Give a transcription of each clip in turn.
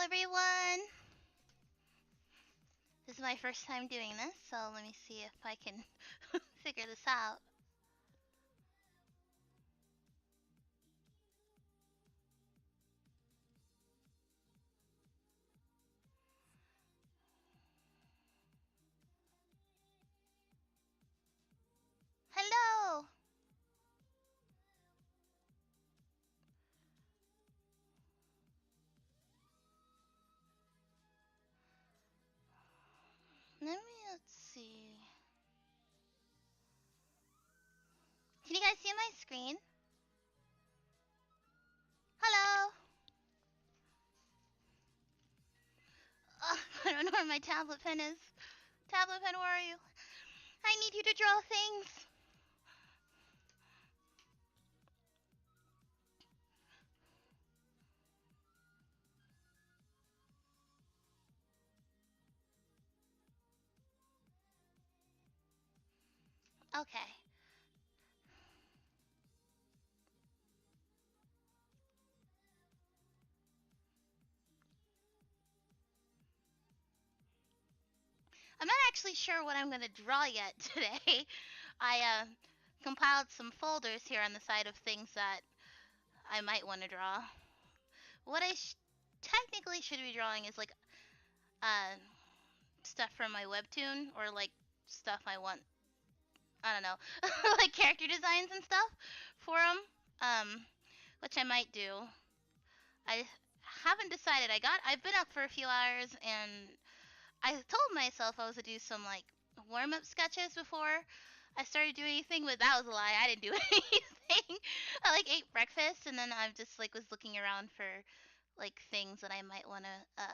everyone! This is my first time doing this, so let me see if I can figure this out. Hello! Let's see. Can you guys see my screen? Hello! I don't know where my tablet pen is. Tablet pen, where are you? I need you to draw things! Okay. I'm not actually sure what I'm gonna draw yet today. I compiled some folders here on the side of things that I might want to draw. What I technically should be drawing is like stuff from my webtoon, or like stuff I want, I don't know, like character designs and stuff for them, which I might do. I haven't decided. I've been up for a few hours, and I told myself I was to do some like warm-up sketches before I started doing anything, but that was a lie. I didn't do anything. I like ate breakfast, and then I just like was looking around for like things that I might want to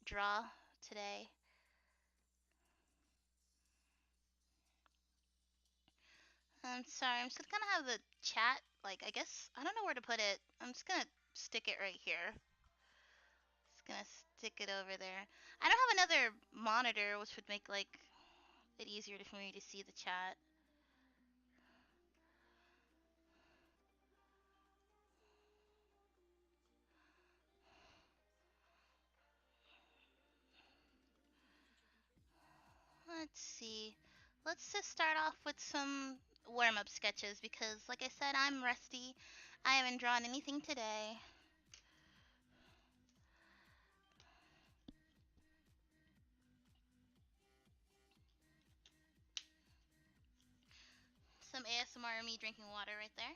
draw today. I'm sorry, I'm just gonna have the chat, like, I guess, I don't know where to put it. I'm just gonna stick it right here. Just gonna stick it over there. I don't have another monitor, which would make, like, it easier for me to see the chat. Let's see. Let's just start off with some warm-up sketches, because, like I said, I'm rusty. I haven't drawn anything today. Some ASMR of me drinking water right there.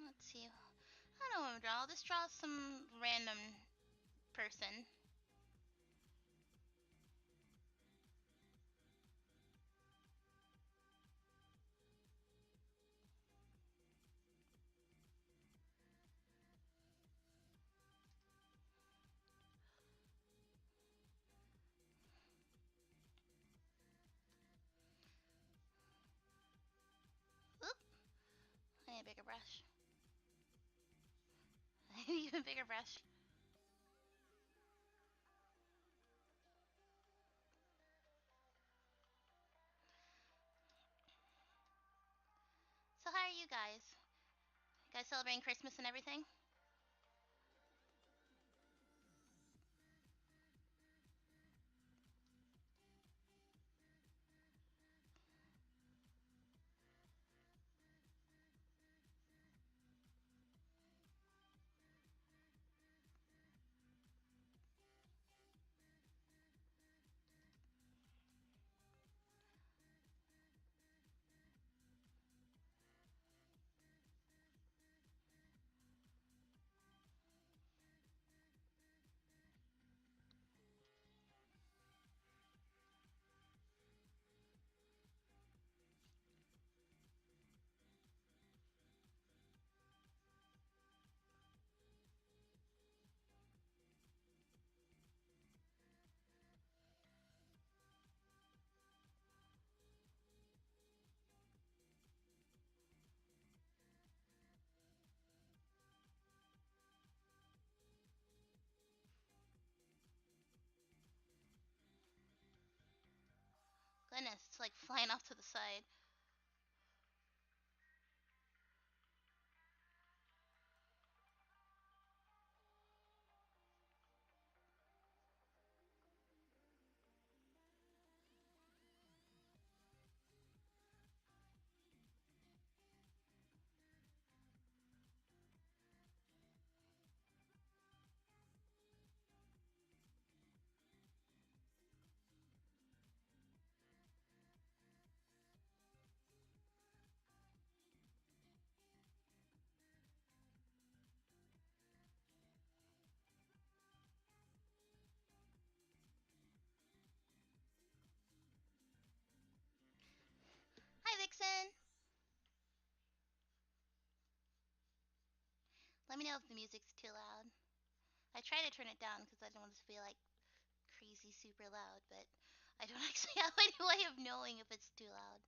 Let's see. I don't know what I'm drawing. I'll just draw some random person. Oop! I need a bigger brush. I need an even bigger brush. So how are you guys? You guys celebrating Christmas and everything? Goodness, it's like flying off to the side. Let me know if the music's too loud. I try to turn it down because I don't want it to be like crazy super loud, but I don't actually have any way of knowing if it's too loud.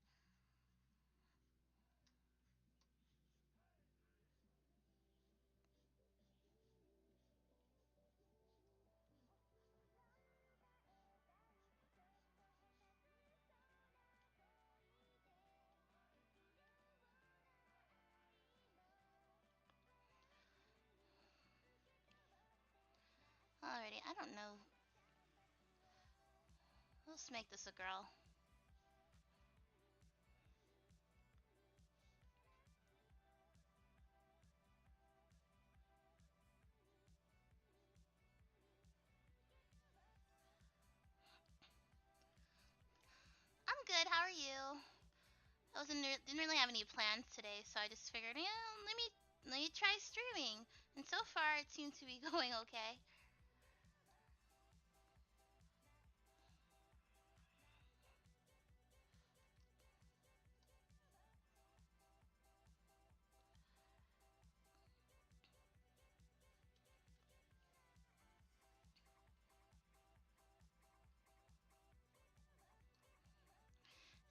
Alrighty, I don't know. Let's make this a girl. I'm good. How are you? Didn't really have any plans today, so I just figured, yeah, let me try streaming. And so far, it seems to be going okay.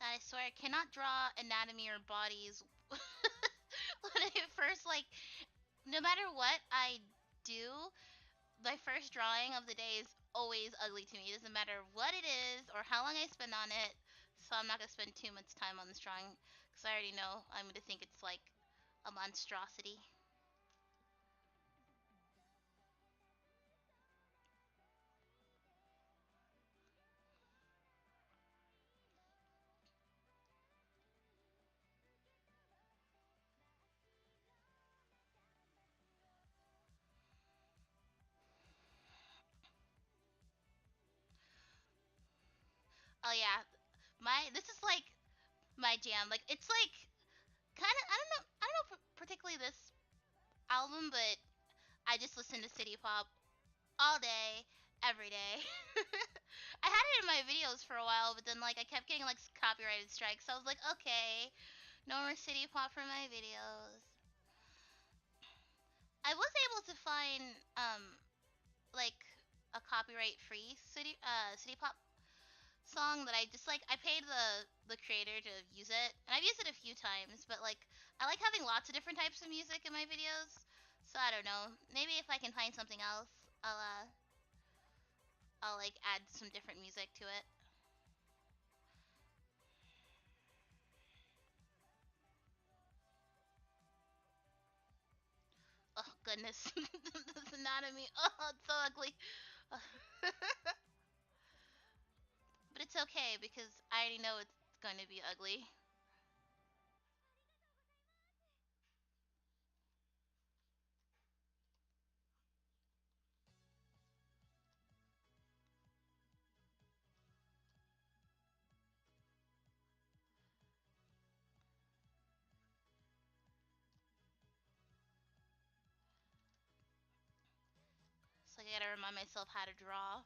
I swear, I cannot draw anatomy or bodies when I first like. No matter what I do, my first drawing of the day is always ugly to me. It doesn't matter what it is or how long I spend on it. So I'm not gonna spend too much time on this drawing because I already know I'm gonna think it's like a monstrosity. Oh yeah, this is like my jam. Like it's like kind of I don't know particularly this album, but I just listen to city pop all day, every day. I had it in my videos for a while, but then like I kept getting like copyrighted strikes. So I was like, okay, no more city pop for my videos. I was able to find like a copyright free city pop song that I just like. I paid the creator to use it, and I've used it a few times, but like I like having lots of different types of music in my videos. So I don't know. Maybe if I can find something else, I'll like add some different music to it. Oh goodness, this anatomy. Oh, it's so ugly. But it's okay because I already know it's going to be ugly. So I gotta remind myself how to draw.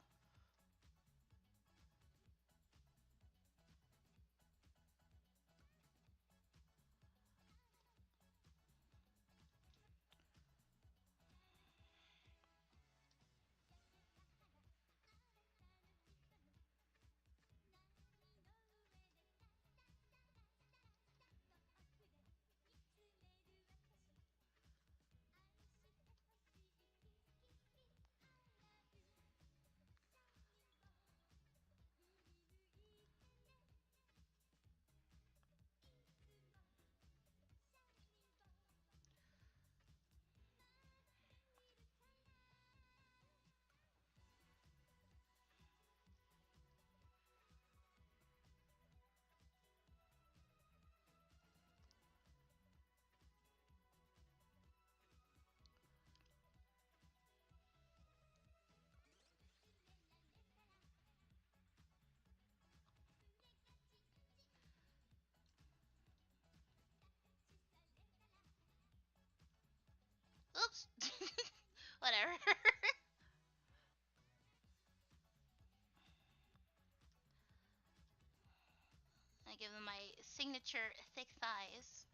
Oops. Whatever. I give them my signature thick thighs.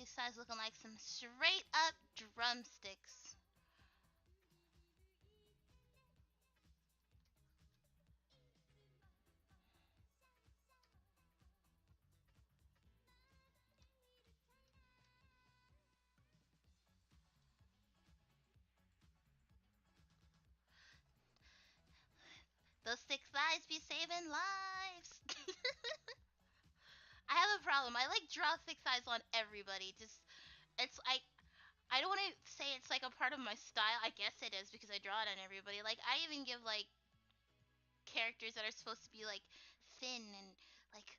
These sides looking like some straight up drumsticks. Those thick thighs be saving lives. I have a problem. I like draw thick thighs on everybody. Just it's I don't want to say it's like a part of my style. I guess it is because I draw it on everybody. Like I even give like characters that are supposed to be like thin and like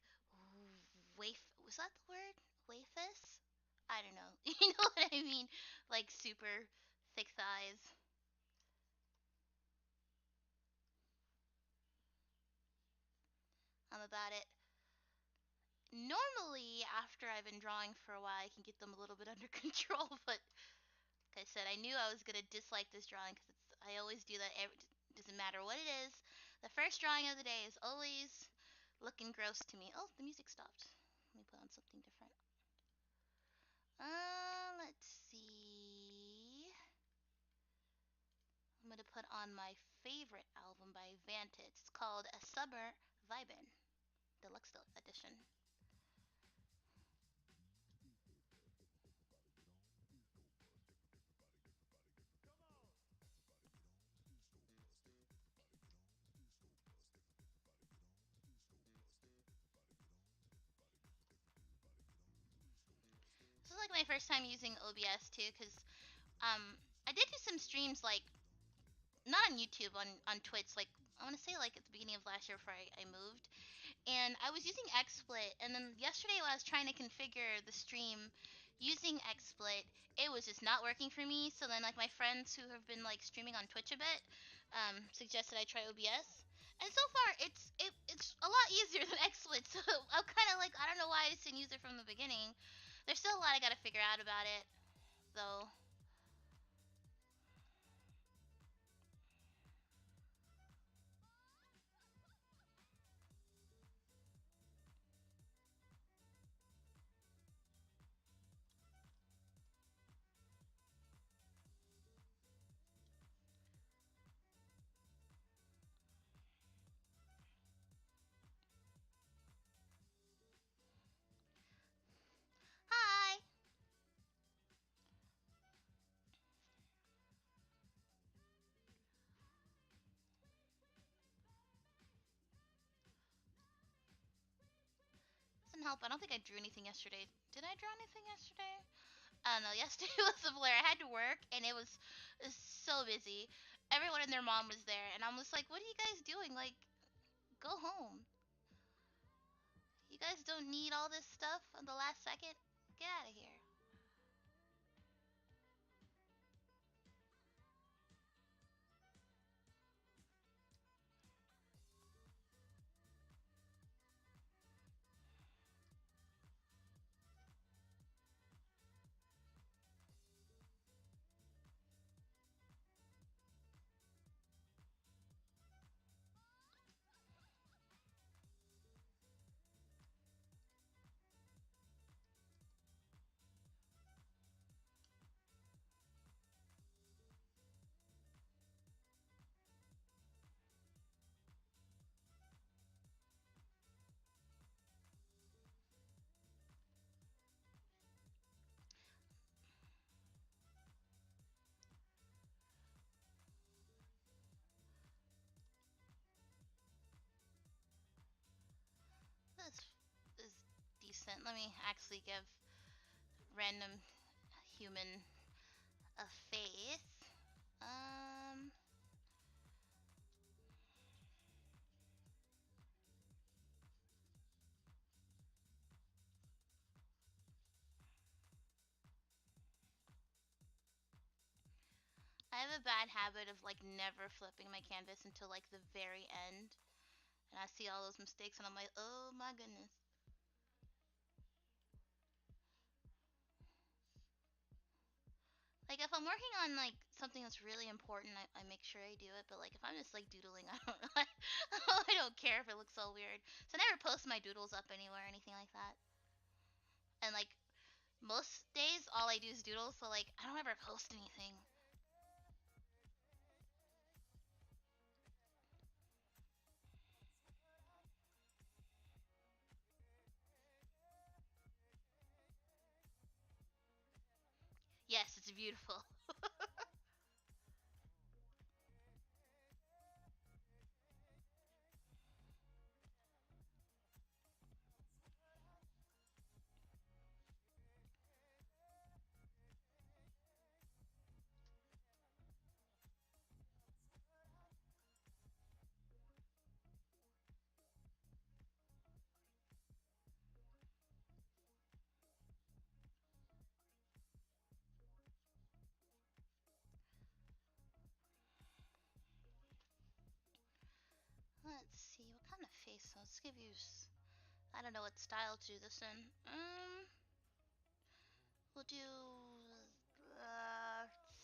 was that the word? Wafus? I don't know. You know what I mean? Like super thick thighs. I'm about it. Normally, after I've been drawing for a while, I can get them a little bit under control. But like I said, I knew I was gonna dislike this drawing because I always do that. Doesn't matter what it is. The first drawing of the day is always looking gross to me. Oh, the music stopped. Let me put on something different. Let's see. I'm gonna put on my favorite album by Vantage. It's called A Summer Vibin' Deluxe Edition. This is like my first time using OBS too, cause I did do some streams like not on YouTube, on Twitch, like I want to say like at the beginning of last year before I moved, and I was using XSplit, and then yesterday when I was trying to configure the stream using XSplit, it was just not working for me. So then like my friends who have been like streaming on Twitch a bit, suggested I try OBS. And so far, it's a lot easier than XSplit. So I'm kind of like, I don't know why I just didn't use it from the beginning. There's still a lot I gotta figure out about it, though. Hi. Doesn't help. I don't think I drew anything yesterday. Did I draw anything yesterday? I don't know. Yesterday was a blur. I had to work, and it was so busy. Everyone and their mom was there, and I'm just like, what are you guys doing? Like, go home. You guys don't need all this stuff on the last second. Get out of here. This is decent. Let me actually give random human a face. Um, I have a bad habit of like never flipping my canvas until like the very end, and I see all those mistakes, and I'm like, oh my goodness. Like if I'm working on like something that's really important, I make sure I do it. But like if I'm just like doodling, I don't I don't care if it looks all weird. So I never post my doodles up anywhere or anything like that. And like Most days, all I do is doodle, so like I don't ever post anything. Yes, it's beautiful. Let's see, what kind of face? Let's give you. I don't know what style to do this in. We'll do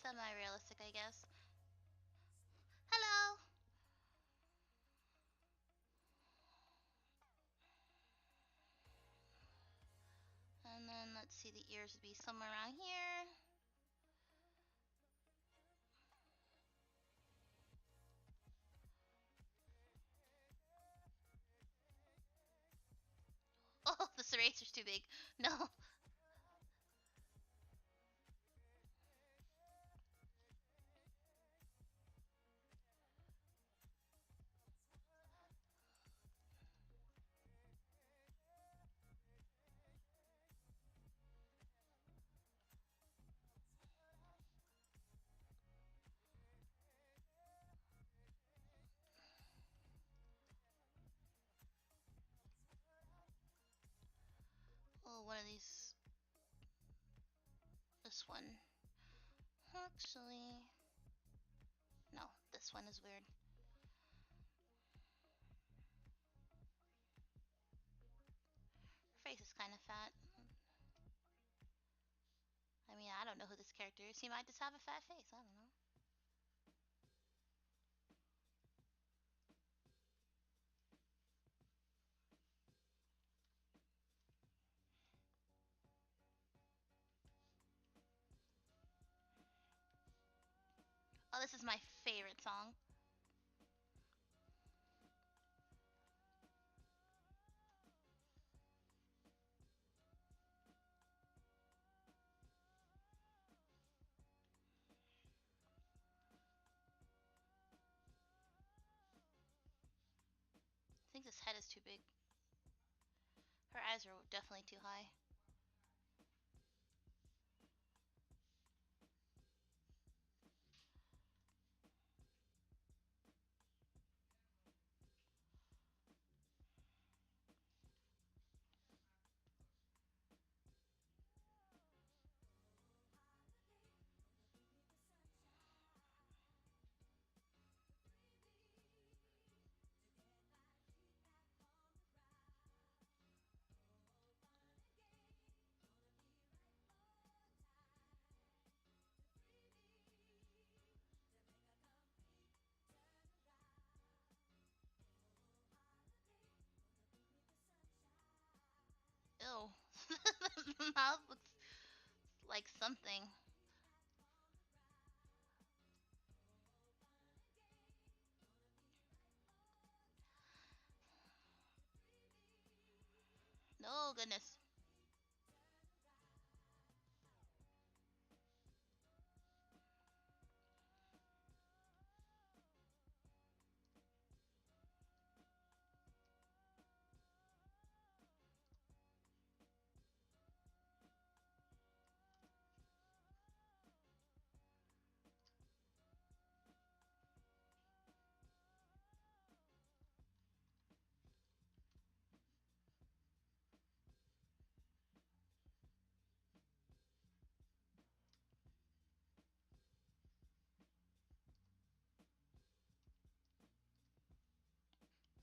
semi-realistic, I guess. Hello. And then let's see, the ears would be somewhere around here. Oh, the eraser's too big. No. Oh, one of these. This one. Actually, no, this one is weird. Her face is kind of fat. I mean, I don't know who this character is. He might just have a fat face. I don't know. Oh, this is my favorite song. I think this head is too big. Her eyes are definitely too high. Ew. The mouth looks like something. No goodness.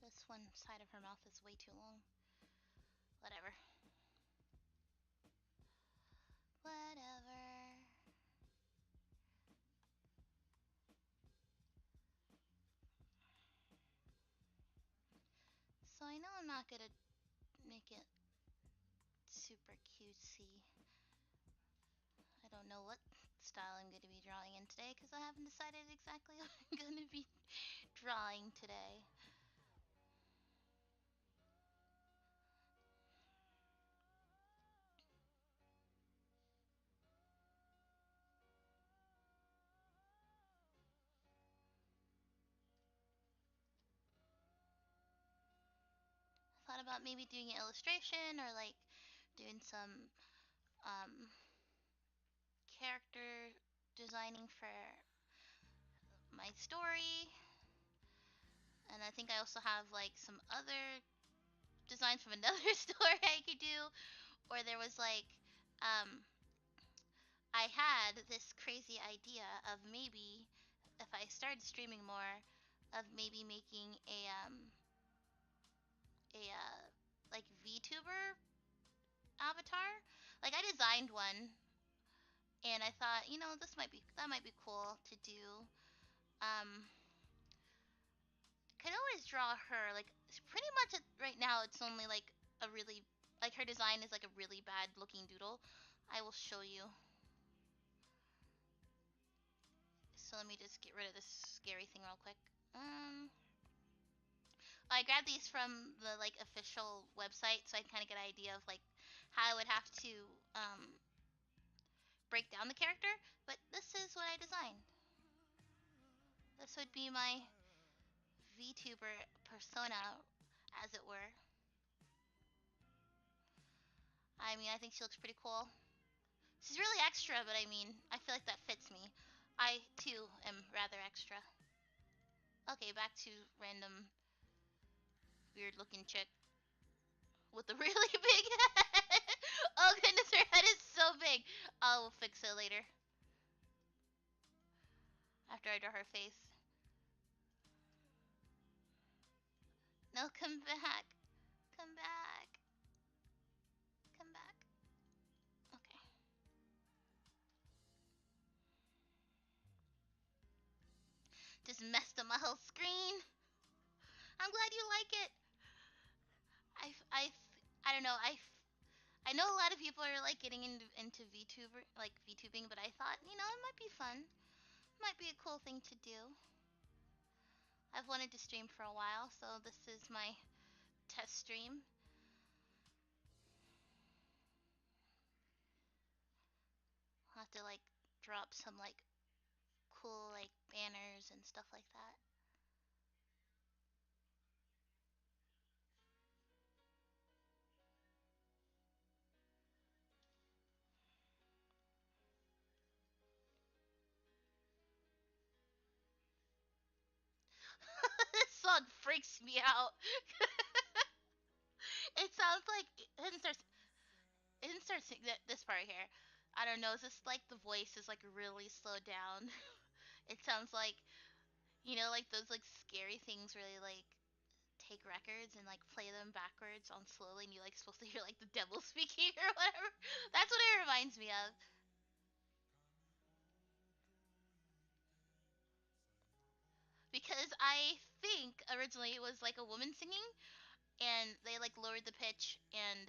This one side of her mouth is way too long. Whatever. Whatever. So I know I'm not gonna make it super cutesy. don't know what style I'm going to be drawing in today because I haven't decided exactly what I'm going to be drawing today. I thought about maybe doing an illustration or like doing some um, character designing for my story. And I think I also have like some other designs from another story I could do. Or there was like, um, I had this crazy idea of maybe if I started streaming more, of maybe making a like VTuber avatar. Like I designed one, and I thought, that might be cool to do. Um, could always draw her. Like pretty much right now, it's only like a really like her design is like a really bad looking doodle. I will show you. So let me just get rid of this scary thing real quick. I grabbed these from the like official website, so I kind of get an idea of like how I would have to break down the character. But this is what I designed. This would be my VTuber persona, as it were. I mean, I think she looks pretty cool. She's really extra, but I mean, I feel like that fits me. I too am rather extra. Okay, back to random weird looking chick with a really big head. Oh goodness, her head is so big. I'll fix it later. After I draw her face. No, come back. Come back. Come back. Okay. Just messed up my whole screen. I'm glad you like it. I, I, I don't know. I know a lot of people are like getting into VTuber, like VTubing, but I thought, it might be fun. Might be a cool thing to do. I've wanted to stream for a while, so this is my test stream. I'll have to like drop some like cool like banners and stuff like that. This song freaks me out. It sounds like it didn't start this part here. I don't know. It's just like the voice is like really slowed down. It sounds like like those like scary things really like take records and like play them backwards on slowly, and you like supposed to hear like the devil speaking or whatever. That's what it reminds me of. Because I think originally it was like a woman singing, and they like lowered the pitch and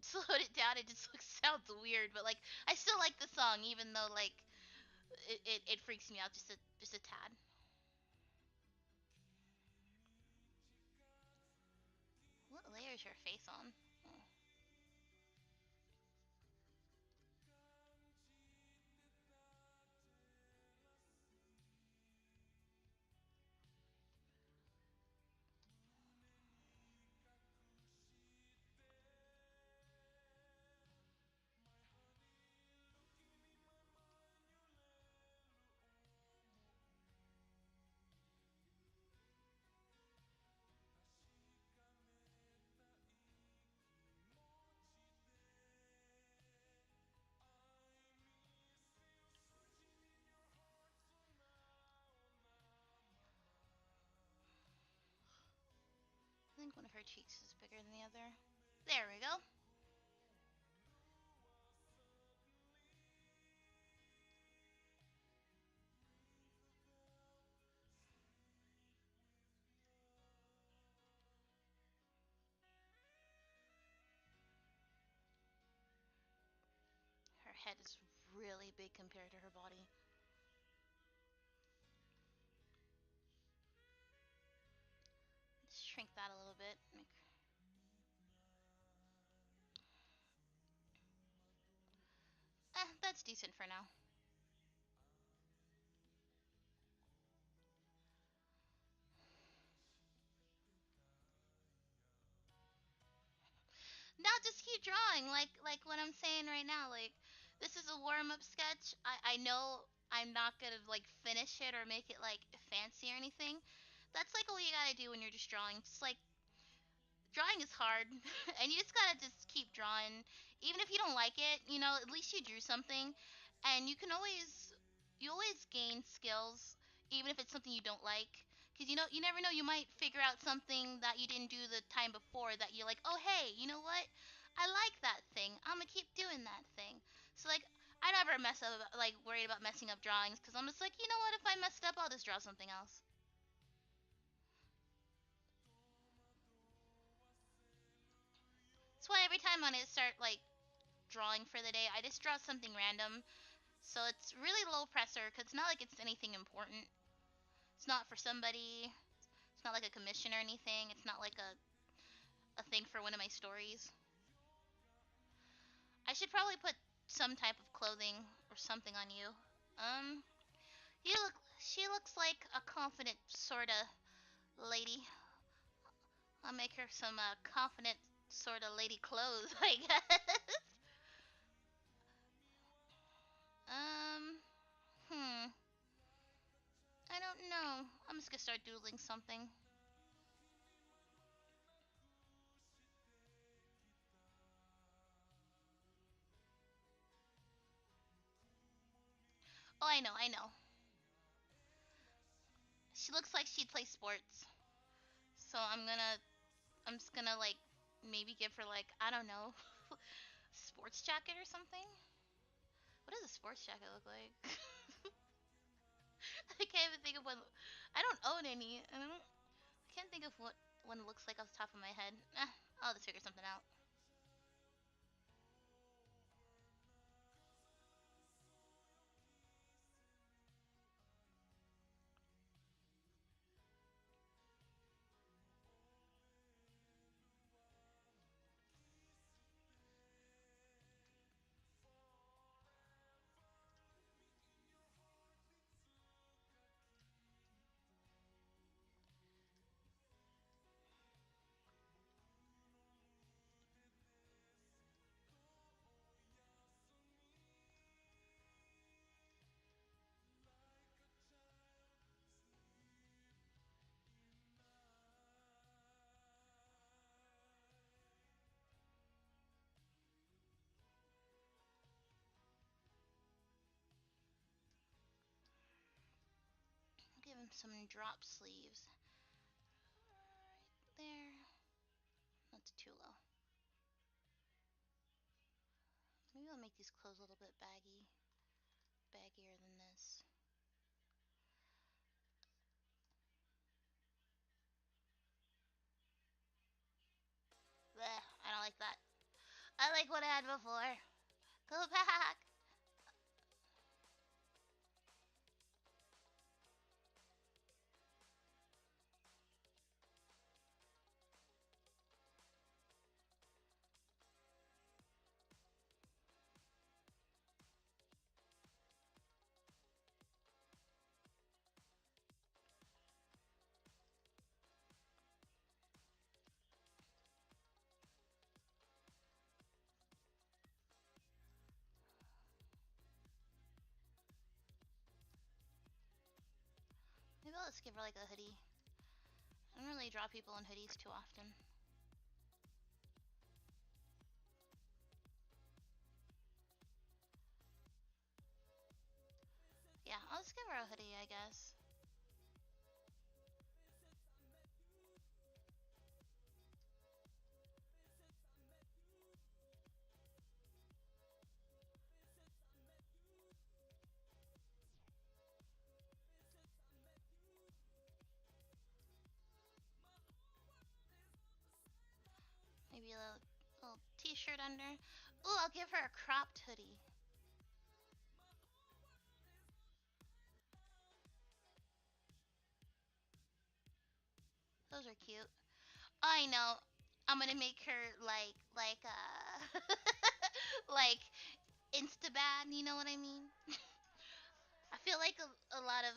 slowed it down. It just sounds weird, but like I still like the song, even though like it freaks me out just a tad. What layer is your face on? Oh. I think one of her cheeks is bigger than the other. There we go. head is really big compared to her body. Just shrink that a little bit. That's decent for now. Now just keep drawing, like what I'm saying right now. Like, this is a warm up sketch. I know I'm not gonna like finish it or make it like fancy or anything. That's like all you gotta do when you're just drawing. Just like drawing is hard, and you just gotta just keep drawing. Even if you don't like it, you know, at least you drew something, and you always gain skills, even if it's something you don't like. Cause you know, you never know, you might figure out something that you didn't do the time before that you're like, oh hey, you know what? I like that thing. I'm gonna keep doing that thing. So like, I never mess up, like worried about messing up drawings, cause I'm just like, you know what? If I messed up, I'll just draw something else. That's why every time when I start like drawing for the day, I just draw something random. So it's really low pressure because it's not like it's anything important. It's not for somebody. It's not like a commission or anything. It's not like a thing for one of my stories. I should probably put some type of clothing or something on you. Um, she looks like a confident sorta lady. I'll make her some confident sorta lady clothes, I guess. Um, hmm. I don't know. I'm just gonna start doodling something. Oh, I know, I know. She looks like she'd play sports. So I'm just gonna like maybe give her like, I don't know, sports jacket or something. What does a sports jacket look like? I can't even think of one. I don't own any. I can't think of what one looks like off the top of my head. I'll just figure something out. I'll give him some drop sleeves. Right there. That's too low. Maybe I'll make these clothes a little bit baggier than this. Blech, I don't like that. I like what I had before. Go back. Maybe I'll just give her like a hoodie. I don't really draw people in hoodies too often. Yeah, I'll just give her a hoodie, I guess. Maybe a little t-shirt under. Ooh, I'll give her a cropped hoodie. cute. I know. I'm gonna make her like Instabad. You know what I mean? I feel like a lot of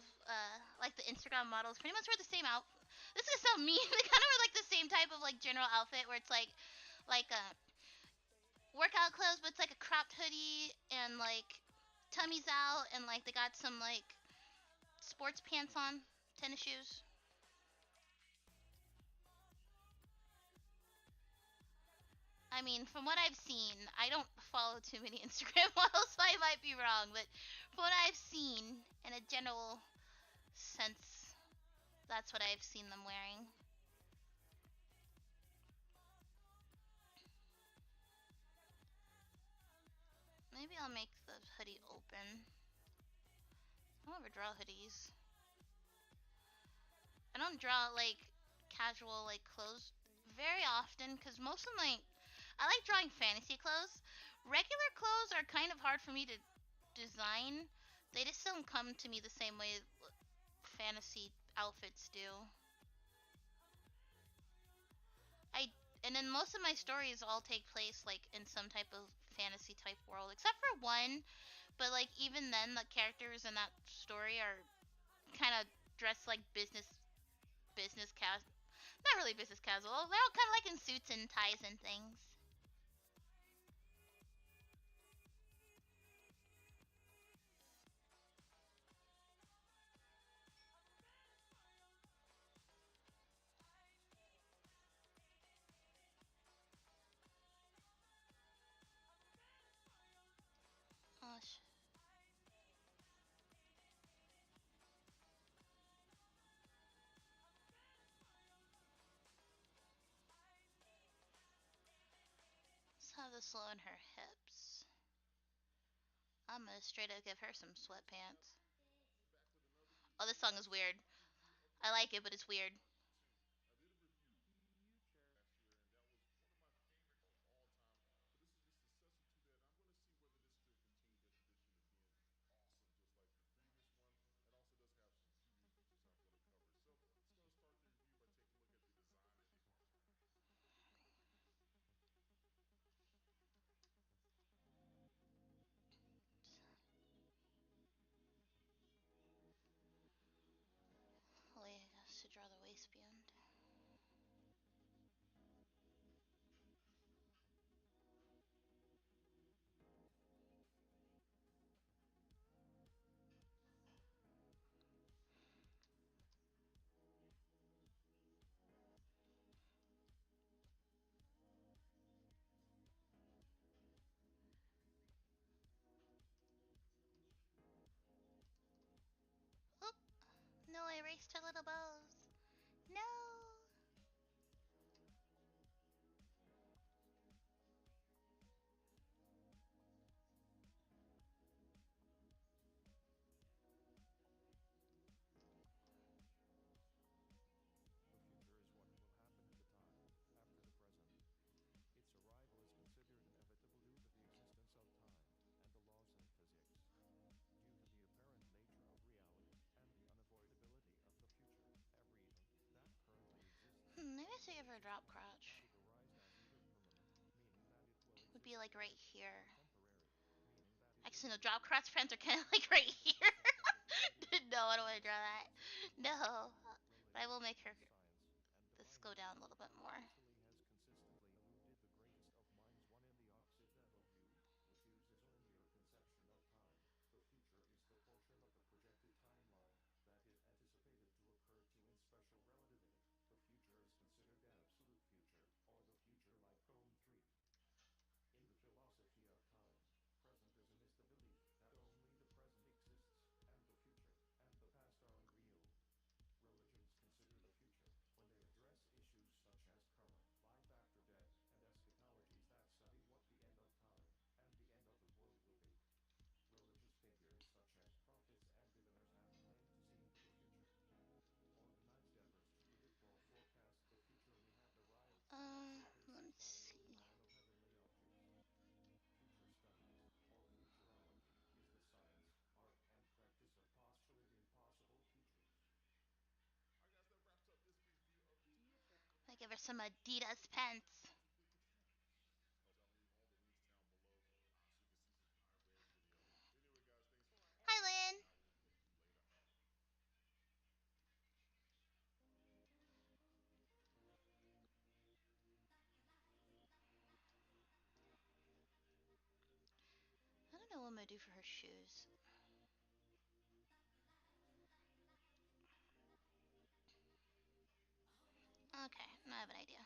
like the Instagram models pretty much wear the same out. This is so mean. They kind of wear like the same type of like general outfit where it's like a workout clothes, but it's like a cropped hoodie and like tummies out and like they got some like sports pants on, tennis shoes. I mean, from what I've seen, I don't follow too many Instagram models, so I might be wrong, but from what I've seen in a general sense, that's what I've seen them wearing. Maybe I'll make the hoodie open. I don't ever draw hoodies. I don't draw like casual like clothes very often because most of my I like drawing fantasy clothes. Regular clothes are kind of hard for me to design. They just don't come to me the same way fantasy outfits do. I and then most of my stories all take place like in some type of fantasy type world, except for one. But like even then, the characters in that story are kind of dressed like business casual. Not really business casual. They're all kind of like in suits and ties and things. Oh, let's have this low in her hips. I'm gonna straight up give her some sweatpants. Oh, this song is weird. I like it, but it's weird. Holy, I guess to draw the waistband. Oop! No, I erased her little bows. No. Maybe I should give her a drop crotch. Would be like right here. Actually, no, drop crotch pants are kind of like right here. No, I don't want to draw that. No. But I will make her this go down a little bit more. Give her some Adidas pants. Hi, Lynn. I don't know what I'm gonna do for her shoes. Okay, I have an idea.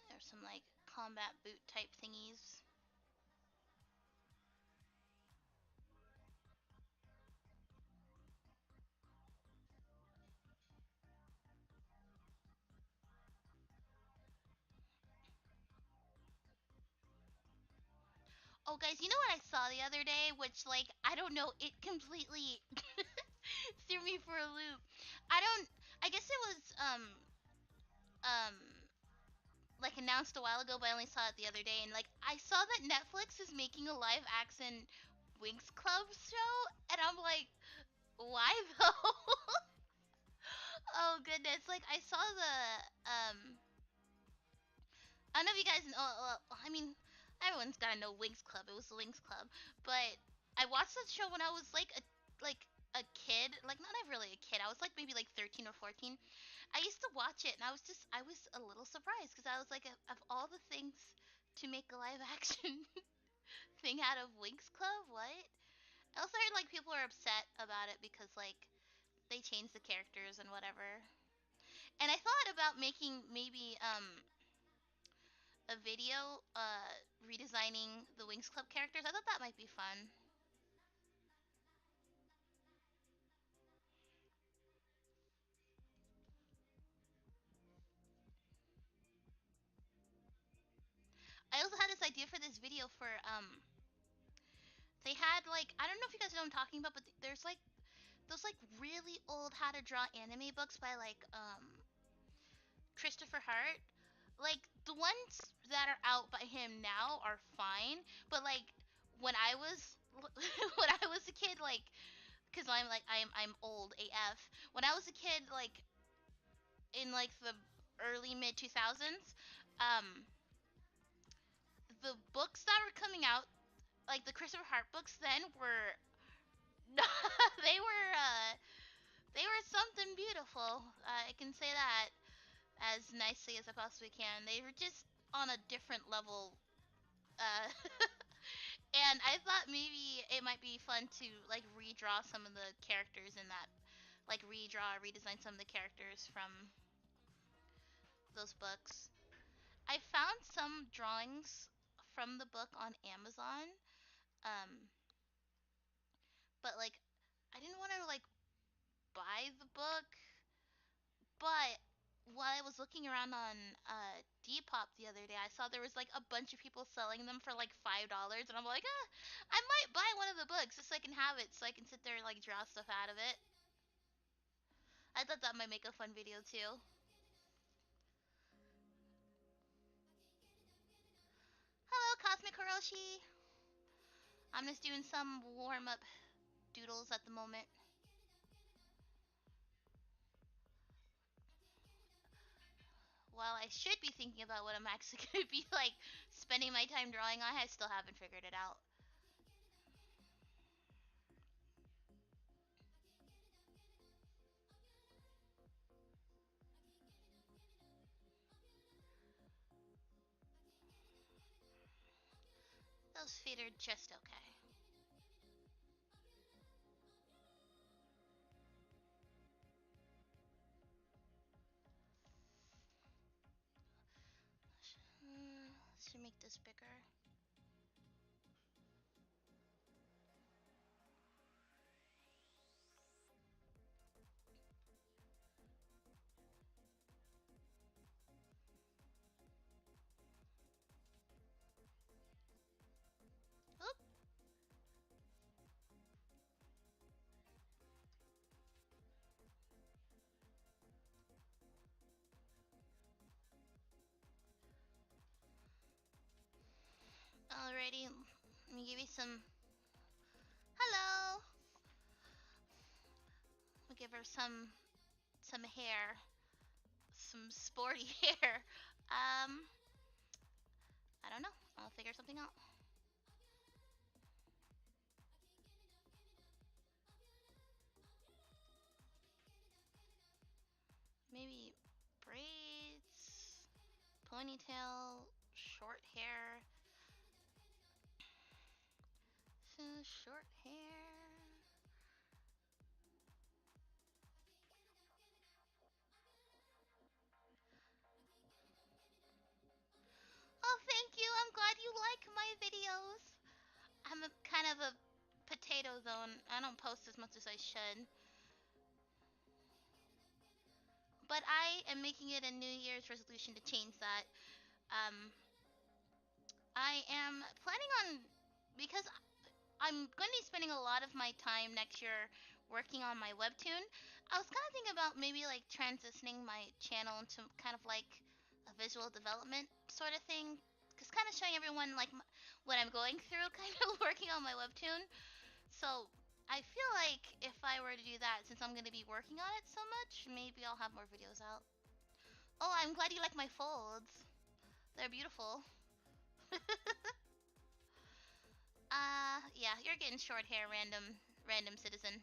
There's some like combat boot type thingies. Oh, guys, you know what I saw the other day? Which, like, I don't know, it completely threw me for a loop. I don't. I guess it was um like announced a while ago, but I only saw it the other day. And like, I saw that Netflix is making a live action Winx Club show, and I'm like, why though? Oh goodness! Like, I saw the I don't know if you guys know. I mean, everyone's gotta know Winx Club. It was the Winx Club, but I watched that show when I was like a kid. Like not really a kid. I was like maybe like 13 or 14. I used to watch it, and I was a little surprised because I was like, of all the things to make a live action thing out of Winx Club, what? I also heard like people are upset about it because like they changed the characters and whatever. And I thought about making maybe a video redesigning the Winx Club characters. I thought that might be fun. I also had this idea for this video for they had like I don't know if you guys know what I'm talking about, but there's like those like really old how to draw anime books by like Christopher Hart. Like the ones that are out by him now are fine, but like when I was when I was a kid, like because I'm old AF. When I was a kid, like in like the early mid 2000s, um, the books that were coming out, like the Christopher Hart books, then were they were they were something beautiful. I can say that as nicely as I possibly can. They were just on a different level. Uh, and I thought maybe it might be fun to like redraw some of the characters in that, like redesign some of the characters from those books. I found some drawings from the book on Amazon, um, but like I didn't want to like buy the book, but while I was looking around on Depop the other day, I saw there was like a bunch of people selling them for like $5, and I'm like, I might buy one of the books just so I can have it, so I can sit there and like draw stuff out of it. I thought that might make a fun video too. Hello, Cosmic Hiroshi. I'm just doing some warm up doodles at the moment. While I should be thinking about what I'm actually going to be like spending my time drawing on, I still haven't figured it out. feet are just okay. Should make this bigger. Oop. Alrighty, let me give you some. Hello. We'll give her some hair, some sporty hair. I don't know. I'll figure something out. Maybe braids, ponytail, short hair. Short hair. Oh, thank you. I'm glad you like my videos. I'm a kind of a potato zone. I don't post as much as I should. But I am making it a New Year's resolution to change that. Um, I am planning on, because I'm going to be spending a lot of my time next year working on my webtoon. I was kind of thinking about maybe like transitioning my channel into kind of like a visual development sort of thing. Because kind of showing everyone like what I'm going through, kind of working on my webtoon. So I feel like if I were to do that, since I'm going to be working on it so much, maybe I'll have more videos out. Oh, I'm glad you like my folds. They're beautiful. Yeah, you're getting short hair, random citizen.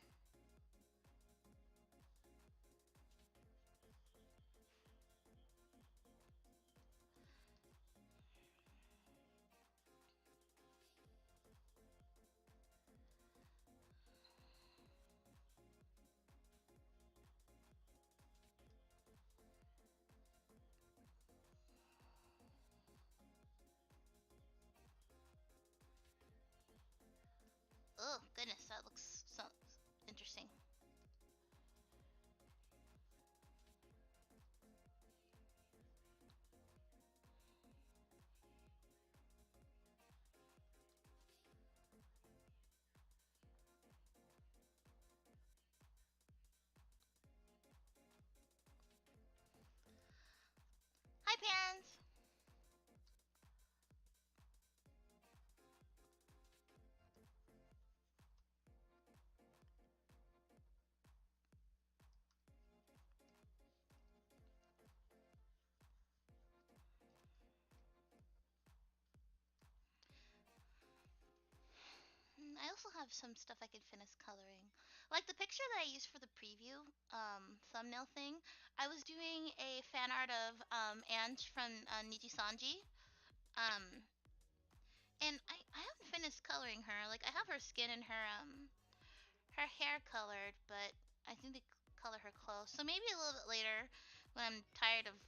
Oh, goodness, that looks so interesting. Hi, Pans! I also have some stuff I could finish coloring. Like the picture that I used for the preview thumbnail thing, I was doing a fan art of Ange from Nijisanji. Um, and I haven't finished coloring her. Like I have her skin and her hair colored, but I think they color her clothes. So maybe a little bit later, when I'm tired of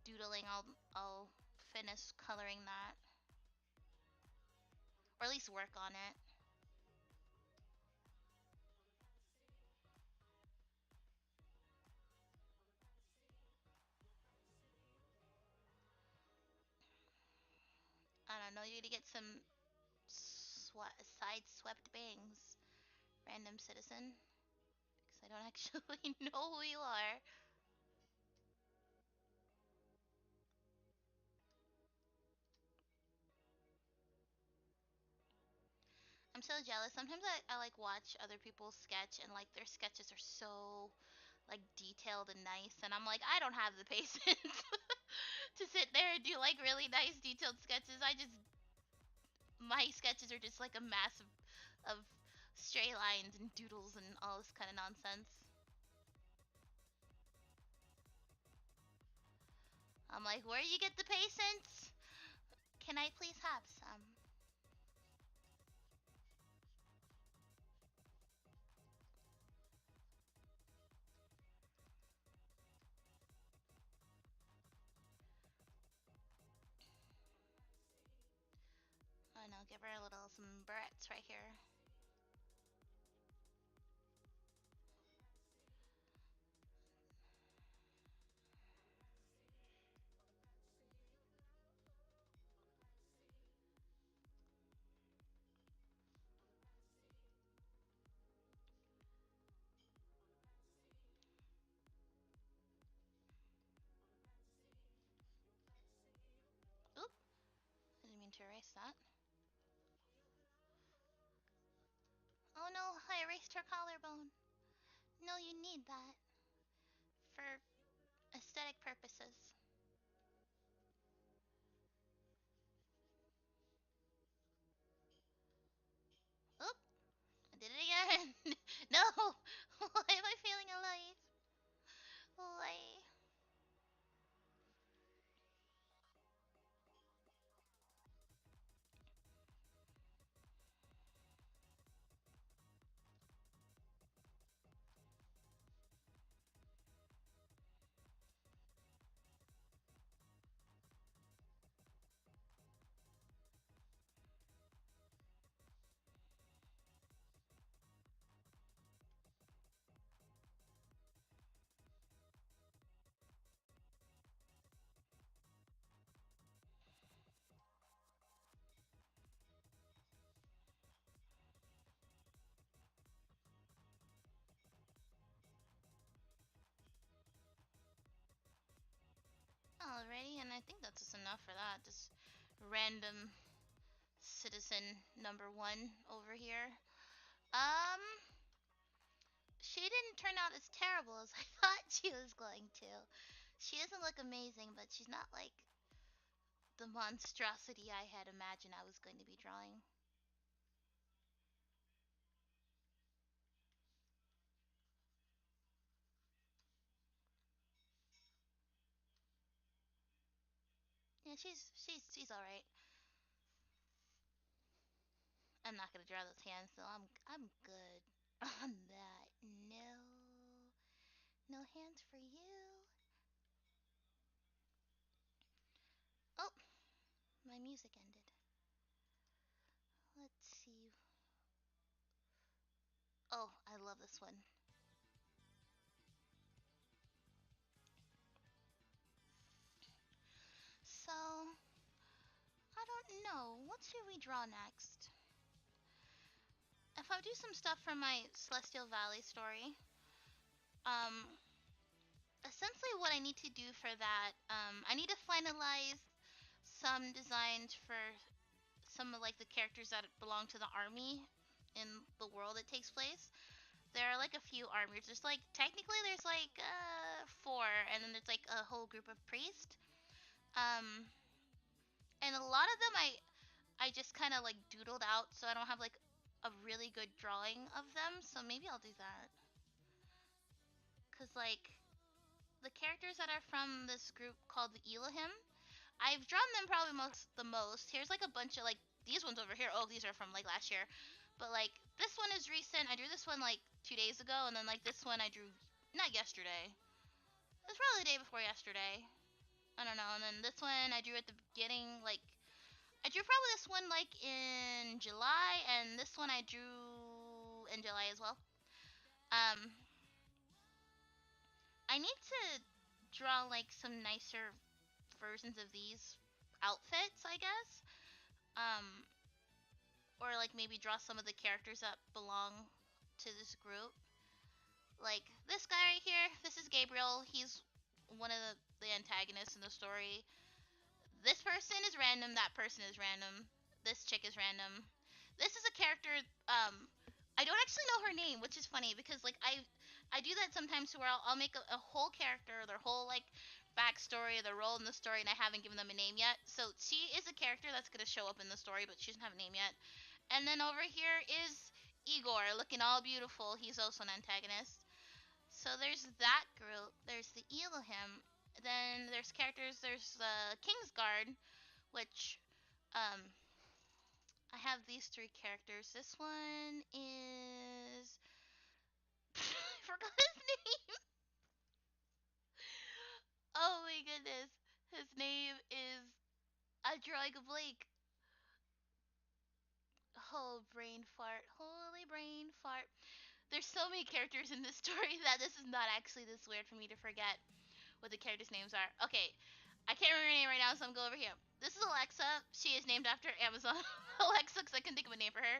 doodling, I'll finish coloring that, or at least work on it. I don't know. You need to get some side swept bangs, random citizen, because I don't actually know who you are. I'm so jealous. Sometimes I like watch other people sketch and like their sketches are so like detailed and nice, and I'm like, I don't have the patience to sit there and do like really nice detailed sketches. My sketches are just like a mass of stray lines and doodles and all this kind of nonsense. I'm like, where you get the patience? Can I please have some? I'll give her a little some barrettes right here. Oop, I didn't mean to erase that. Oh no, I erased her collarbone. No, you need that for aesthetic purposes. Oop, I did it again. No, why am I feeling alive? Why? Alrighty, and I think that's just enough for that. Just random citizen number one over here. Um, she didn't turn out as terrible as I thought she was going to. She doesn't look amazing, but she's not like the monstrosity I had imagined I was going to be drawing. Yeah, she's all right. I'm not gonna draw those hands, so I'm good on that. No, no hands for you. Oh, my music ended. Let's see. Oh, I love this one. So, I don't know. What should we draw next? If I do some stuff from my Celestial Valley story, um, essentially what I need to do for that, I need to finalize some designs for some of like the characters that belong to the army in the world it takes place. There are like a few armies. There's like technically there's like four, and then there's like a whole group of priests. Um, and a lot of them I just kind of like doodled out, so I don't have like a really good drawing of them. So maybe I'll do that. Cause like the characters that are from this group called the Elohim, I've drawn them probably the most. Here's like a bunch of like these ones over here. Oh, these are from like last year. But like this one is recent. I drew this one like 2 days ago, and then like this one I drew not yesterday. It was probably the day before yesterday. I don't know. And then this one I drew at the beginning. Like I drew probably this one like in July, and this one I drew in July as well. Um, I need to draw like some nicer versions of these outfits, I guess. Um, or like maybe draw some of the characters that belong to this group. Like this guy right here, this is Gabriel. He's one of the antagonists in the story. This person is random, that person is random, this chick is random. This is a character, I don't actually know her name, which is funny because like I do that sometimes where I'll make a whole character, their whole like backstory, their role in the story, and I haven't given them a name yet. So she is a character that's gonna show up in the story, but she doesn't have a name yet. And then over here is Igor, looking all beautiful. He's also an antagonist. So there's that group. There's the Elohim. Then there's characters. There's the Kingsguard, which um I have these three characters. This one is I forgot his name. Oh my goodness. His name is I'm drawing a blank. brain fart. Holy brain fart. There's so many characters in this story that this is not actually this weird for me to forget what the characters' names are. Okay, I can't remember her name right now, so I'm going over here. This is Alexa. She is named after Amazon Alexa because I couldn't think of a name for her.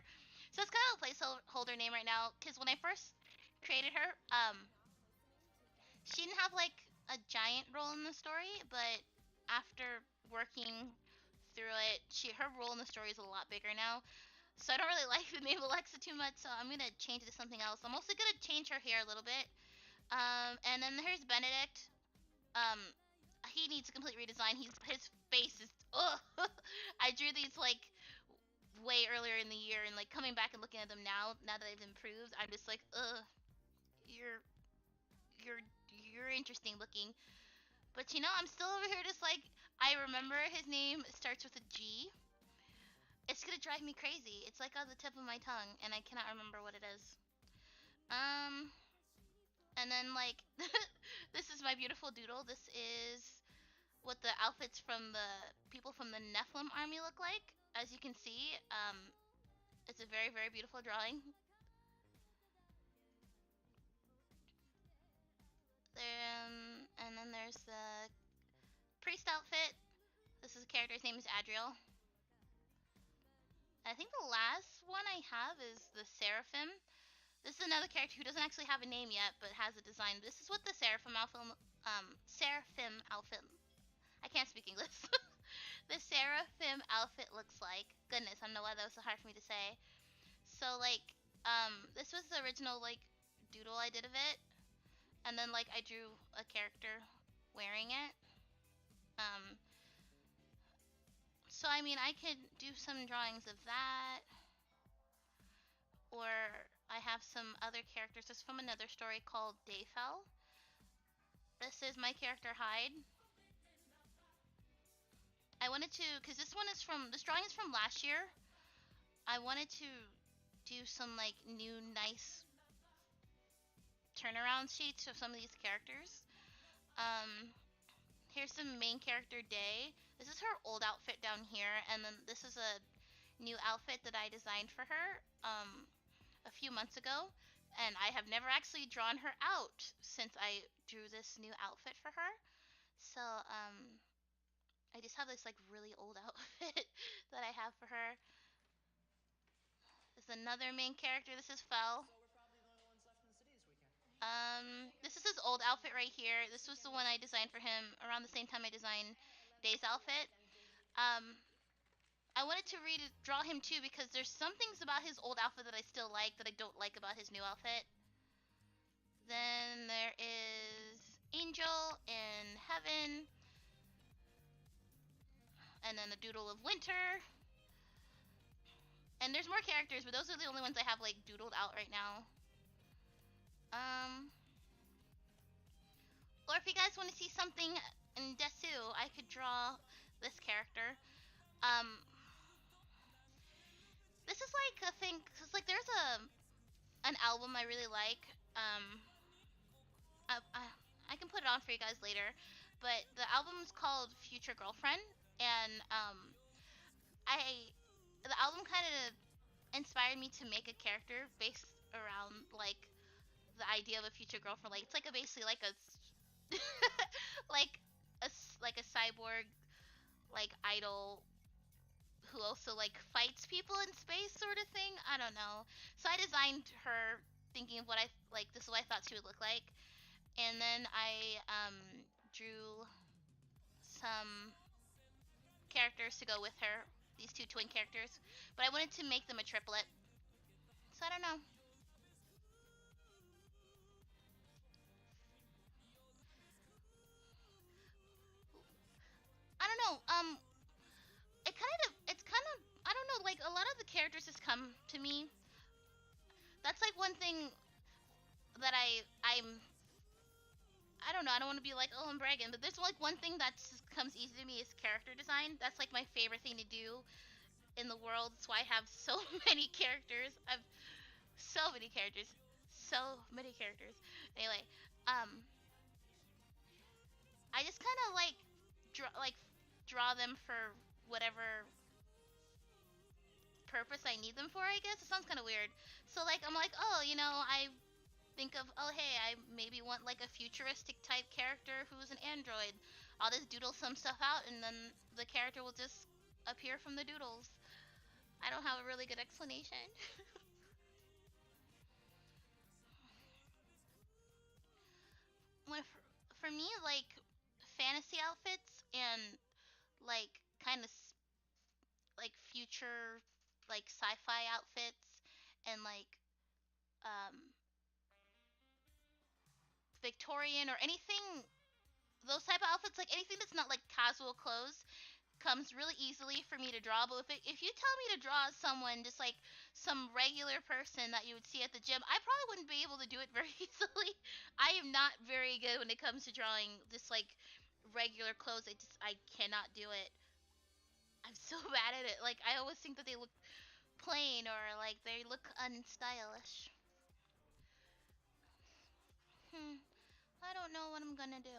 So it's kind of a placeholder name right now because when I first created her, she didn't have like a giant role in the story, but after working through it, her role in the story is a lot bigger now. So I don't really like the name Alexa too much, so I'm gonna change it to something else. I'm also gonna change her hair a little bit. And then here's Benedict. Um, he needs a complete redesign. His face is ugh. I drew these like way earlier in the year, and like coming back and looking at them now that they've improved, I'm just like, ugh, you're you're you're interesting looking. But you know, I'm still over here just like I remember his name starts with a G. It's gonna drive me crazy. It's like on the tip of my tongue, and I cannot remember what it is. Um, and then like this is my beautiful doodle. This is what the outfits from the people from the Nephilim army look like. As you can see, it's a very, very beautiful drawing. And then there's the priest outfit. This is a character's name is Adriel. I think the last one I have is the Seraphim. This is another character who doesn't actually have a name yet, but has a design. This is what the Seraphim outfit. I can't speak English. The Seraphim outfit looks like. Goodness, I don't know why that was so hard for me to say. So like, this was the original like doodle I did of it, and then like I drew a character wearing it. Um, so I mean, I could do some drawings of that, or I have some other characters. This is from another story called Dayfell. This is my character Hyde. I wanted to, because this drawing is from last year. I wanted to do some like new nice turnaround sheets of some of these characters. Here's the main character Day. This is her old outfit down here, and then this is a new outfit that I designed for her a few months ago, and I have never actually drawn her out since I drew this new outfit for her. So I just have this like really old outfit that I have for her. This is another main character. This is Fel. This is his old outfit right here. This was the one I designed for him around the same time I designed Day's outfit. I wanted to draw him too because there's some things about his old outfit that I still like that I don't like about his new outfit. Then there is Angel in Heaven. And then the Doodle of Winter. And there's more characters, but those are the only ones I have like doodled out right now. Or if you guys want to see something in Desu, I could draw this character. This is like a thing, cause like there's an album I really like. I can put it on for you guys later, but the album's called Future Girlfriend, and the album kind of inspired me to make a character based around like the idea of a future girlfriend. Like it's like basically like a like a cyborg like idol who also like fights people in space sort of thing. I don't know. So I designed her thinking of what I like. This is what I thought she would look like, and then I drew some characters to go with her. These two twin characters, but I wanted to make them a triplet. So I don't know. I don't know. It's kind of, I don't know, like a lot of the characters just come to me. That's like one thing that I don't know, I don't want to be like, oh, I'm bragging, but there's like one thing that just comes easy to me is character design. That's like my favorite thing to do in the world. So I have so many characters. I've so many characters. So many characters. Anyway, I just kind of like draw them for whatever purpose I need them for, I guess. It sounds kind of weird. So, like, I'm like, oh, you know, I think of, oh, hey, I maybe want, like, a futuristic type character who's an android. I'll just doodle some stuff out, and then the character will just appear from the doodles. I don't have a really good explanation. when, for me, like, fantasy outfits and, like, kind of, like, future, like, sci-fi outfits and, like, um, Victorian or anything, those type of outfits, like anything that's not like casual clothes, comes really easily for me to draw. But if you tell me to draw someone just like some regular person that you would see at the gym, I probably wouldn't be able to do it very easily. I am not very good when it comes to drawing just like regular clothes. I cannot do it. I'm so bad at it. Like I always think that they look plain or like they look unstylish. I don't know what I'm gonna do.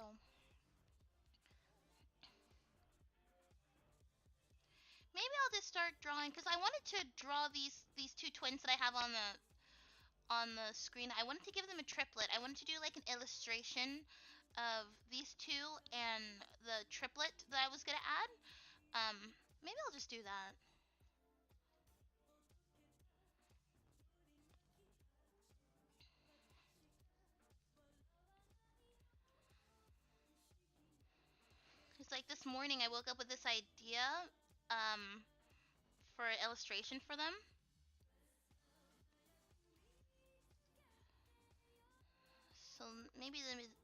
Maybe I'll just start drawing because I wanted to draw these two twins that I have on the screen. I wanted to give them a triplet. I wanted to do like an illustration of these two and the triplet that I was gonna add. Maybe I'll just do that. It's like this morning I woke up with this idea um for an illustration for them. So maybe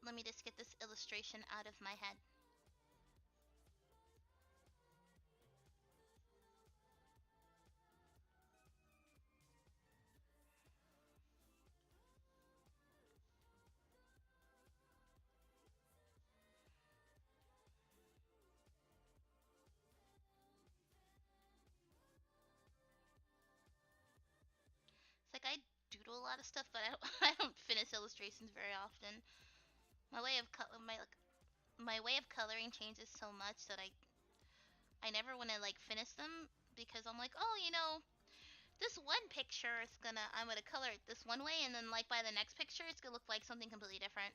let me just get this illustration out of my head. It's like I doodle a lot of stuff, but I don't I don't finish illustrations very often. My way of my way of coloring changes so much that I never want to like finish them because I'm like, oh, you know, this one picture is I'm gonna color it this one way, and then like by the next picture, it's gonna look like something completely different.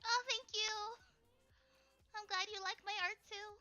Oh, thank you. I'm glad you like my art too.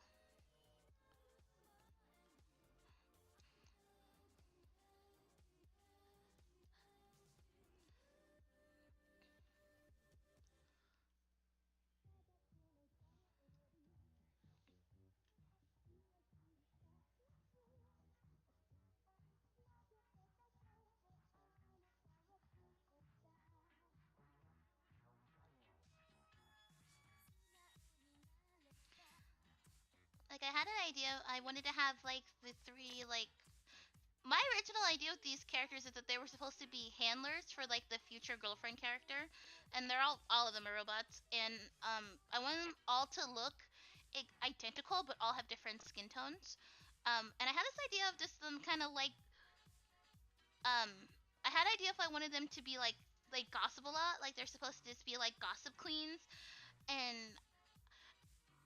Like I had an idea. I wanted to have like the three like my original idea with these characters is that they were supposed to be handlers for like the future girlfriend character, and they're all of them are robots, and I want them all to look identical but all have different skin tones. And I had this idea of just them kind of like um, I had idea if I wanted them to be like gossip a lot, like they're supposed to just be like gossip queens, and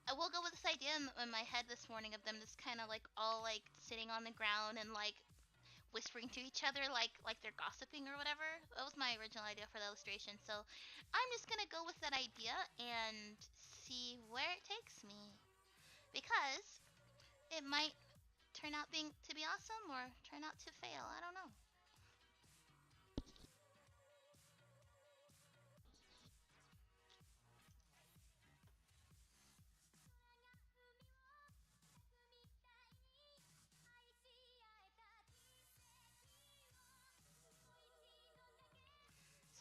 I woke up with this idea in my head this morning of them just kind of like all like sitting on the ground and like whispering to each other like they're gossiping or whatever. That was my original idea for the illustration. So I'm just gonna go with that idea and see where it takes me because it might turn out being to be awesome or turn out to fail. I don't know.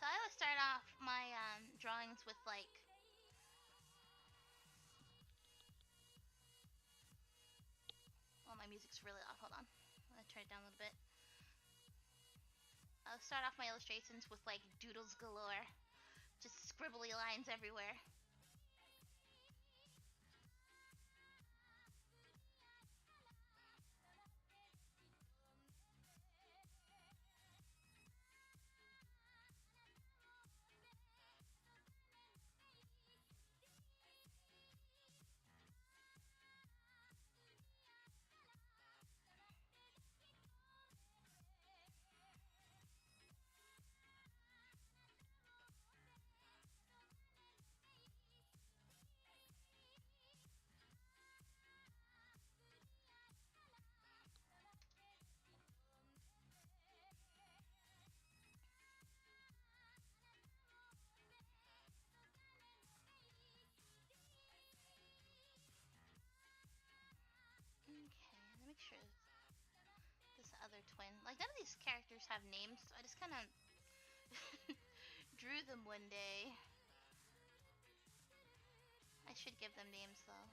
So I would start off my drawings with like, oh, my music's really loud. Hold on. I'm gonna turn it down a little bit. I'll start off my illustrations with like doodles galore, just scribbly lines everywhere. Okay, let me make sure this other twin. Like none of these characters have names, so I just kind of drew them one day. I should give them names though.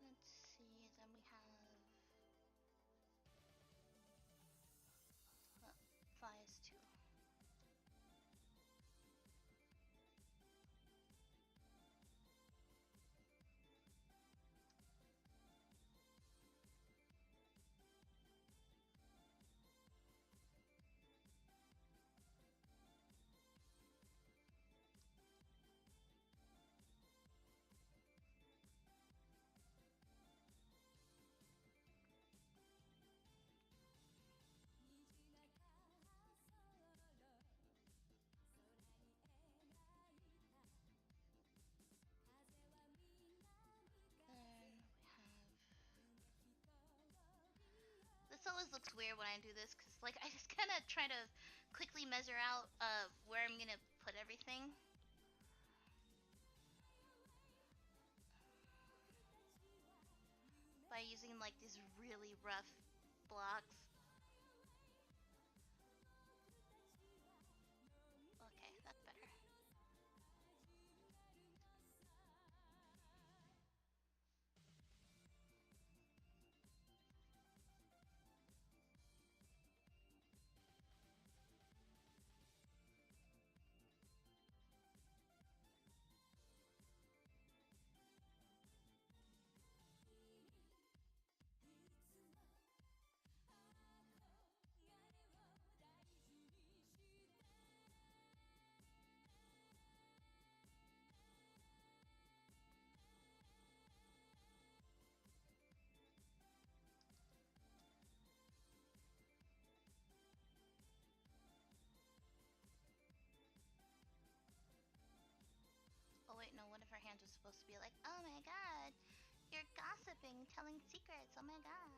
Let's see. Then we have Vias 2. Then we have. This always looks weird when I do this because like I just kind of try to quickly measure out where I'm gonna put everything. By using like these really rough blocks. Okay, that's better. kidnapping, telling secrets. Oh my god.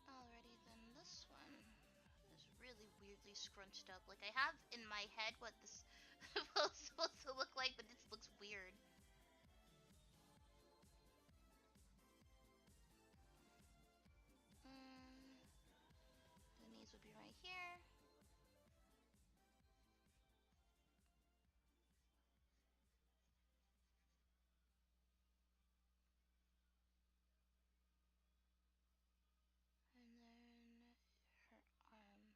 Alrighty then, this one is really weirdly scrunched up. Like I have in my head what this was supposed to look like, but this looks weird. Mm, the knees would be right here. And then her arm.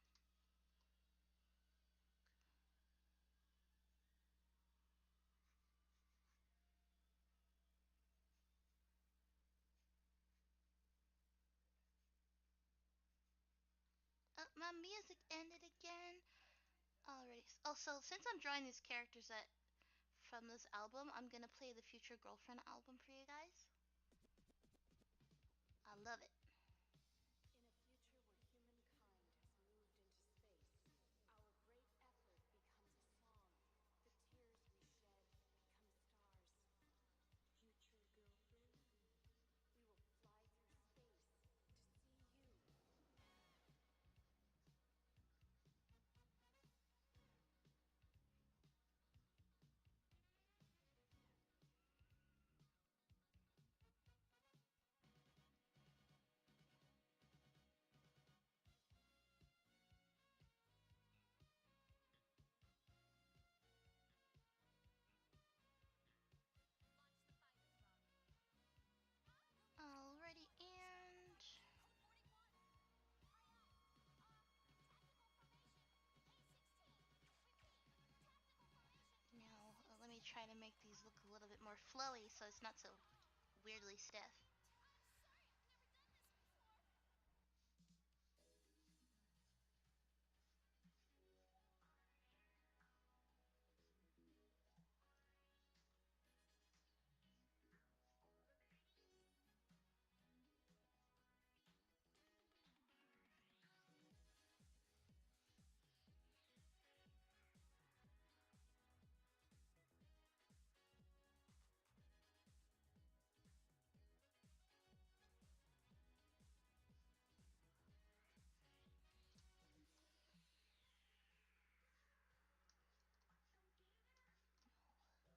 My music ended again. Alrighty. Also, since I'm drawing these characters that from this album, I'm gonna play the Future Girlfriend album for you guys. I love it. In a future where humankind has moved into space, our great effort becomes a song. The tears we shed become stars. Future girlfriend, we will fly through space to see you. Alrighty, and now let me try to make these look a little bit more flowy so it's not so weirdly stiff.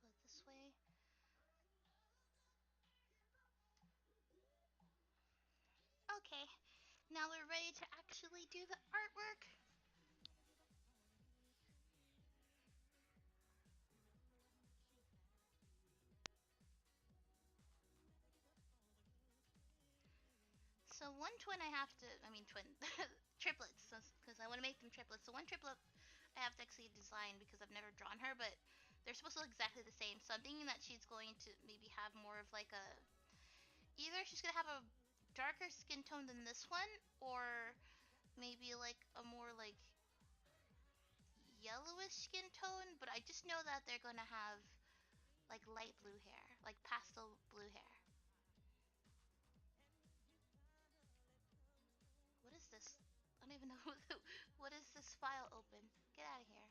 Look this way. Okay, now we're ready to actually do the artwork. So one twin I have to, I mean twin, triplets, because I want to make them triplets. So one triplet I have to actually design because I've never drawn her, but they're supposed to look exactly the same. So I'm thinking that she's going to maybe have more of like a, either she's gonna have a darker skin tone than this one, or maybe like a more like yellowish skin tone. But I just know that they're gonna have like light blue hair, like pastel blue hair. What is this? I don't even know what is this file open. Get out of here.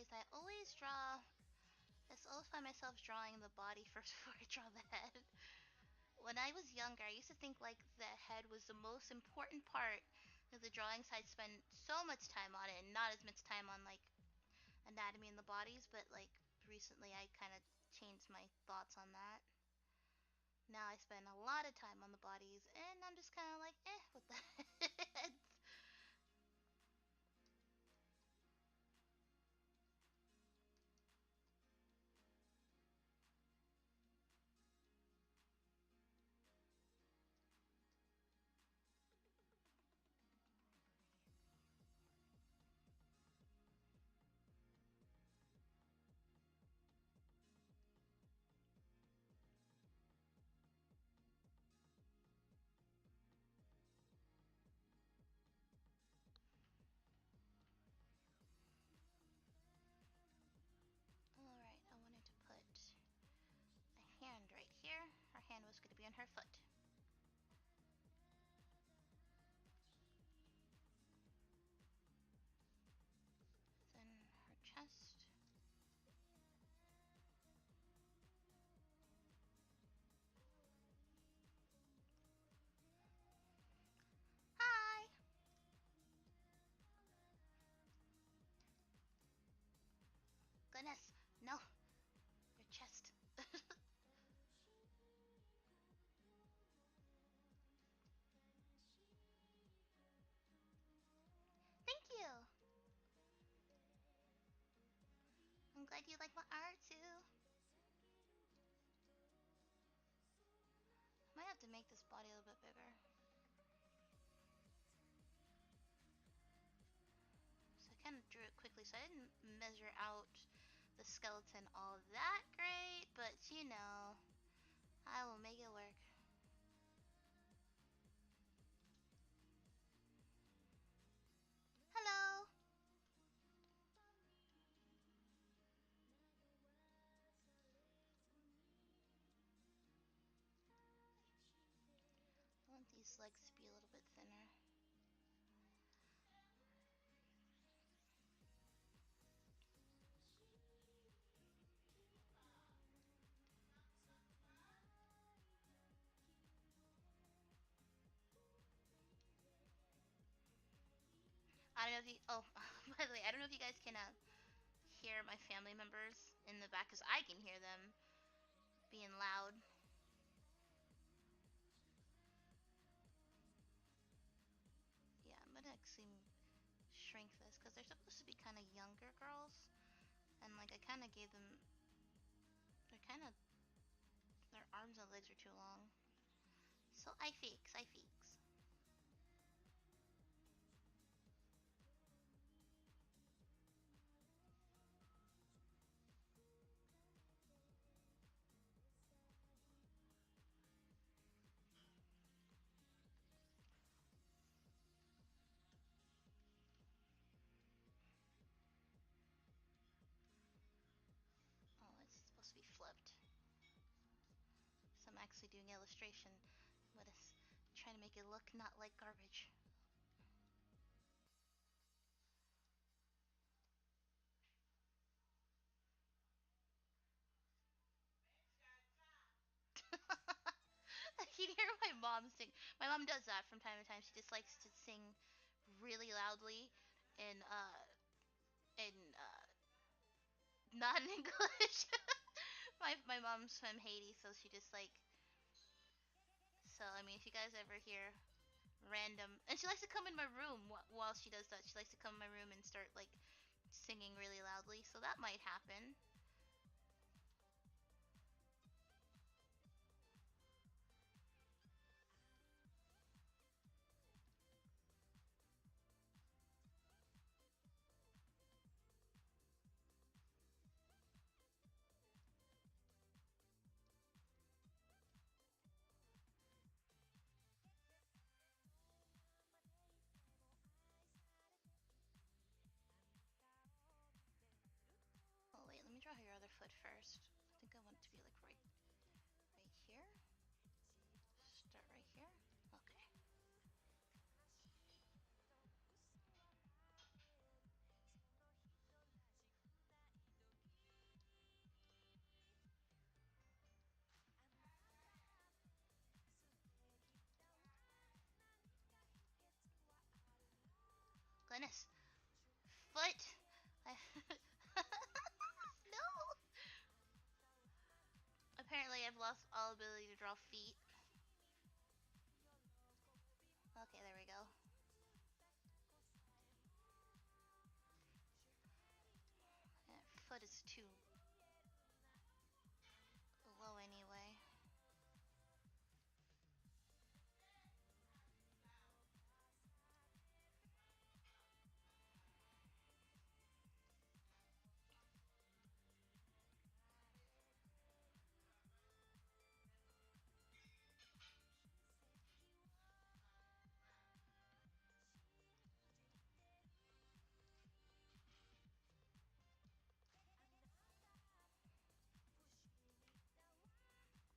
is I always draw. I always find myself drawing the body first before I draw the head. When I was younger, I used to think like the head was the most important part of the drawings. I'd spend so much time on it and not as much time on like anatomy in the bodies, but like recently I kind of changed my thoughts on that. Now I spend a lot of time on the bodies and I'm just kind of like, with the heads. Alright, I wanted to put a hand right here. Her hand was going to be on her foot. Then her chest. Hi! Goodness, no. Your chest. Thank you! I'm glad you like my art too. I might have to make this body a little bit bigger. So I kind of drew it quickly, so I didn't measure out the skeleton all that great, but you know, I will make it work. Hello! I want these legs to be a little bit thinner. I don't know if you. Oh, by the way, I don't know if you guys can hear my family members in the back, because I can hear them being loud. Yeah, I'm gonna actually shrink this because they're supposed to be kind of younger girls, and like I kind of gave them. They're kind of. Their arms and legs are too long. So I fix. Oh, it's supposed to be flipped. So I'm actually doing illustration, but it's trying to make it look not like garbage. I can hear my mom sing. My mom does that from time to time. She just likes to sing really loudly in not in English. My mom's from Haiti, so she just like so I mean if you guys ever hear random and she likes to come in my room while she does that. She likes to come in my room and start like singing really loudly, so that might happen. Oh wait, let me draw goodness. Foot. I no. Apparently, I've lost all ability to draw feet. Okay, there we go. Foot is too low anyway.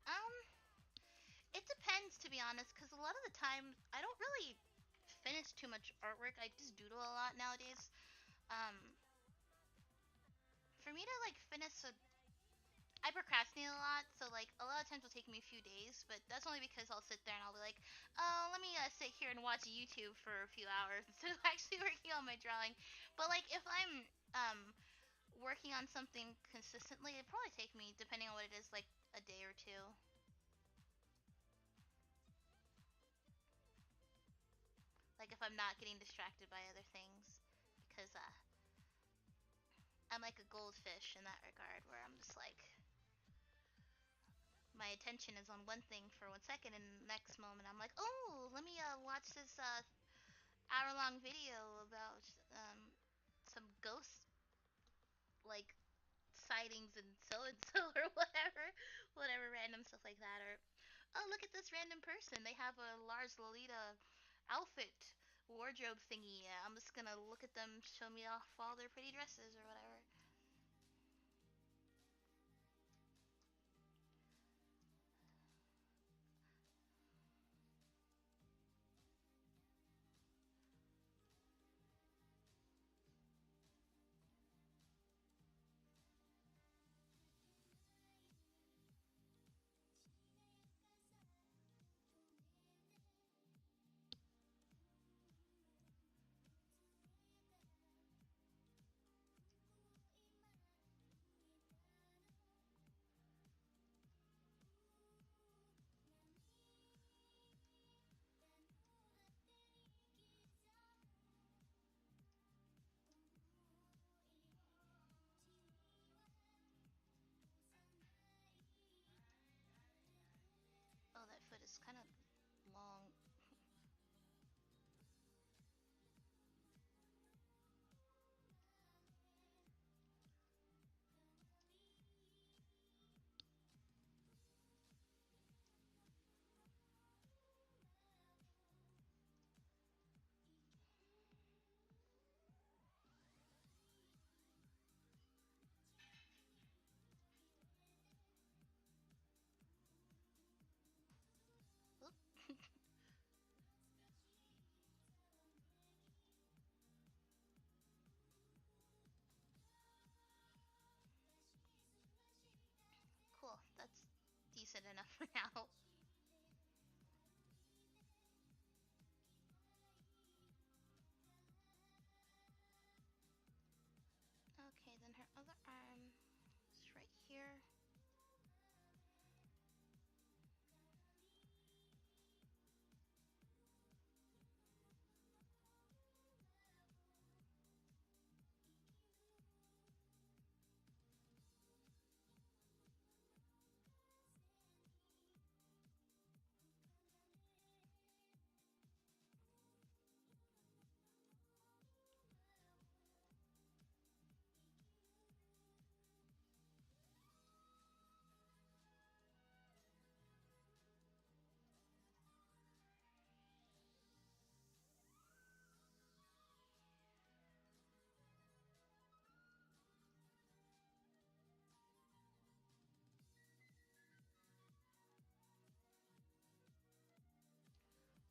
Um, it depends, to be honest, because a lot of the time I don't really finish too much artwork. I just doodle a lot nowadays. Um, for me to like finish a I procrastinate a lot, so like a lot of times it'll take me a few days, but that's only because I'll sit there and I'll be like, oh, let me sit here and watch YouTube for a few hours instead of actually working on my drawing. But like if I'm working on something consistently, it'd probably take me, depending on what it is, like a day or two. Like if I'm not getting distracted by other things, because I'm like a goldfish in that regard, where I'm just like my attention is on one thing for 1 second, and the next moment I'm like, oh, let me watch this hour-long video about some ghost like sightings and so or whatever random stuff like that. Or oh, look at this random person. They have a large Lolita outfit wardrobe thingy. I'm just gonna look at them, show me off all their pretty dresses or whatever. Oh, that foot is kind of long. Oop. Cool. That's decent enough for now. Okay, then her other arm is right here.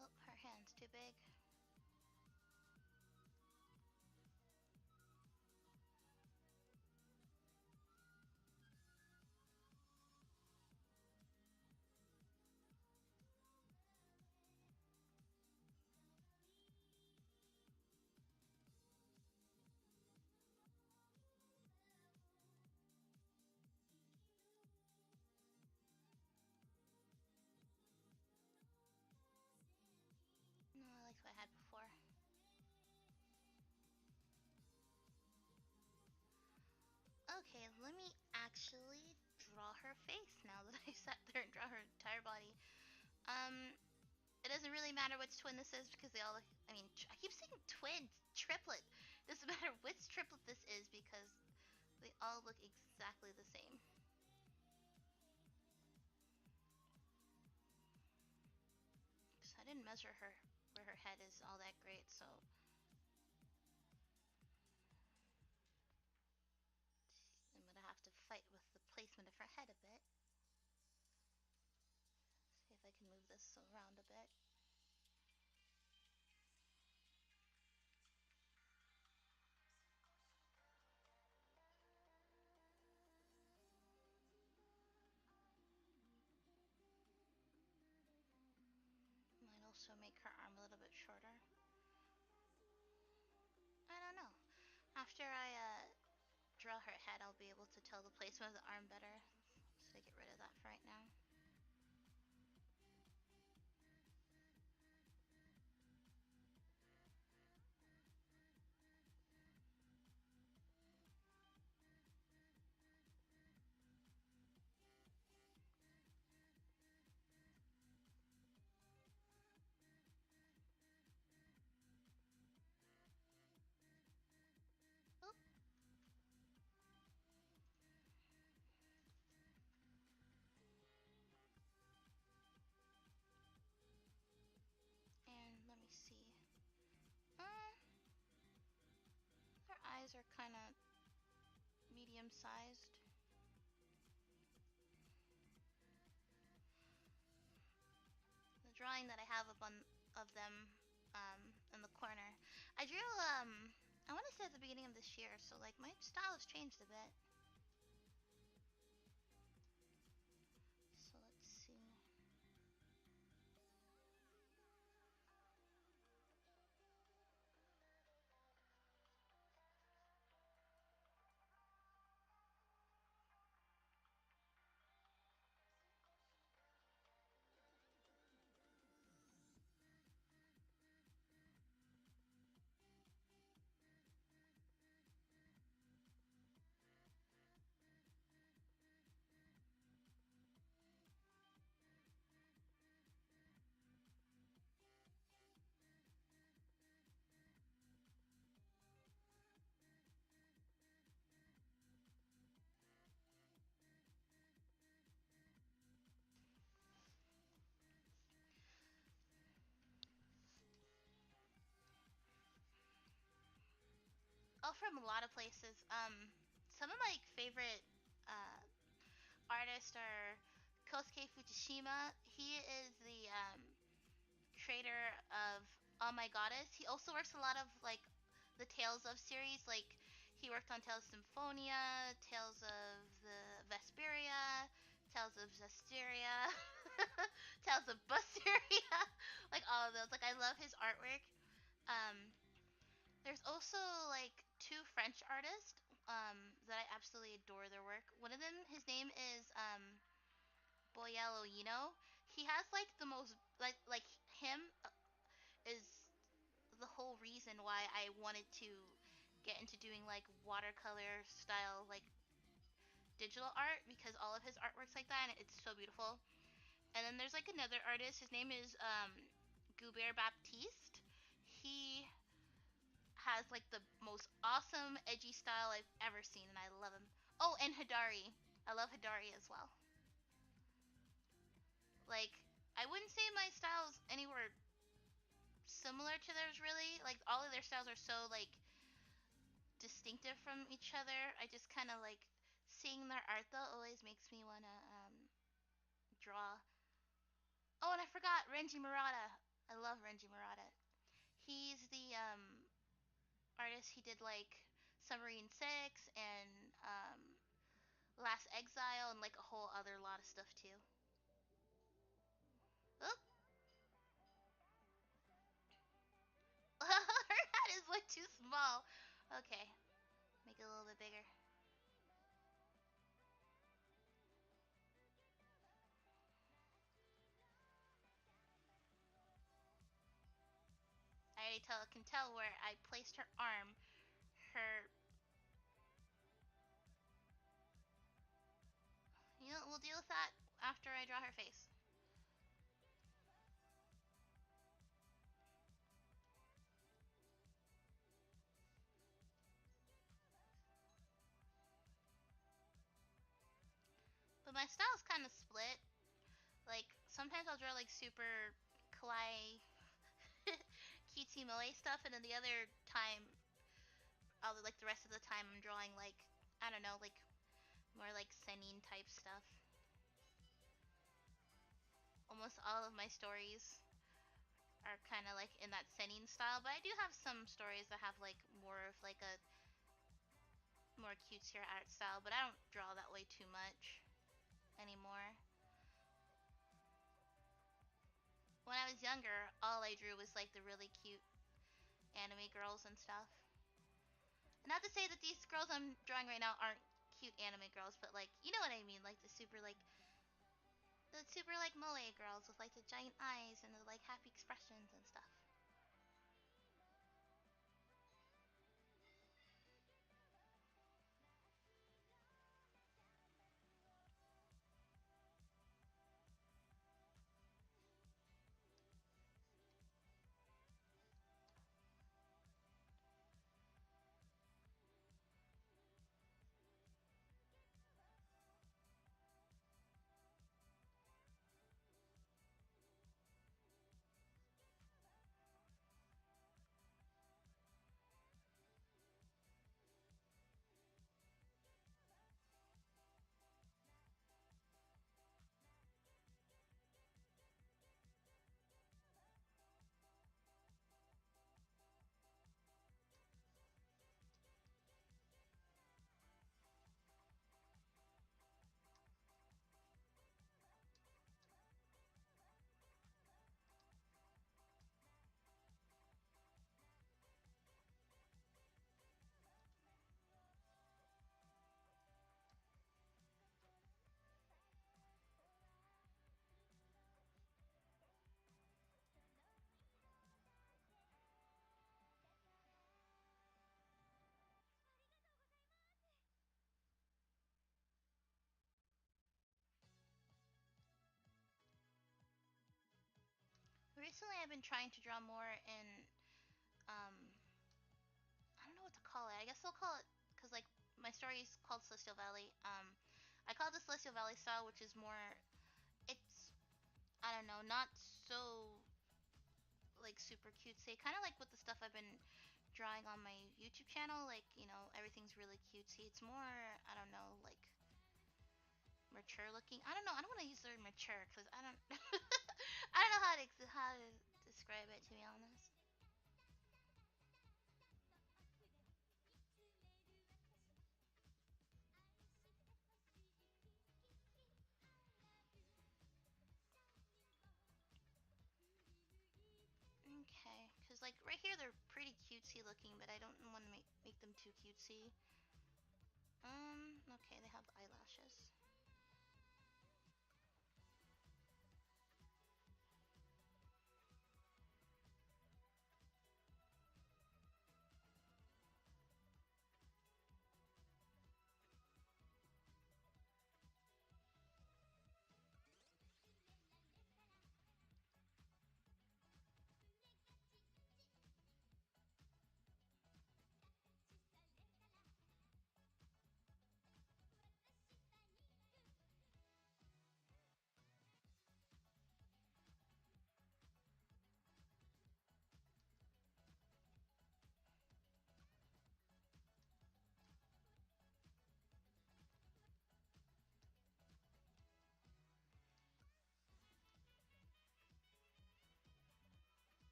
Oh, her hand's too big. Let me actually draw her face now that I sat there and draw her entire body. Um, it doesn't really matter which twin this is because they all look, I mean, I keep saying twins, triplet. It doesn't matter which triplet this is because they all look exactly the same. Because I didn't measure her where her head is all that great, so I'm gonna have to fight with the placement of her head a bit. See if I can move this around a bit. Might also make her arm a little bit shorter. I don't know. After I draw her head, I'll be able to tell the placement of the arm better. So I get rid of that for right now. Oop. And let me see. Her eyes are kind of medium-sized. The drawing that I have up on of them in the corner, I drew I want to say at the beginning of this year, so like my style has changed a bit. So let's see. Oh, from a lot of places. Some of my favorite uh, artists are Kosuke Fukushima. He is the creator of Oh My Goddess. He also works a lot of like the Tales of series. Like he worked on Tales of Symphonia, Tales of the Vesperia, Tales of Zestiria, Tales of Busteria, like all of those. Like I love his artwork. Um, there's also like two French artists that I absolutely adore their work. One of them, his name is Boyello Ino. He has like the most like him is the whole reason why I wanted to get into doing like watercolor style like digital art because all of his artwork's like that and it's so beautiful. And then there's like another artist. His name is Goubert Baptiste. He has like the most awesome edgy style I've ever seen, and I love him. Oh, and Hidari. I love Hidari as well. Like, I wouldn't say my style's anywhere similar to theirs really. Like, all of their styles are so like distinctive from each other. I just kind of like seeing their art though always makes me wanna draw. Oh, and I forgot Renji Murata. I love Renji Murata. He's the artist. He did like Submarine Six and Last Exile and like a whole other lot of stuff too. Oh, her hat is like too small. Okay, make it a little bit bigger. I already can tell where I placed her arm. Her I draw her face. But my style's kind of split. Like, sometimes I'll draw, like, super kawaii, cutesy moe stuff, and then the other time, like, the rest of the time, I'm drawing, like, I don't know, like, more, like, seinen type stuff. Almost all of my stories are kind of, like, in that seinen style, but I do have some stories that have, like, more of, like, a more cutesier art style, but I don't draw that way too much anymore. When I was younger, all I drew was like the really cute anime girls and stuff. Not to say that these girls I'm drawing right now aren't cute anime girls, but like, you know what I mean, like the super like moe girls with like the giant eyes and the like happy expressions and stuff. Recently I've been trying to draw more in um I don't know what to call it. I guess I'll call it cuz like my story is called Celestial Valley. I call it the Celestial Valley style, which is more it's I don't know, not so like super cutesy. Kind of like with the stuff I've been drawing on my YouTube channel. Like, you know, everything's really cutesy. It's more, I don't know, like mature looking. I don't know. I don't want to use the word mature because I don't, I don't know how to describe it, to be honest. Okay, because like right here they're pretty cutesy looking, but I don't want to make them too cutesy. Okay, they have the eyelashes.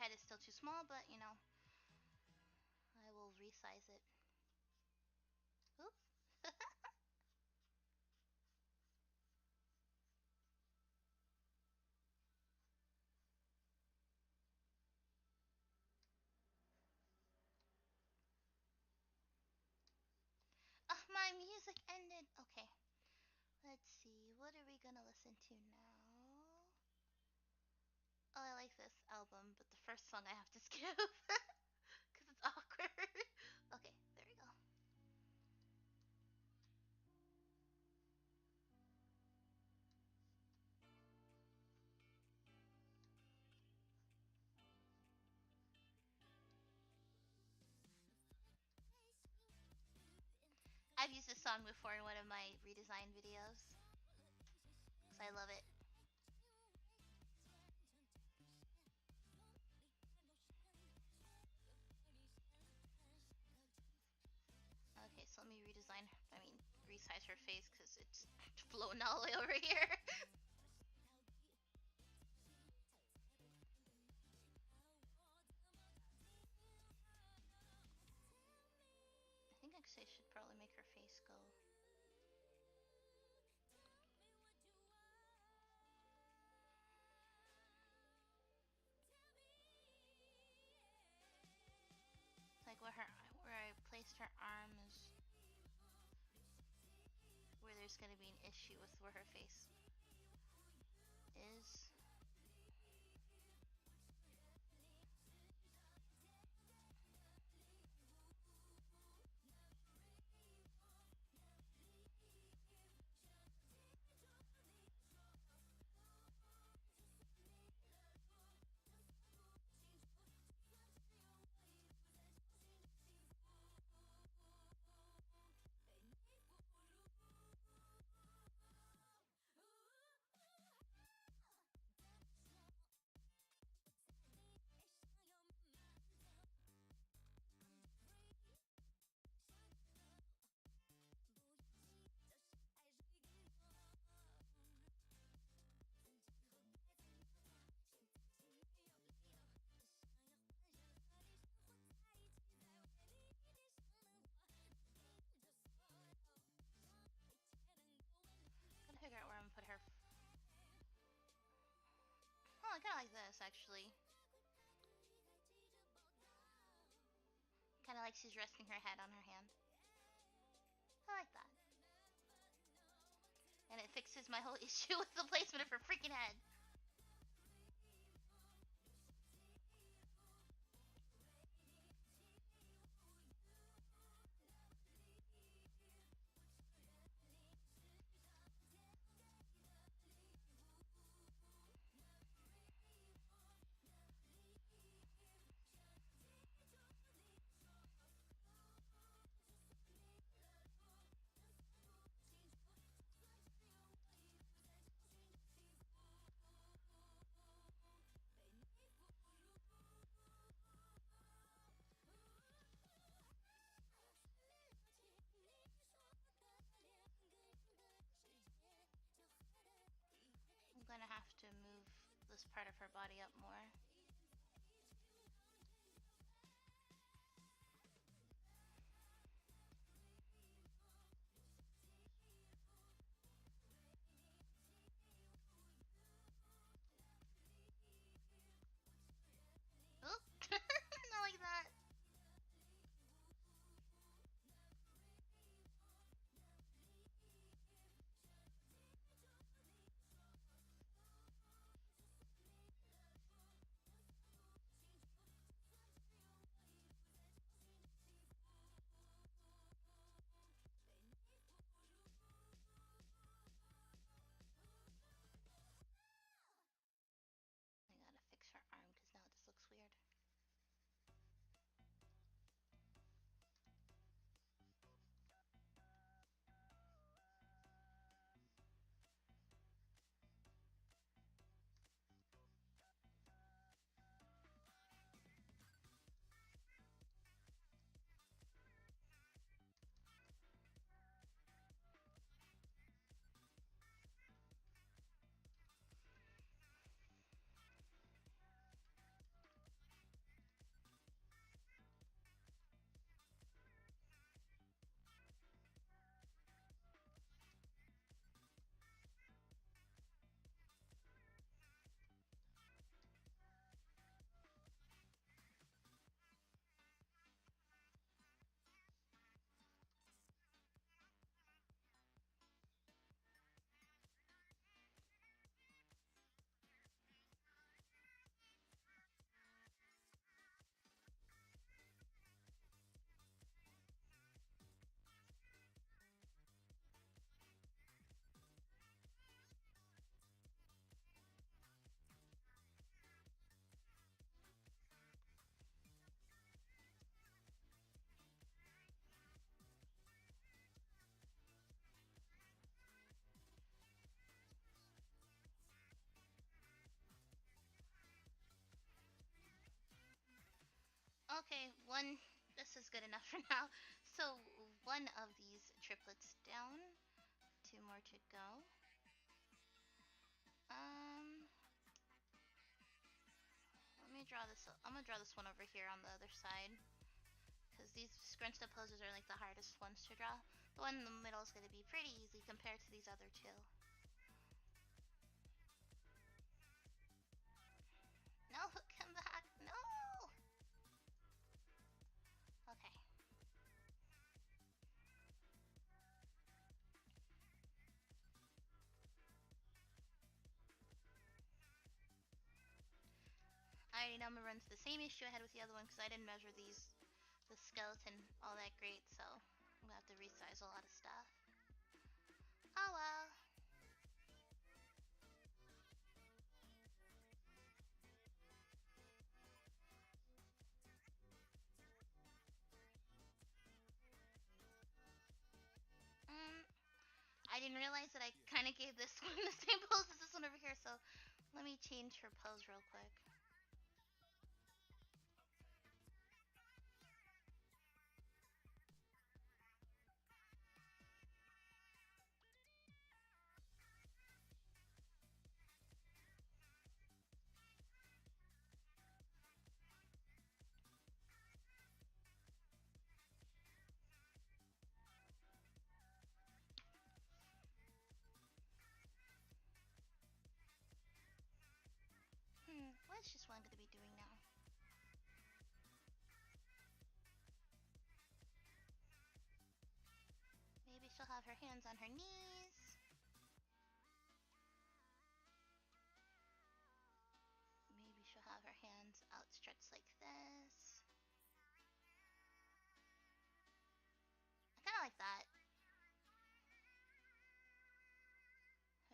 head is still too small, but you know, I will resize it. Oop. Ah, my music ended. Okay. Let's see. What are we gonna listen to now? Oh, I like this album, but the first song I have to skip because it's awkward. Okay, there we go. I've used this song before in one of my redesign videos, because I love it. Okay, so let me redesign, resize her face because it's floating all the way over here. I think actually I should probably make her face go. Like where I placed her arm is where there's gonna be an issue with where her face is. Gotta figure out where I'm gonna put her. Oh, I kinda like this actually. Kinda like she's resting her head on her hand. I like that. And it fixes my whole issue with the placement of her freaking head. I'm gonna have to move this part of her body up more. Oh, not like that. Okay, one. This is good enough for now. So one of these triplets down. Two more to go. Um, let me draw this. I'm gonna draw this one over here on the other side, because these scrunched up poses are like the hardest ones to draw. The one in the middle is gonna be pretty easy compared to these other two. No, come back. No. Okay. I already know I'm gonna run into the same issue I had with the other one because I didn't measure the skeleton all that great, so I'm gonna have to resize a lot of stuff. Oh well. Um, I didn't realize that I kind of gave this one the same pose as this one over here, so let me change her pose real quick. What is this one gonna be doing now? Maybe she'll have her hands on her knees. Maybe she'll have her hands outstretched like this. I kind of like that.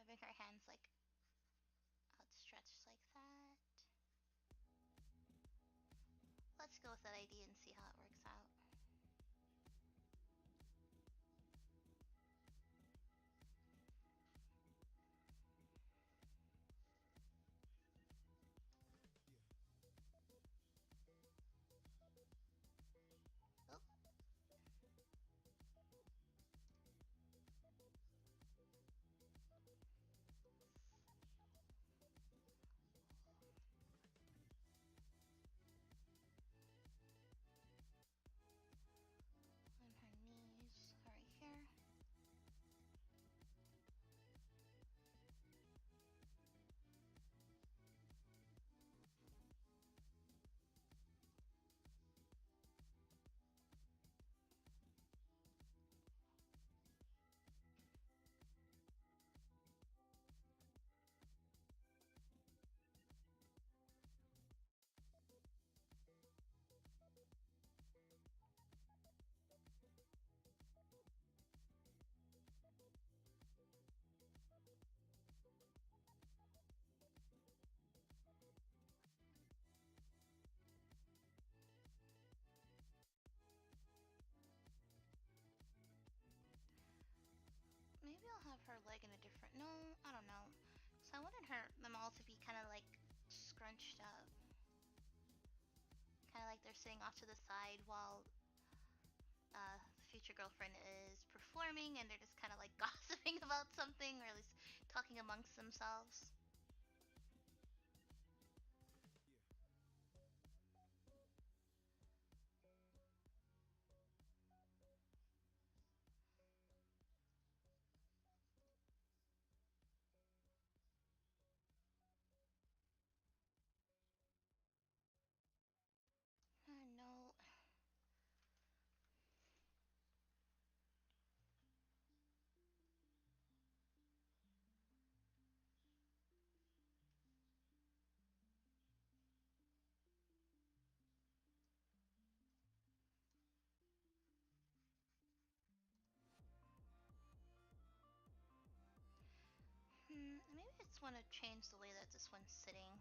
Having her hands like outstretched like that. Let's go with that idea and see how it works out. Oh. On her knees, right here. Maybe I'll have her leg in a different. No, I don't know. So I wanted them all to be kind of like scrunched up, kind of like they're sitting off to the side while the future girlfriend is performing, and they're just kind of like gossiping about something, or at least talking amongst themselves. No. Maybe I just want to change the way that this one's sitting.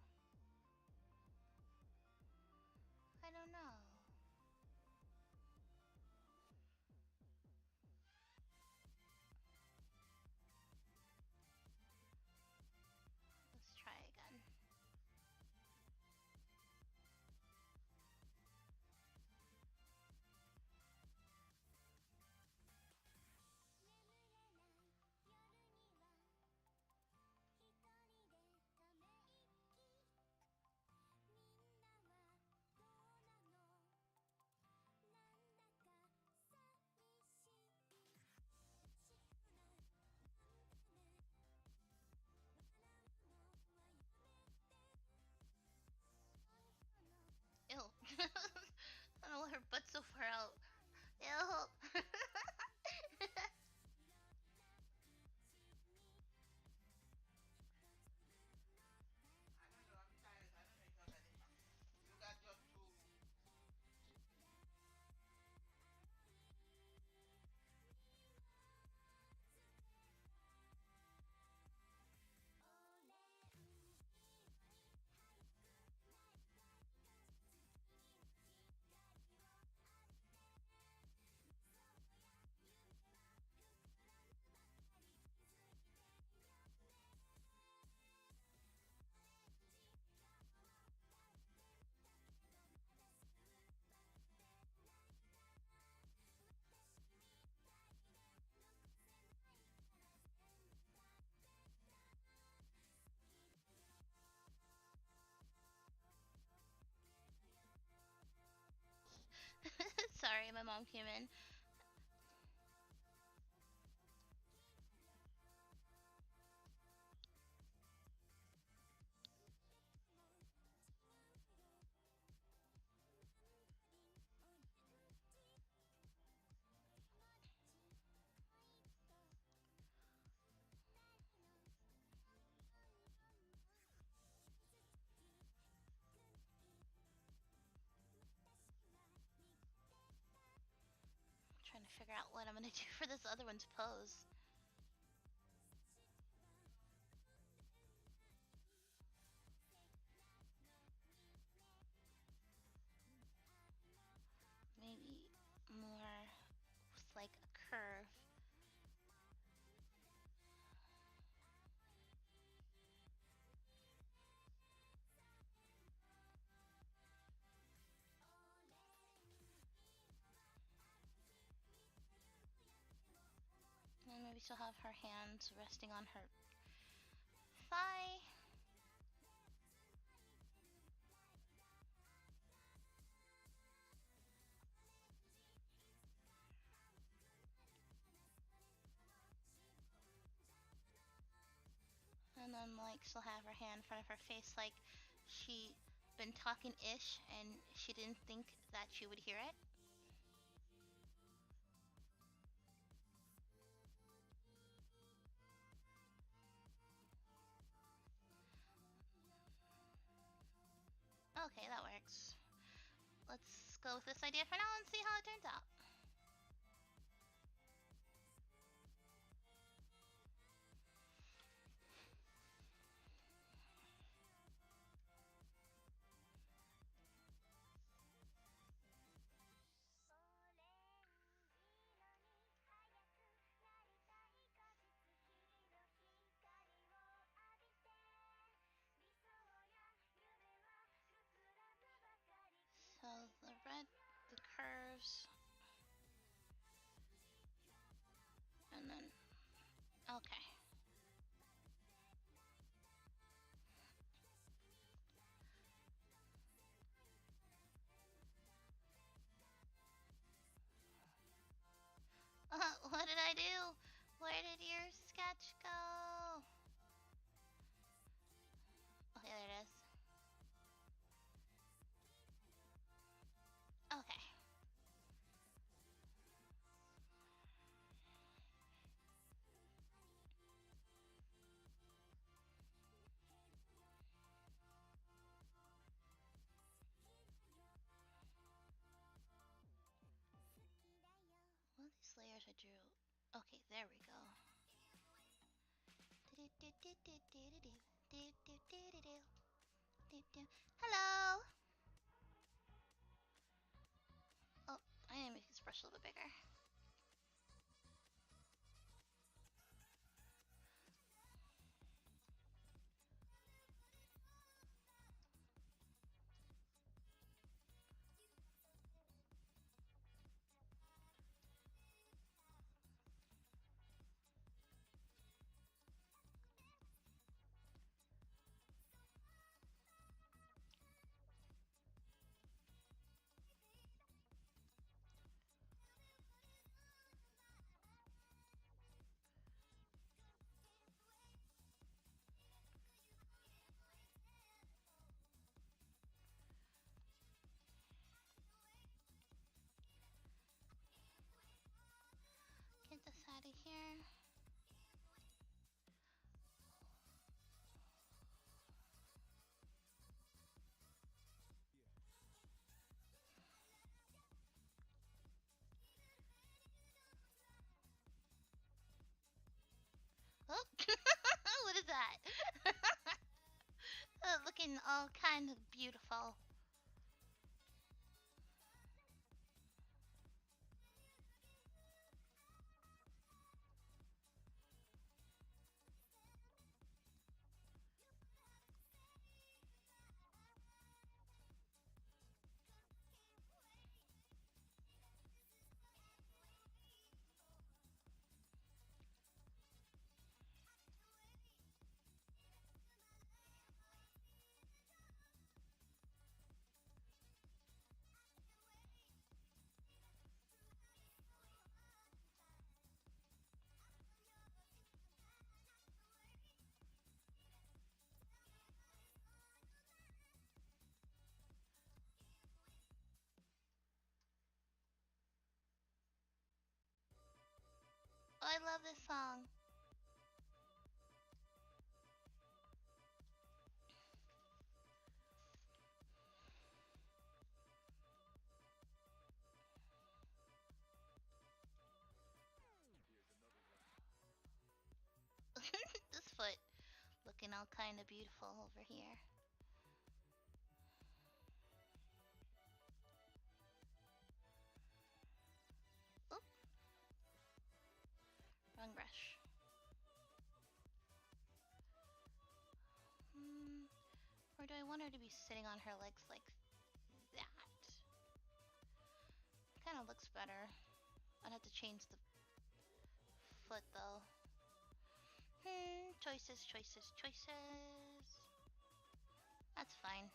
I don't know. Let's try again. I'm human. I'm trying to figure out what I'm gonna do for this other one's pose. Maybe more with like a curve. And maybe she'll have her hands resting on her thigh. And then like she'll have her hand in front of her face like she been talking ish and she didn't think that you would hear it. Okay, that works. Let's go with this idea for now and see how it turns out. So the red, the curves, and then, okay. What did I do? Where did your sketch go? Okay, there it is. Okay. What are these layers I drew? Okay, there we go. Hello! Oh, I need to make this brush a little bit bigger. Get this out of here. Oh, what is that? Looking all kind of beautiful. I love this song. This foot looking all kind of beautiful over here. Oop, wrong brush. Or do I want her to be sitting on her legs like that? Kind of looks better. I'd have to change the foot though. Choices, choices, choices. That's fine.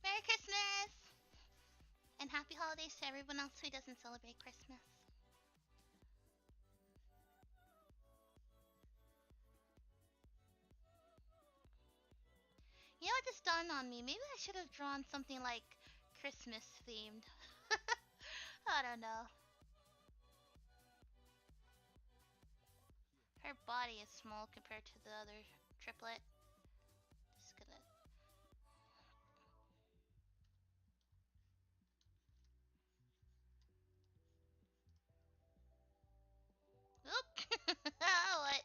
Merry Christmas! And happy holidays to everyone else who doesn't celebrate Christmas. You know what just dawned on me? Maybe I should have drawn something like Christmas themed. I don't know. Her body is small compared to the other triplet. Just gonna. Oop! What?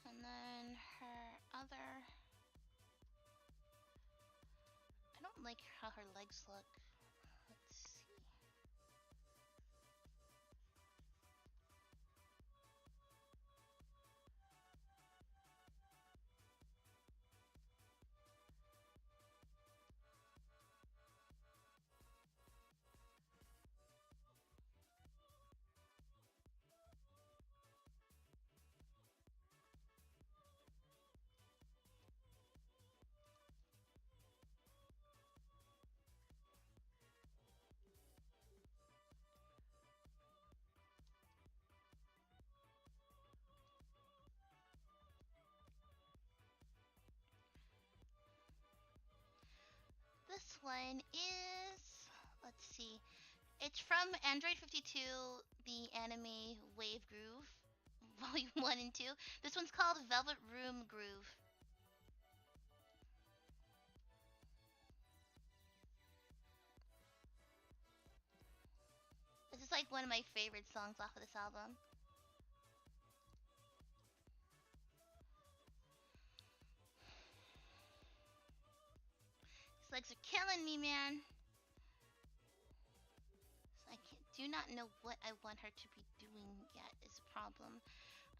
And then her other. I don't like how her legs look. Let's see. This one is. Let's see. It's from Android 52, the anime Wave Groove, Volume 1 and 2. This one's called Velvet Room Groove. This is like one of my favorite songs off of this album. These legs are killing me, man. So I do not know what I want her to be doing yet is a problem.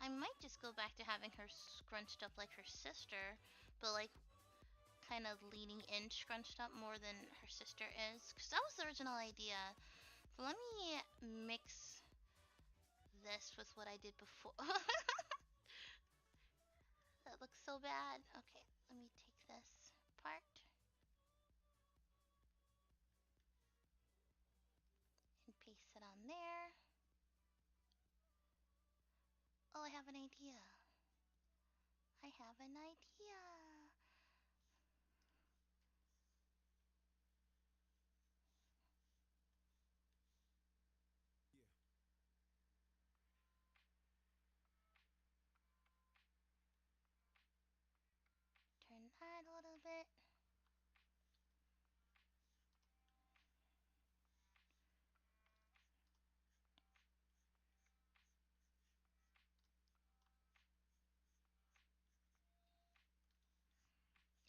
I might just go back to having her scrunched up like her sister, but like kind of leaning in scrunched up more than her sister is. Because that was the original idea. So let me mix this with what I did before. That looks so bad. Okay, let me take this part. And paste it on there. Oh, I have an idea. I have an idea. Turn that a little bit.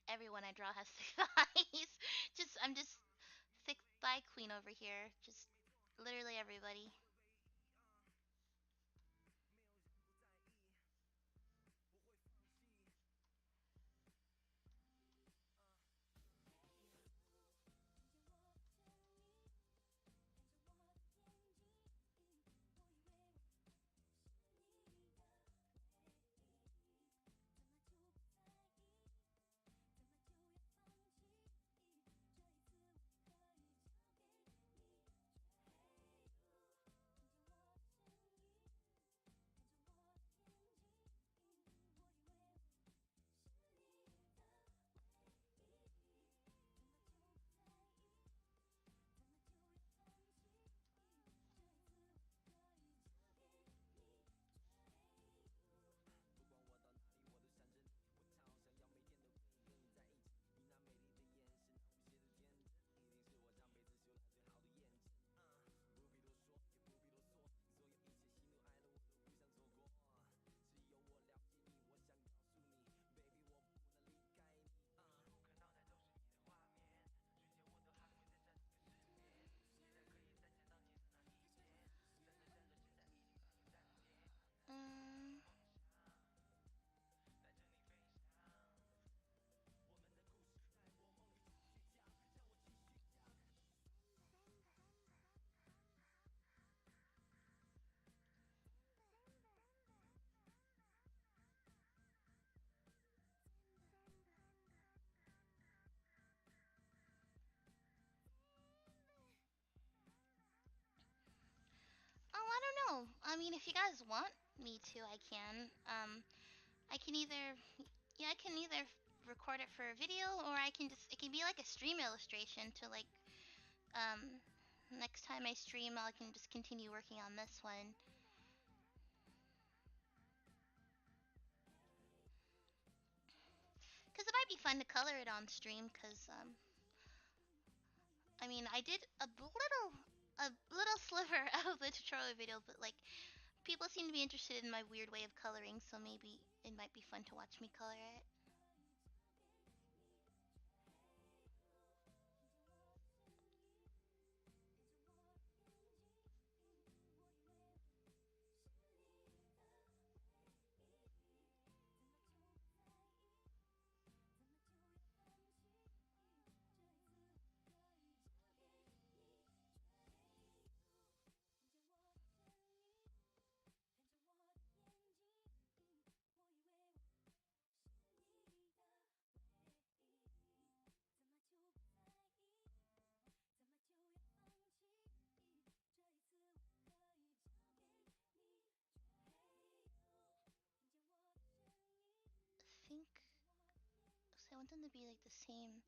Everyone I draw has thick thighs. I'm just thick thigh queen over here. Just literally everybody. I don't know. I mean, if you guys want me to, I can. I can either, yeah, I can either record it for a video, or I can just, it can be like a stream illustration to like, um, next time I stream, I can just continue working on this one. Cause it might be fun to color it on stream. Cause I mean, I did a little sliver of the tutorial video, but like people seem to be interested in my weird way of coloring, so maybe it might be fun to watch me color it. I think so. I want them to be like the same.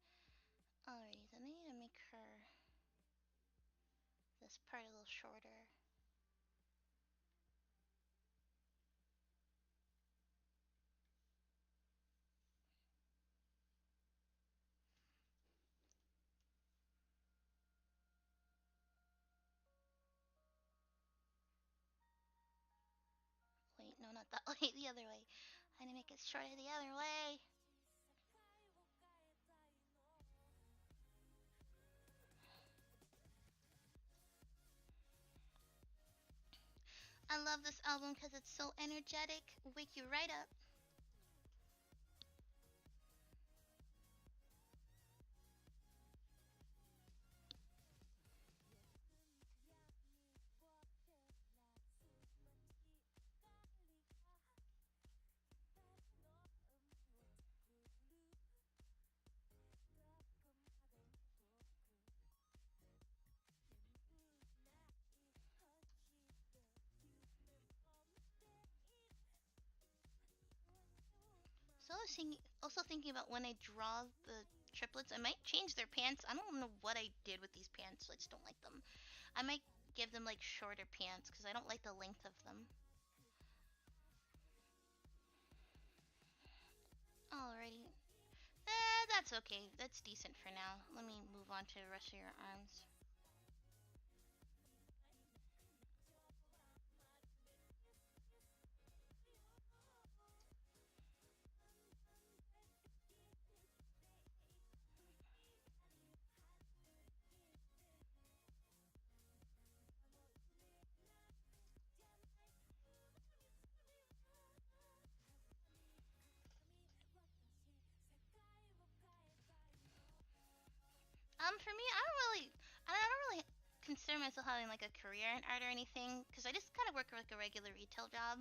Alrighty, then I need to make her this part a little shorter. Wait, no, not that way. The other way. I need to make it shorter the other way. I love this album because it's so energetic. Wake you right up. So I was also thinking about when I draw the triplets, I might change their pants. I don't know what I did with these pants, so I just don't like them. I might give them like shorter pants because I don't like the length of them. Alrighty. That's okay. That's decent for now. Let me move on to the rest of your arms. For me, I don't really consider myself having like a career in art or anything, because I just kind of work like a regular retail job.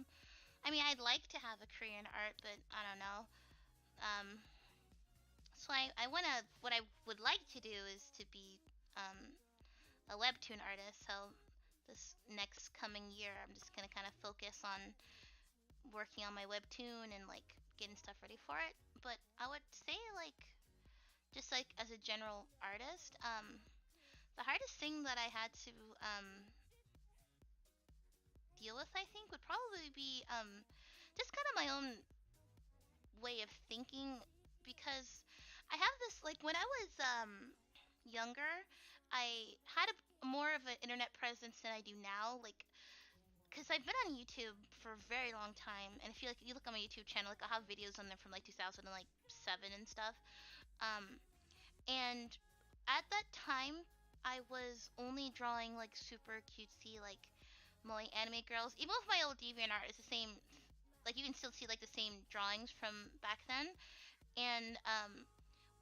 I mean, I'd like to have a career in art, but I don't know. Um, so what I would like to do is to be um, a webtoon artist. So this next coming year, I'm just gonna kind of focus on working on my webtoon and like getting stuff ready for it. But I would say like just like as a general artist, the hardest thing that I had to deal with, I think, would probably be just kind of my own way of thinking, because I have this like when I was younger, I had more of an internet presence than I do now, like because I've been on YouTube for a very long time, and I feel like if you look on my YouTube channel, like I have videos on there from like 2007 and stuff. Um, and at that time, I was only drawing like super cutesy, like moe anime girls. Even with my old DeviantArt, it's the same. Like you can still see like the same drawings from back then. And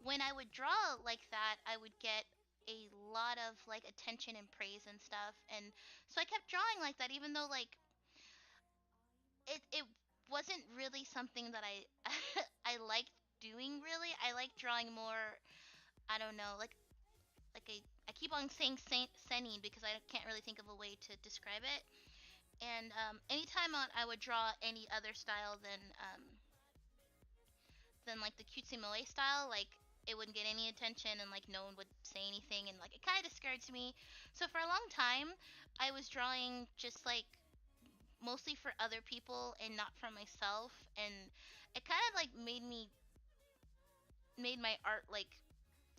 when I would draw like that, I would get a lot of like attention and praise and stuff. And so I kept drawing like that, even though like it wasn't really something that I I liked doing really. I like drawing more. I don't know, like I keep on saying seinen because I can't really think of a way to describe it. And anytime I would draw any other style than like the cutesy moe style, like it wouldn't get any attention and like no one would say anything and like it kind of discouraged me. So for a long time, I was drawing just like mostly for other people and not for myself, and it kind of like made my art like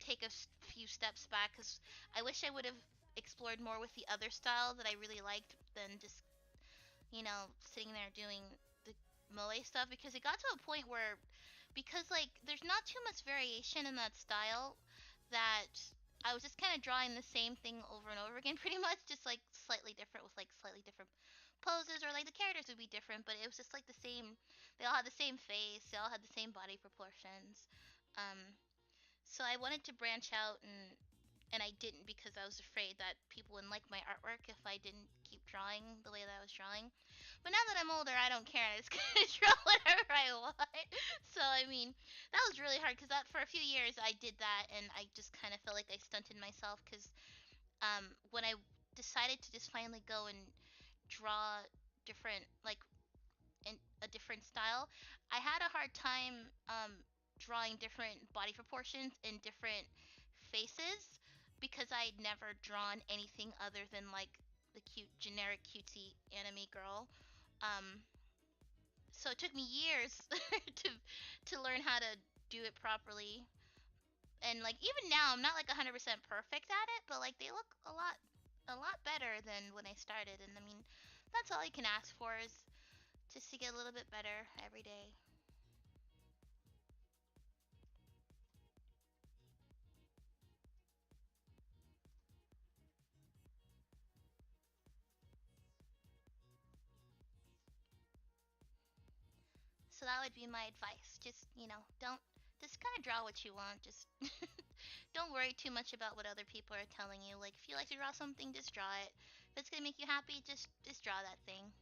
take a few steps back because I wish I would have explored more with the other style that I really liked than just sitting there doing the moe stuff, because it got to a point where, because like there's not too much variation in that style, that I was just kind of drawing the same thing over and over again pretty much, just like slightly different with like slightly different poses, or like the characters would be different, but it was just like the same. They all had the same face, they all had the same body proportions. um so I wanted to branch out, and I didn't because I was afraid that people wouldn't like my artwork if I didn't keep drawing the way that I was drawing. But now that I'm older, I don't care. I just gonna draw whatever I want. So I mean, that was really hard because that for a few years I did that, and I just kind of felt like I stunted myself because when I decided to just finally go and draw different like in a different style, I had a hard time drawing different body proportions in different faces because I'd never drawn anything other than like the cute generic cutesy anime girl. Um, so it took me years to to learn how to do it properly. And like even now, I'm not like 100% perfect at it, but like they look a lot better than when I started. And I mean, that's all I can ask for is just to get a little bit better every day. So that would be my advice. Just, don't just kind of draw what you want. Just don't worry too much about what other people are telling you. Like if you like to draw something, just draw it. If it's going to make you happy, just draw that thing.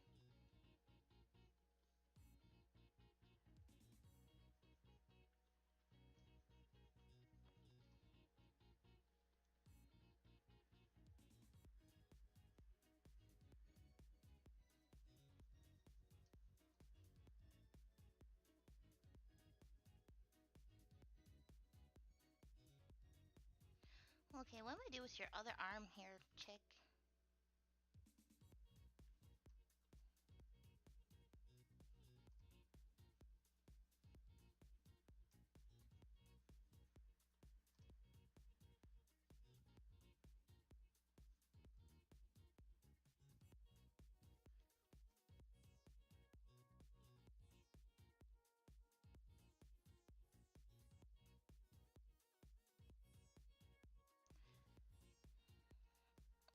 Okay, what am I do with your other arm here, chick?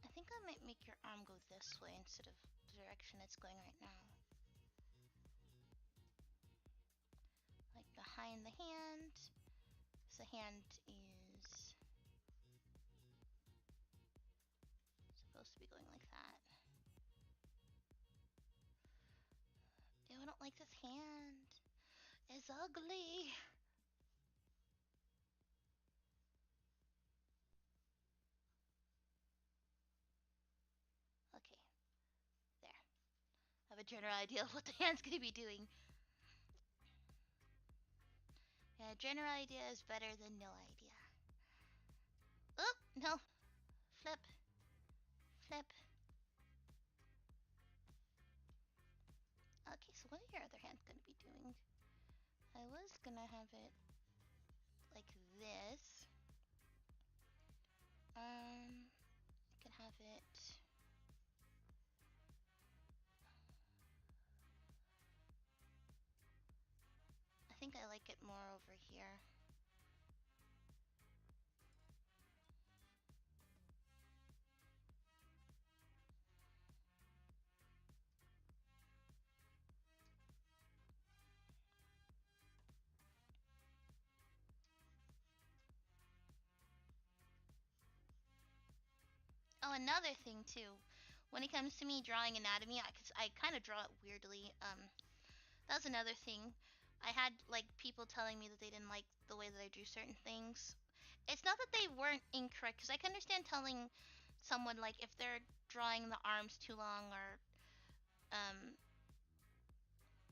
I think I might make your arm go this way instead of the direction it's going right now. Like behind the hand. So the hand is supposed to be going like that. Ew, I don't like this hand. It's ugly. Okay, there. I have a general idea of what the hand's gonna be doing. Yeah, general idea is better than no idea. Oh, no. Flip. Flip. Okay, so what are your other hands gonna be doing? I was gonna have it like this. I could have it. I think I like it more over here. Oh, another thing too. When it comes to me drawing anatomy, cause I kind of draw it weirdly. That was another thing. I had like people telling me that they didn't like the way that I drew certain things. It's not that they weren't incorrect, because I can understand telling someone like if they're drawing the arms too long, or um,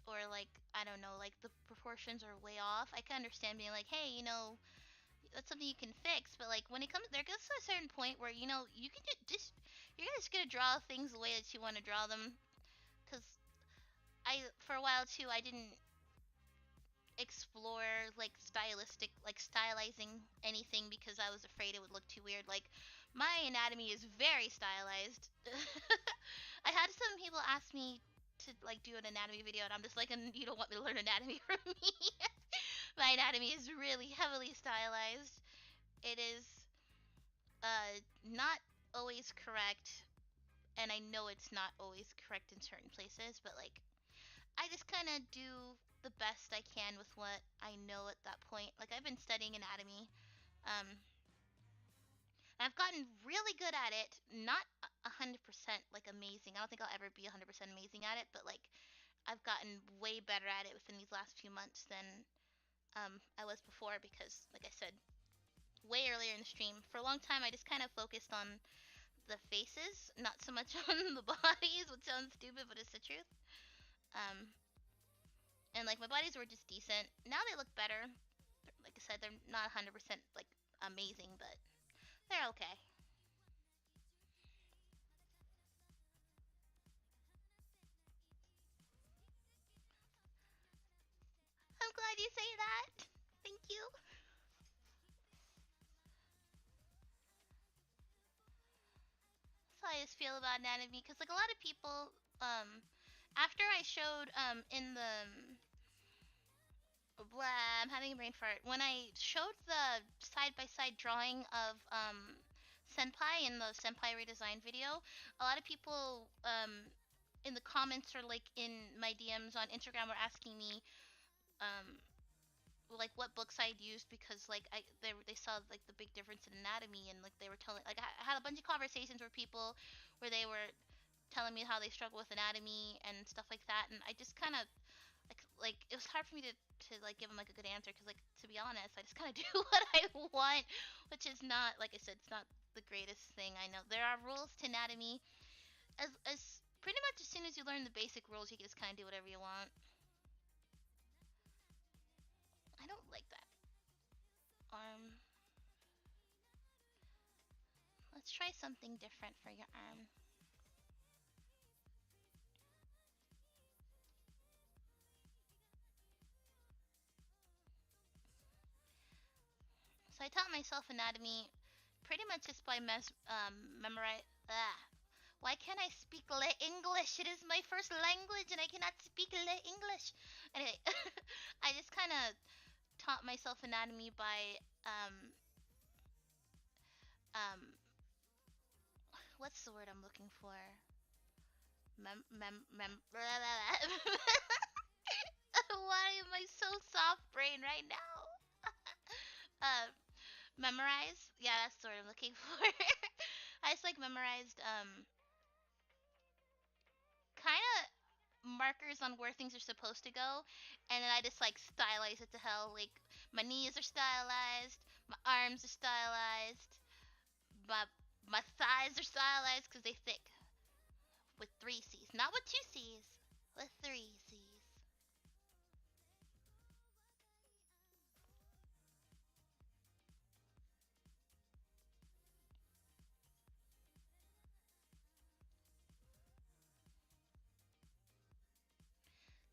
or like I don't know, like the proportions are way off, I can understand being like, hey, that's something you can fix. But like when it comes, there gets to a certain point where you can just you're just gonna draw things the way that you want to draw them. Cause for a while too, I didn't explore like stylizing anything because I was afraid it would look too weird. Like my anatomy is very stylized. I had some people ask me to like do an anatomy video, and I'm just like, you don't want me to learn anatomy from me. My anatomy is really heavily stylized. It is not always correct, and I know it's not always correct in certain places, but like I just kind of do the best I can with what I know at that point. Like I've been studying anatomy, um, and I've gotten really good at it. Not 100% like amazing. I don't think I'll ever be 100% amazing at it, but like I've gotten way better at it within these last few months than I was before because, like I said, way earlier in the stream, for a long time I just kind of focused on the faces, not so much on the bodies, which sounds stupid, but it's the truth. Um, and like my bodies were just decent. Now they look better. Like I said, they're not 100% like amazing, but they're okay. I'm glad you say that. Thank you. That's how I just feel about anatomy, because like a lot of people, after I showed in the blah, I'm having a brain fart. When I showed the side-by-side drawing of Senpai in the Senpai redesign video, a lot of people in the comments or like in my DMs on Instagram were asking me um like what books I'd used because like they saw like the big difference in anatomy, and like they were telling, like I had a bunch of conversations with people where they were telling me how they struggle with anatomy and stuff like that, and I just kind of like it was hard for me to like give them like a good answer because like to be honest I just kind of do what I want, which is not, like I said, it's not the greatest thing. I know there are rules to anatomy. As pretty much as soon as you learn the basic rules you can just kind of do whatever you want. I don't like that arm. Let's try something different for your arm. So I taught myself anatomy pretty much just by memorize. Why can't I speak Le English? It is my first language and I cannot speak Le English. Anyway, I just kind of taught myself anatomy by um what's the word I'm looking for? Mem mem mem. Why am I so soft brain right now? uh, memorize. Yeah, that's the word I'm looking for. I just like memorized kind of markers on where things are supposed to go, and then I just like stylize it to hell. Like my knees are stylized, my arms are stylized, my my thighs are stylized because they thick with 3 C's, not with 2 C's, with 3 C's.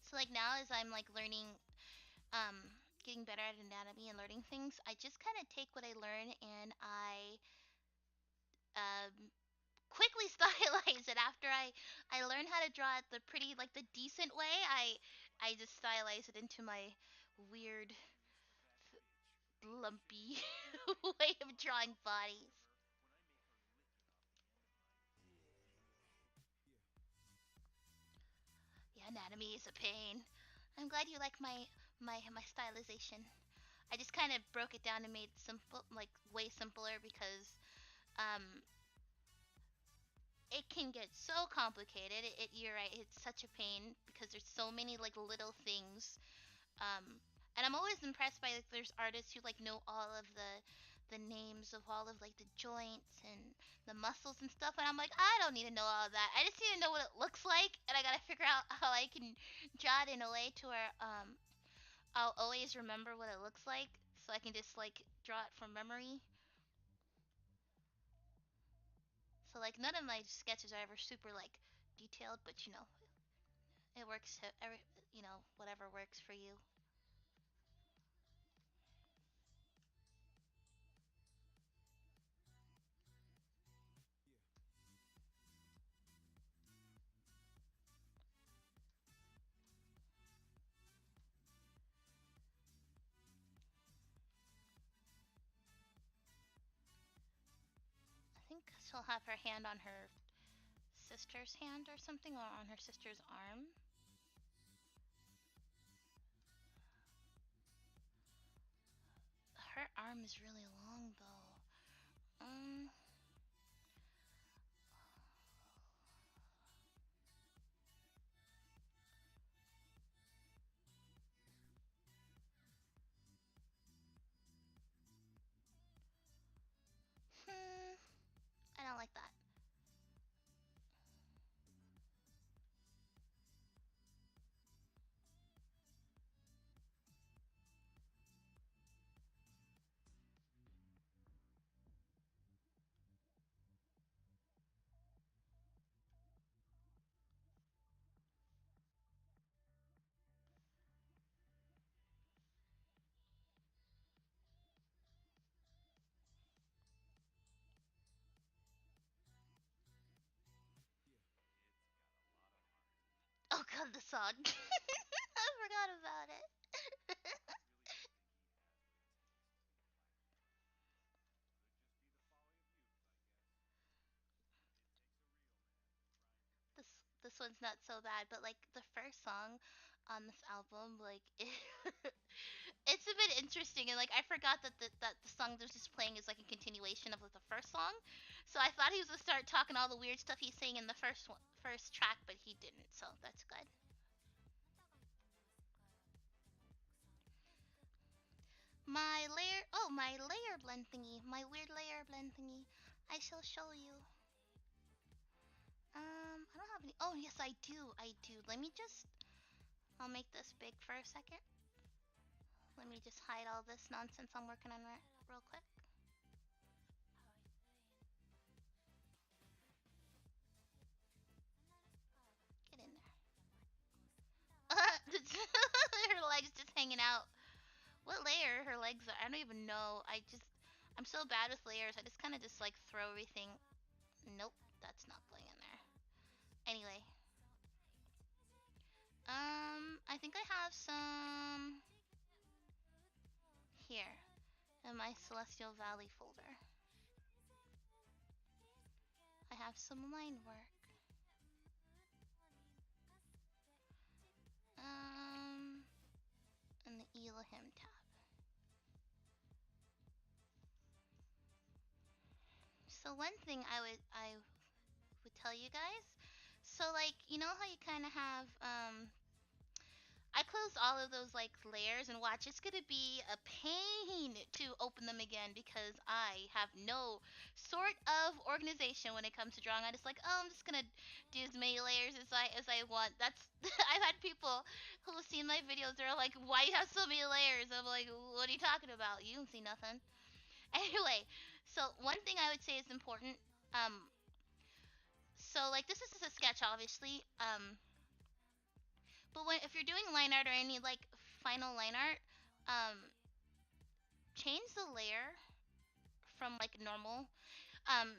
So like now as I'm like learning, getting better at anatomy and learning things, I just kind of take what I learn and I um quickly stylize it after I learn how to draw it the pretty, like the decent way. I just stylize it into my weird lumpy way of drawing bodies. Yeah, anatomy is a pain. I'm glad you like my stylization. I just kind of broke it down and made it simple, like way simpler, because um it can get so complicated. You're right, it's such a pain because there's so many like little things. And I'm always impressed by like there's artists who like know all of the names of all of like the joints and the muscles and stuff, and I'm like, I don't need to know all of that. I just need to know what it looks like, and I gotta figure out how I can draw it in a way to where I'll always remember what it looks like, so I can just like draw it from memory. So like none of my sketches are ever super like detailed, but it works to every whatever works for you. I think she'll have her hand on her sister's hand or something, or on her sister's arm. Her arm is really long though. Hmm, I don't like that. Oh god, the song. I forgot about it. This one's not so bad, but like the first song on this album, like it's a bit interesting, and like I forgot that the song that was just playing is like a continuation of like, the first song. So I thought he was gonna start talking all the weird stuff he's saying in the first track, but he didn't. So that's good. My layer blend thingy, my weird layer blend thingy. I shall show you. I don't have any. Oh yes, I do. I do. Let me just. I'll make this big for a second. Let me just hide all this nonsense I'm working on real quick. Get in there. Her legs just hanging out. What layer her legs are? I don't even know. I'm so bad with layers. I just kind of just like throw everything. Nope, that's not going in there. Anyway, I think I have some here in my Celestial Valley folder. I have some line work. In the Elohim tab. So one thing I would tell you guys. So like how you kind of have I closed all of those like layers and watch it's gonna be a pain to open them again because I have no sort of organization when it comes to drawing. I just like I'm just gonna do as many layers as I want. That's I've had people who have seen my videos. They're like, "Why you have so many layers?" I'm like, "What are you talking about? You don't see nothing." Anyway, so one thing I would say is important. Um, so like this is just a sketch, obviously. But if you're doing line art or any like final line art, um, change the layer from like normal.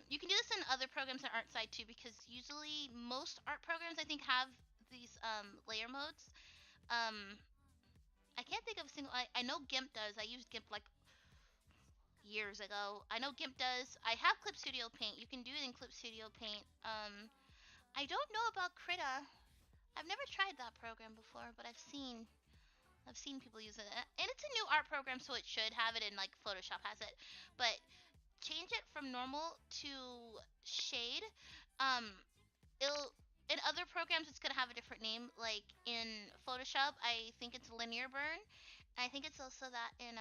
You can do this in other programs on ArtSide too, because usually most art programs I think have these layer modes. Um, I can't think of a single. I know GIMP does. I used GIMP like years ago. I know GIMP does. I have Clip Studio Paint. You can do it in Clip Studio Paint. I don't know about Krita. I've never tried that program before, but I've seen people use it, and it's a new art program, so it should have it, and like Photoshop has it. But change it from normal to shade. Um, it'll in other programs it's gonna have a different name. Like in Photoshop, I think it's linear burn. I think it's also that in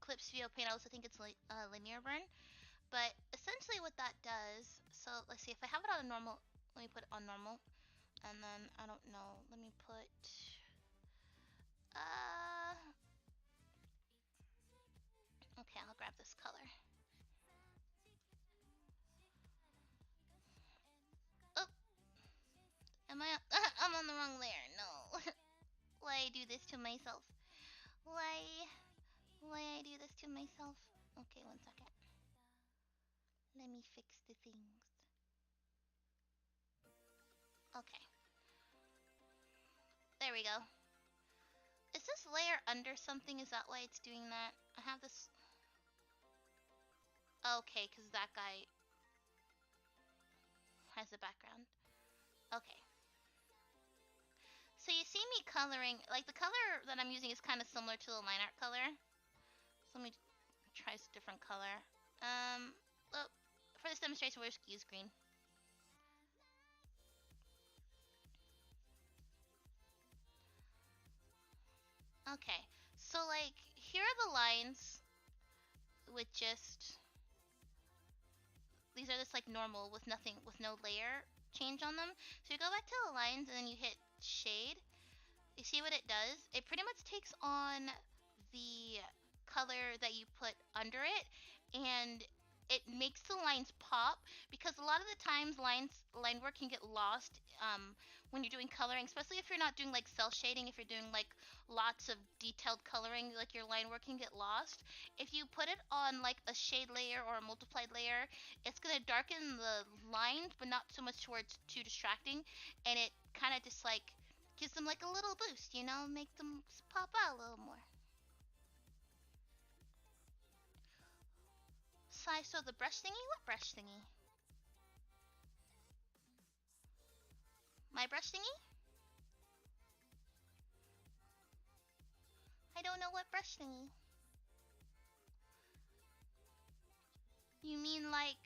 Eclipse VO Paint. I also think it's linear burn. But essentially what that does, so let's see, if I have it on normal, let me put it on normal. And then, I don't know, let me put, okay, I'll grab this color. Oh, I'm on the wrong layer, no. Why I do this to myself? Why I do this to myself? Okay, 1 second. Let me fix the things. Okay. There we go. Is this layer under something? Is that why it's doing that? I have this... Okay, because that guy has a background. Okay. So you see me coloring, like the color that I'm using is kind of similar to the line art color. So let me try a different color. Well, for this demonstration, we'll just use green. Okay, so like, here are the lines with just... These are just like normal with nothing, with no layer change on them. So you go back to the lines and then you hit shade. You see what it does? It pretty much takes on the color that you put under it, and it makes the lines pop, because a lot of the times line work can get lost when you're doing coloring, especially if you're not doing like cell shading. If you're doing like lots of detailed coloring, like your line work can get lost. If you put it on like a shade layer or a multiplied layer, it's gonna darken the lines, but not so much where it's too distracting, and it kind of just like gives them like a little boost, you know, make them pop out a little more. So the brush thingy? What brush thingy? My brush thingy? I don't know what brush thingy. You mean like,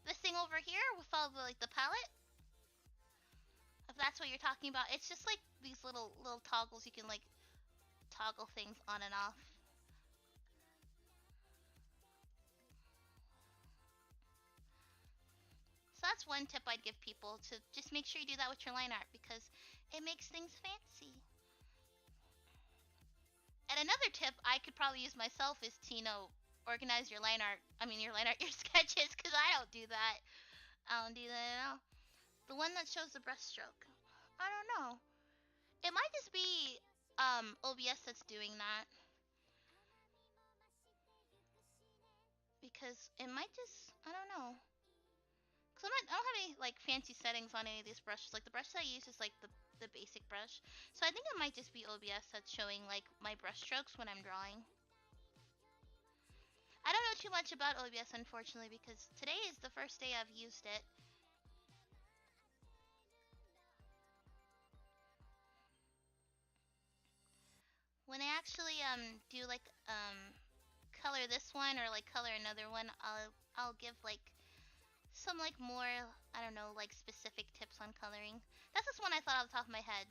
this thing over here with all the, like, the palette? If that's what you're talking about, it's just like these little toggles you can, like, toggle things on and off. So that's one tip I'd give people, to just make sure you do that with your line art, because it makes things fancy. And another tip I could probably use myself is to, you know, organize your line art. Your sketches, because I don't do that. I don't do that at all. The one that shows the brushstroke. I don't know. It might just be OBS that's doing that. Because it might just, I don't know. Because I don't have any like fancy settings on any of these brushes. Like the brush that I use is like the basic brush. So I think it might just be OBS that's showing like my brush strokes when I'm drawing. I don't know too much about OBS, unfortunately, because today is the first day I've used it. When I actually do like color this one or like color another one, I'll give like some like more, I don't know, like specific tips on coloring. That's just one I thought off the top of my head.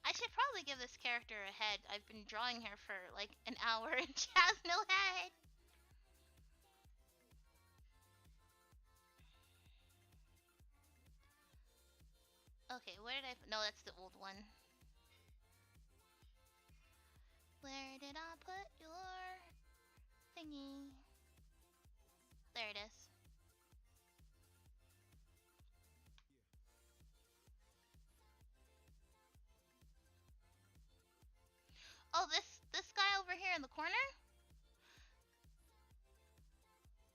I should probably give this character a head. I've been drawing her for like an hour and she has no head. Okay, where did I... No, that's the old one. Where did I put your thingy? There it is. Oh, this guy over here in the corner?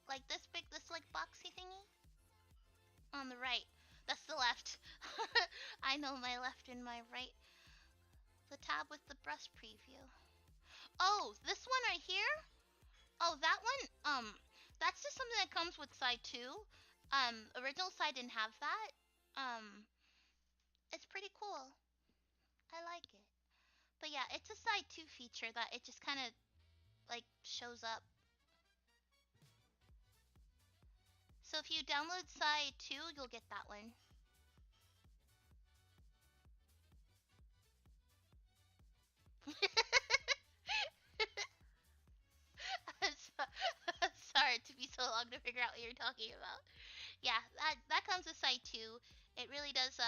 Like this big, this like boxy thingy? On the right. That's the left. I know my left and my right. The tab with the brush preview. Oh, this one right here? Oh, that one? That's just something that comes with side 2. Original side didn't have that. It's pretty cool. I like it. But yeah, it's a side 2 feature that it just kind of, like, shows up. So if you download side 2, you'll get that one. long to figure out what you're talking about. Yeah, that comes with side 2. It really does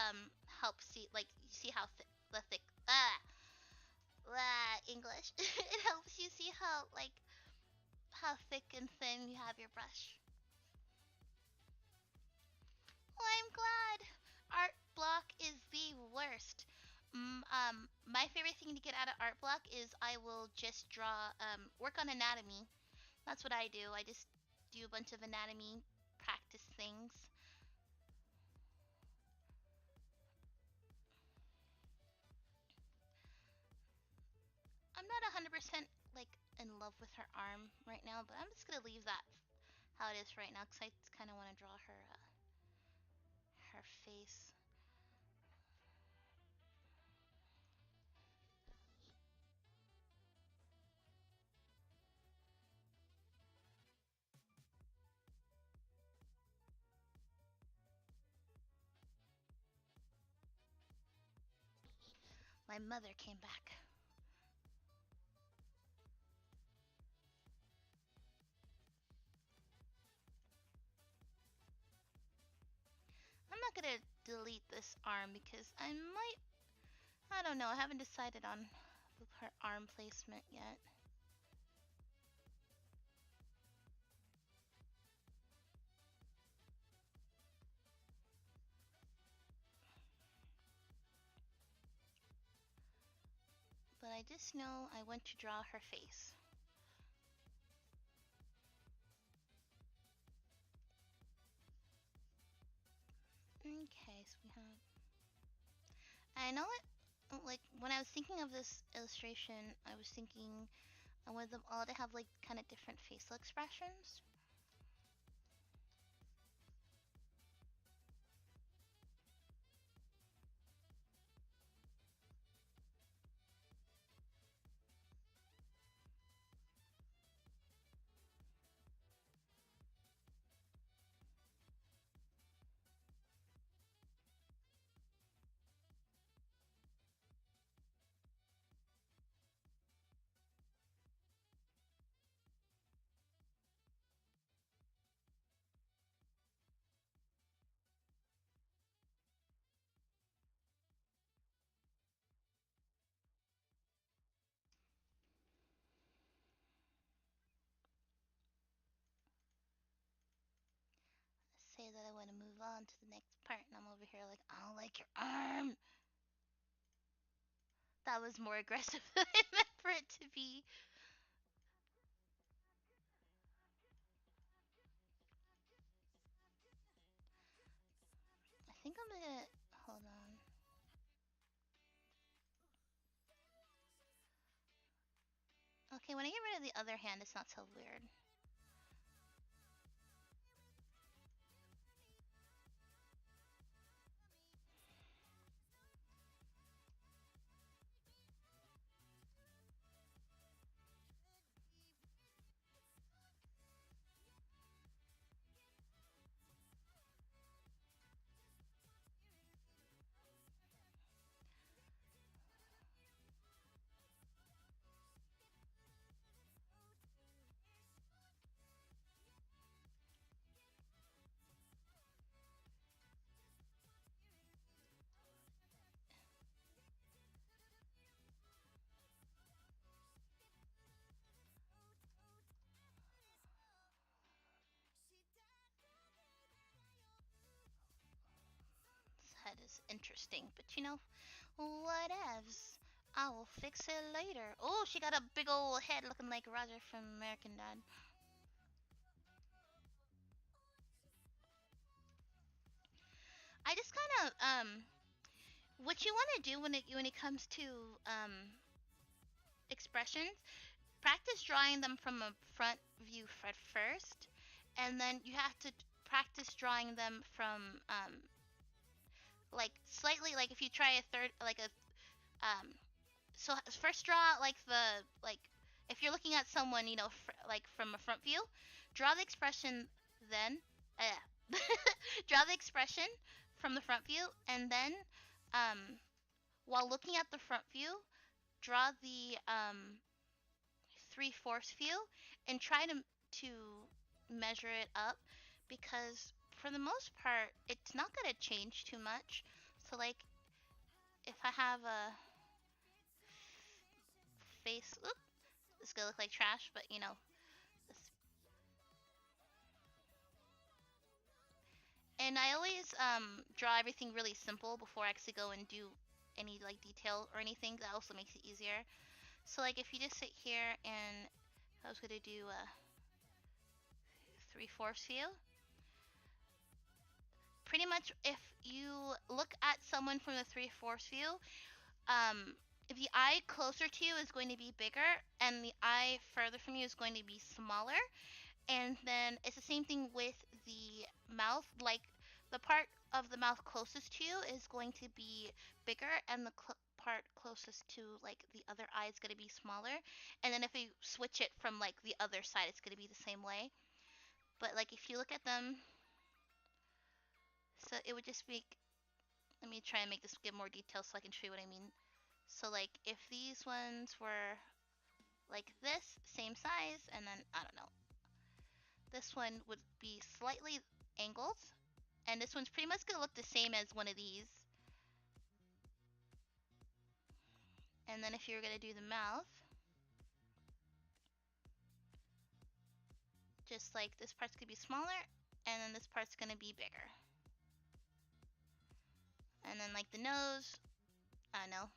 help see, like, you see how the thick English. It helps you see how, like, how thick and thin you have your brush. Oh, I'm glad. Art block is the worst. My favorite thing to get out of art block is I will just draw, work on anatomy. That's what I do. I just do a bunch of anatomy practice things. I'm not 100% like in love with her arm right now, but I'm just gonna leave that how it is right now because I kind of want to draw her her face. My mother came back. I'm not gonna delete this arm because I don't know, I haven't decided on her arm placement yet. But I just know I want to draw her face. Okay, so we have... I know it, like, when I was thinking of this illustration, I was thinking I want them all to have, like, kind of different facial expressions. Say that I want to move on to the next part, and I'm over here like, I don't like your arm. That was more aggressive than I meant for it to be. I think I'm gonna... Hold on. Okay, when I get rid of the other hand, it's not so weird. This head is interesting, but you know, whatevs. I will fix it later. Oh, she got a big old head looking like Roger from American Dad. I just kind of what you want to do when it comes to expressions, practice drawing them from a front view first, and then you have to practice drawing them from like slightly, like if you try a third, like a so first draw like the, like if you're looking at someone, you know, like from a front view, draw the expression, then draw the expression from the front view, and then while looking at the front view, draw the 3/4 view and try to measure it up because for the most part, it's not gonna change too much. So like, if I have a face, oop, it's gonna look like trash, but you know, this. And I always draw everything really simple before I actually go and do any like detail or anything. That also makes it easier. So like if you just sit here and I was gonna do a 3/4 view. Pretty much if you look at someone from the 3/4 view, um, the eye closer to you is going to be bigger and the eye further from you is going to be smaller. And then it's the same thing with the mouth. Like the part of the mouth closest to you is going to be bigger, and the part closest to like the other eye is going to be smaller. And then if you switch it from like the other side, it's going to be the same way. But like if you look at them, so it would just make. Let me try and make this give more details so I can show you what I mean. So like if these ones were like this, same size, and then I don't know, this one would be slightly angled, and this one's pretty much gonna look the same as one of these. And then if you were gonna do the mouth, just like this part's gonna be smaller, and then this part's gonna be bigger. And then like the nose, I don't know.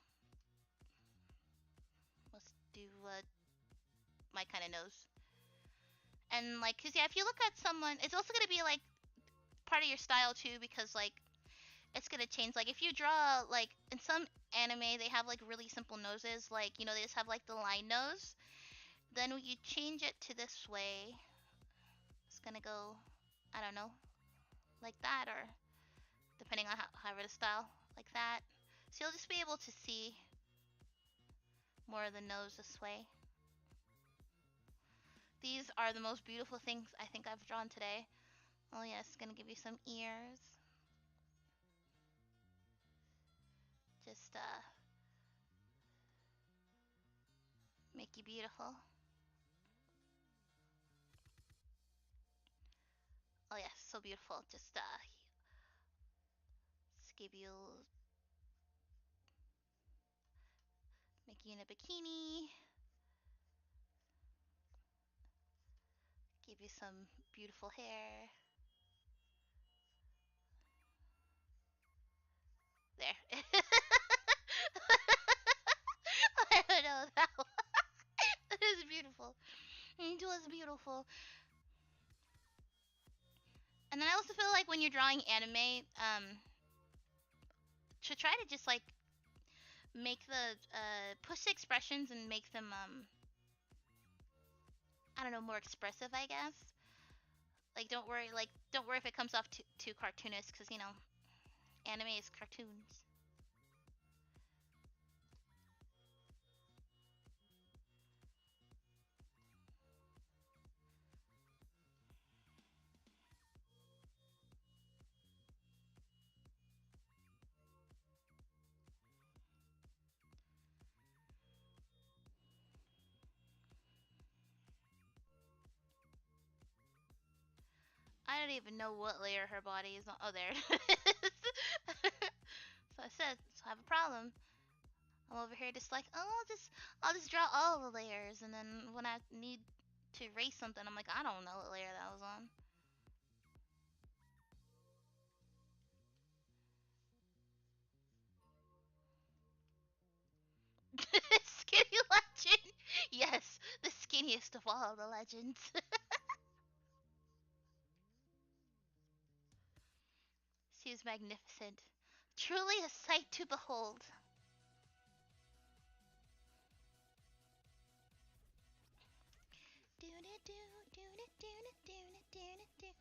Let's do my kind of nose. And like, cause yeah, if you look at someone, it's also gonna be like part of your style too, because like it's gonna change. Like if you draw like in some anime, they have like really simple noses, like you know they just have like the line nose. Then when you change it to this way, it's gonna go, I don't know, like that, or depending on however the style, like that. So you'll just be able to see more of the nose this way. These are the most beautiful things I think I've drawn today. Oh yes, gonna give you some ears. Just make you beautiful. Oh yes, so beautiful. Just give you, make you in a bikini. Give you some beautiful hair. There. I don't know that one. That is beautiful. It was beautiful. And then I also feel like when you're drawing anime, to try to just like make the push the expressions and make them I don't know, more expressive, I guess. Don't worry if it comes off too cartoonish, because you know anime is cartoons. I don't even know what layer her body is on. Oh, there it is. So I said, so I have a problem. I'm over here just like, oh, I'll just draw all the layers, and then when I need to erase something, I'm like, I don't know what layer that was on. Skinny legend. Yes, the skinniest of all the legends. She is magnificent. Truly a sight to behold.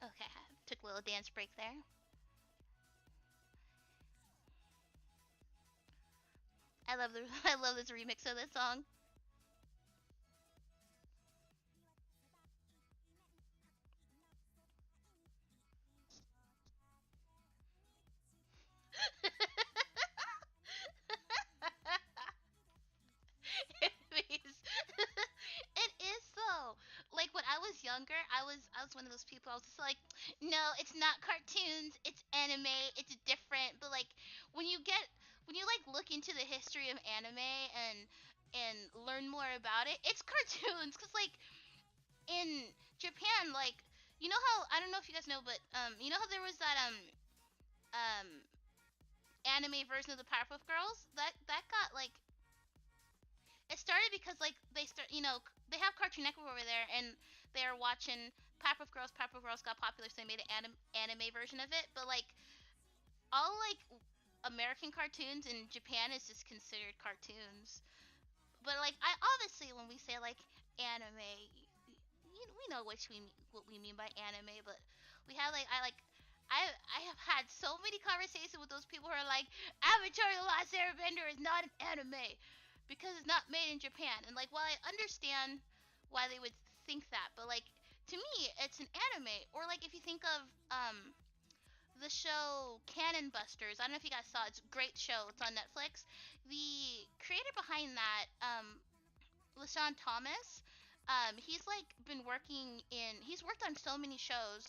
Okay, took a little dance break there. I love the I love this remix of this song. It is. It is though. Like when I was younger, I was one of those people. I was just like, no, it's not cartoons. It's anime. It's different. But like when you get when you like look into the history of anime and learn more about it, it's cartoons. Cause like in Japan, like you know how I don't know if you guys know, but you know how there was that um anime version of the Powerpuff Girls that got like it started because like they have Cartoon Network over there and they're watching Powerpuff Girls. Powerpuff Girls got popular, so they made an anime version of it. But like all like American cartoons in Japan is just considered cartoons. But like I obviously when we say like anime, we know what we mean by anime. But we have like I have had so many conversations with those people who are like, Avatar: The Last Airbender is not an anime because it's not made in Japan. And like, while I understand why they would think that, but like to me, it's an anime. Or like if you think of the show Cannon Busters, I don't know if you guys saw it. It's a great show. It's on Netflix. The creator behind that, LaShawn Thomas. He's like been working in. He's worked on so many shows.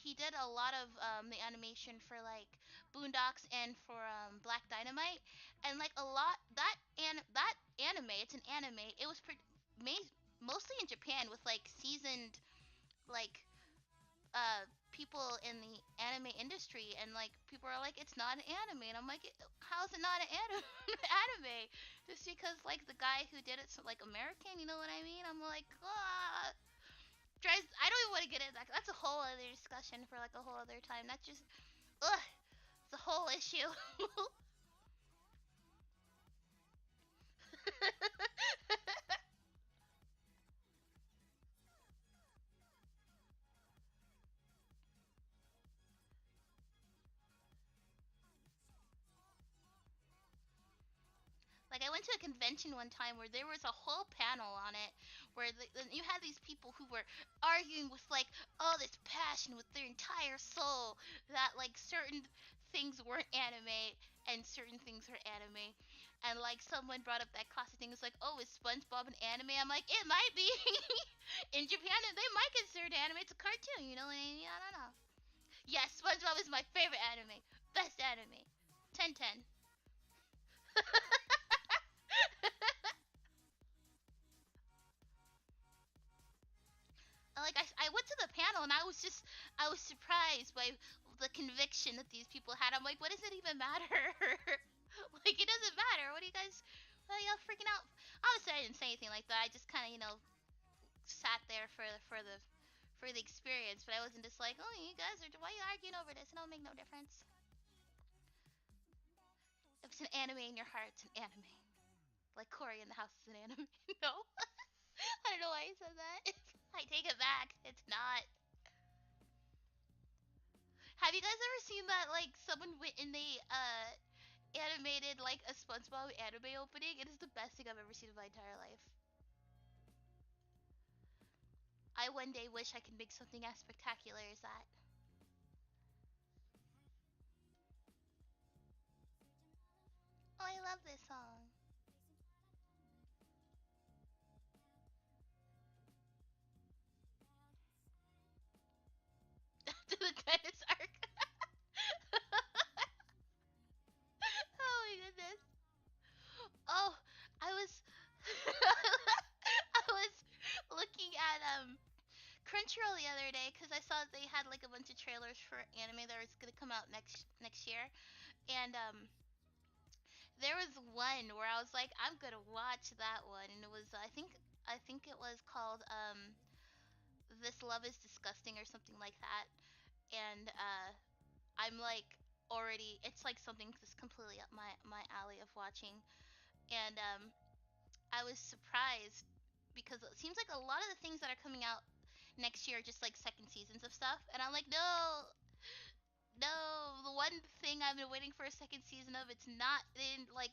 He did a lot of the animation for like Boondocks and for Black Dynamite, and like a lot that anime. It's an anime. It was made mostly in Japan with like seasoned like people in the anime industry, and like people are like it's not an anime, and I'm like how's it not an anime? Anime just because like the guy who did it's like American, you know what I mean? I'm like drives. I don't even want to get into that. That's a whole other discussion for like a whole other time. That's just ugh, it's a whole issue. Like I went to a convention one time where there was a whole panel on it, where you had these people who were arguing with like all this passion with their entire soul that like certain things weren't anime and certain things were anime, and like someone brought up that classic thing. It's like, oh, is SpongeBob an anime? I'm like, it might be. In Japan, they might consider it anime. It's a cartoon, you know what I mean? I don't know. Yes, SpongeBob is my favorite anime. Best anime. 10/10. Like I went to the panel and I was surprised by the conviction that these people had. I'm like, what does it even matter? Like it doesn't matter. What are you guys? What are y'all freaking out? Obviously, I didn't say anything like that. I just kind of sat there for the experience, but I wasn't just like, oh, you guys are why are you arguing over this? It don't make no difference. If it's an anime in your heart, it's an anime. Like Cory in the House is an anime. No, I don't know why I said that. I take it back. It's not. Have you guys ever seen that like someone went and they animated like a SpongeBob anime opening? It is the best thing I've ever seen in my entire life. I one day wish I could make something as spectacular as that. Oh, I love this song. To the tennis arc. Oh my goodness. Oh, I was I was looking at Crunchyroll the other day because I saw that they had like a bunch of trailers for anime that was gonna come out next year, and there was one where I was like, I'm gonna watch that one, and it was I think it was called This Love Is Disgusting or something like that, and I'm like already it's like something that's completely up my alley of watching, and I was surprised because it seems like a lot of the things that are coming out next year are just like second seasons of stuff, and I'm like, no, no, the one thing I've been waiting for a second season of, it's not in like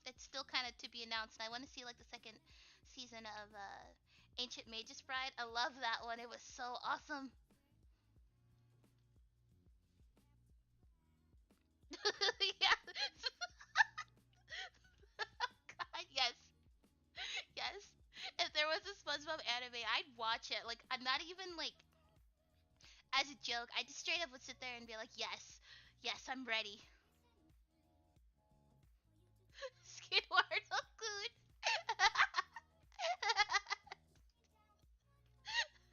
it's still kind of to be announced. And I want to see like the second season of Ancient Magus Bride. I love that one. It was so awesome. Yeah. God, yes. Yes. If there was a SpongeBob anime, I'd watch it. Like, I'm not even like as a joke. I just straight up would sit there and be like, yes, yes, I'm ready. Skidward, so good.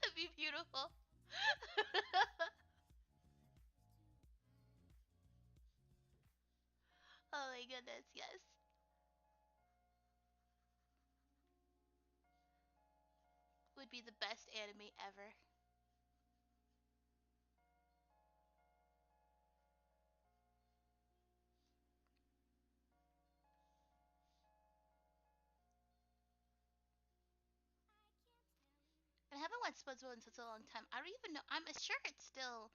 That'd be beautiful. Oh my goodness, yes. Would be the best anime ever. I haven't watched SpongeBob in such a long time. I don't even know. I'm sure it's still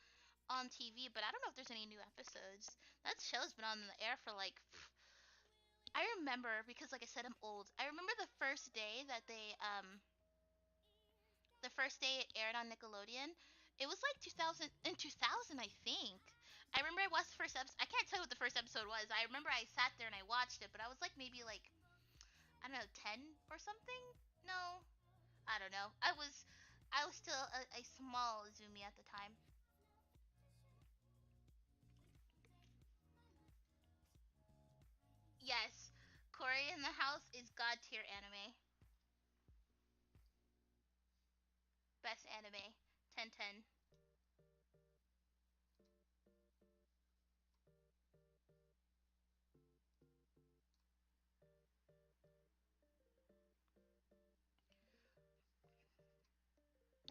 on TV, but I don't know if there's any new episodes. That show's been on the air for like. I remember because, like I said, I'm old. I remember the first day it aired on Nickelodeon. It was like 2000 in 2000, I think. I remember I watched the first episode. I can't tell you what the first episode was. I remember I sat there and I watched it, but I was like maybe like I don't know 10 or something. No, I don't know. I was still a small Zumi at the time. Yes, Cory in the House is god tier anime. Best anime. 10/10.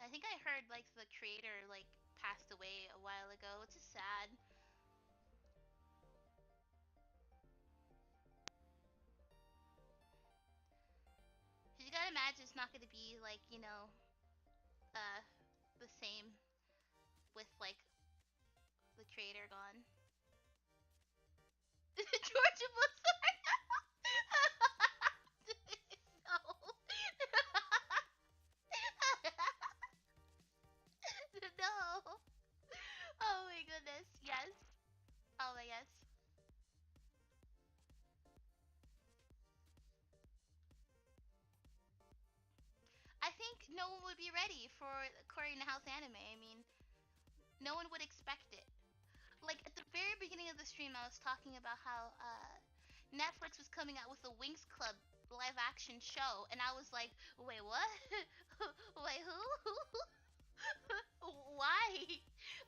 I think I heard like the creator like passed away a while ago, which is sad. You gotta imagine it's not gonna be like, uh, the same with like the creator gone. Georgia Bush. No. No. Oh my goodness. Yes. Oh my yes. I think no one would be ready for Cory in the House anime. I mean, no one would expect it. Like at the very beginning of the stream, I was talking about how Netflix was coming out with the Winx Club live action show, and I was like, wait, what? Wait, who? Why?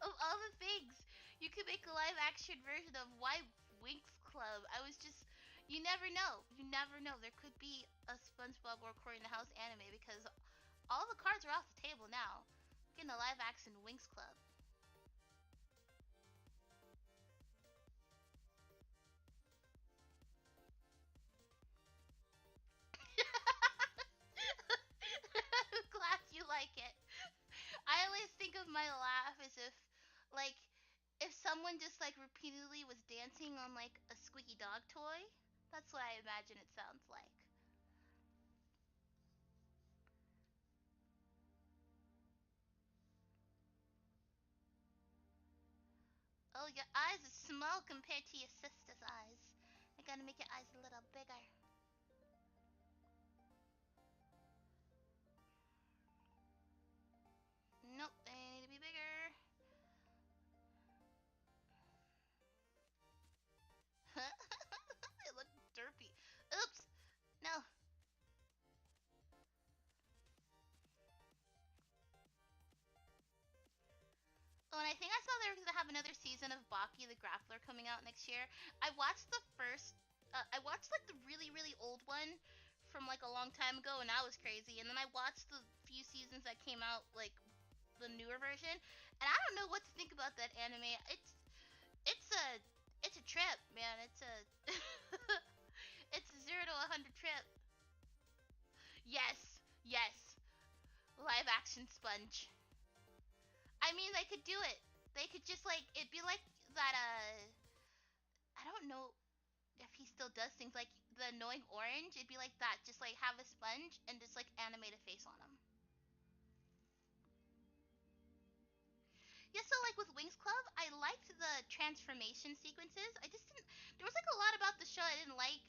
Of all the things you could make a live action version of, why Winx Club? I was just, you never know. You never know. There could be a SpongeBob or Cory in the House anime because all the cards are off the table now. Getting a live action Winx Club. Glad you like it. I always think of my laugh as if, like, if someone just like repeatedly was dancing on like a squeaky dog toy. That's what I imagine it sounds like. Oh, your eyes are small compared to your sister's eyes. I gotta make your eyes a little bigger. Nope, they need to be bigger. They look derpy. Oops. No. Oh, and I think I saw they were gonna have another season of Baki the Grappler coming out next year. I watched the first. I watched like the really really old one from like a long time ago, and that was crazy. And then I watched the few seasons that came out like the newer version, and I don't know what to think about that anime. It's a it's a trip, man. It's a it's a 0 to 100 trip. Yes, yes. Live action Sponge. I mean, they could do it. They could just like it'd be like that. I don't know if he still does things like the annoying orange. It'd be like that. Just like have a sponge and just like animate a face on him. Yeah, so like with Wings Club, I liked the transformation sequences. I just didn't. There was like a lot about the show I didn't like.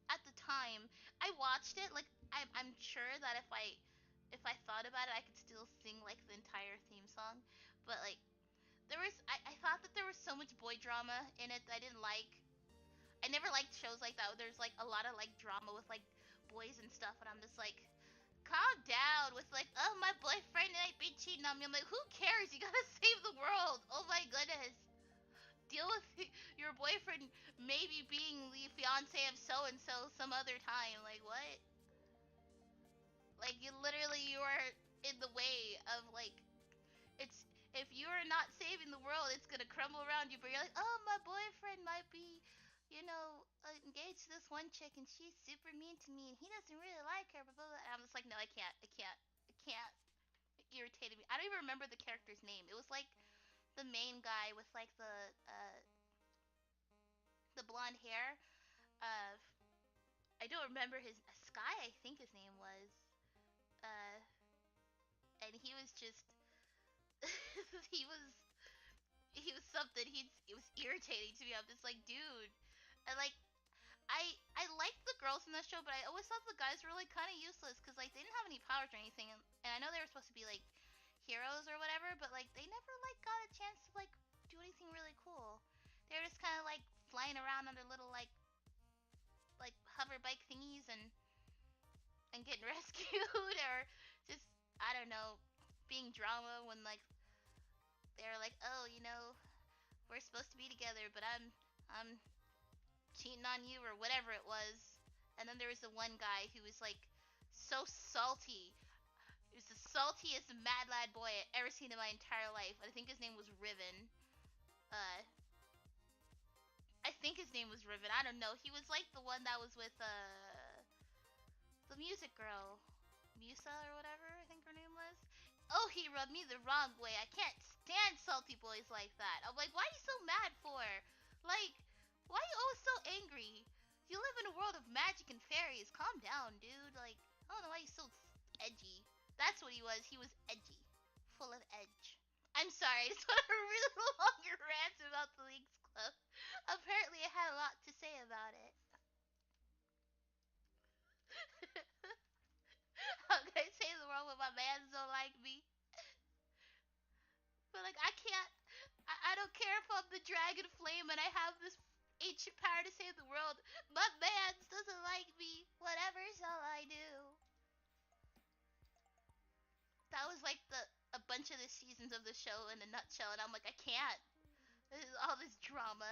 At the time, I watched it. Like I'm sure that if I thought about it, I could still sing like the entire theme song. But like I thought that there was so much boy drama in it that I didn't like. I never liked shows like that. Where there's like a lot of like drama with like boys and stuff, and I'm just like, calm down with like, oh my boyfriend might be cheating on me. I'm like, who cares? You gotta save the world. Oh my goodness. Deal with your boyfriend maybe being the fiance of so and so some other time. Like what? Like you are in the way of like it's if you are not saving the world, it's gonna crumble around you. But you're like, oh, my boyfriend might be, engaged to this one chick, and she's super mean to me, and he doesn't really like her. Blah, blah, blah. And I'm just like, no, I can't. It irritated me. I don't even remember the character's name. It was like the main guy with like the blonde hair. Uh, I don't remember his Sky. I think his name was. Uh, and he was just he was something. It was irritating to me. I'm just like, dude, and like I liked the girls in the show, but I always thought the guys were like kind of useless because like they didn't have any powers or anything, and I know they were supposed to be like heroes or whatever, but like they never like got a chance to like do anything really cool. They were just kind of like flying around on their little like hover bike thingies and getting rescued or just I don't know being drama when like they're like, oh, we're supposed to be together, but I'm cheating on you or whatever it was. And then there was the one guy who was like so salty. He was the saltiest mad lad boy I ever seen in my entire life. I think his name was Riven. Uh, I think his name was Riven. I don't know. He was like the one that was with the music girl, Musa or whatever. I think her name was. Oh, he rubbed me the wrong way. I can't stand salty boys like that. I'm like, why are you so mad for? Like, why are you always so angry? You live in a world of magic and fairies. Calm down, dude. Like, I don't know why he's so edgy. That's what he was. He was edgy. Full of edge. I'm sorry. I just want to really longer rant about the Leagues Club. Apparently, I had a lot to say about it. How can I say the world when my mans don't like me? But like I can't. I don't care if I'm the dragon flame and I have this ancient power to save the world. My mans doesn't like me. Whatever shall I do? That was like the a bunch of the seasons of the show in a nutshell, and I'm like I can't. This is all this drama.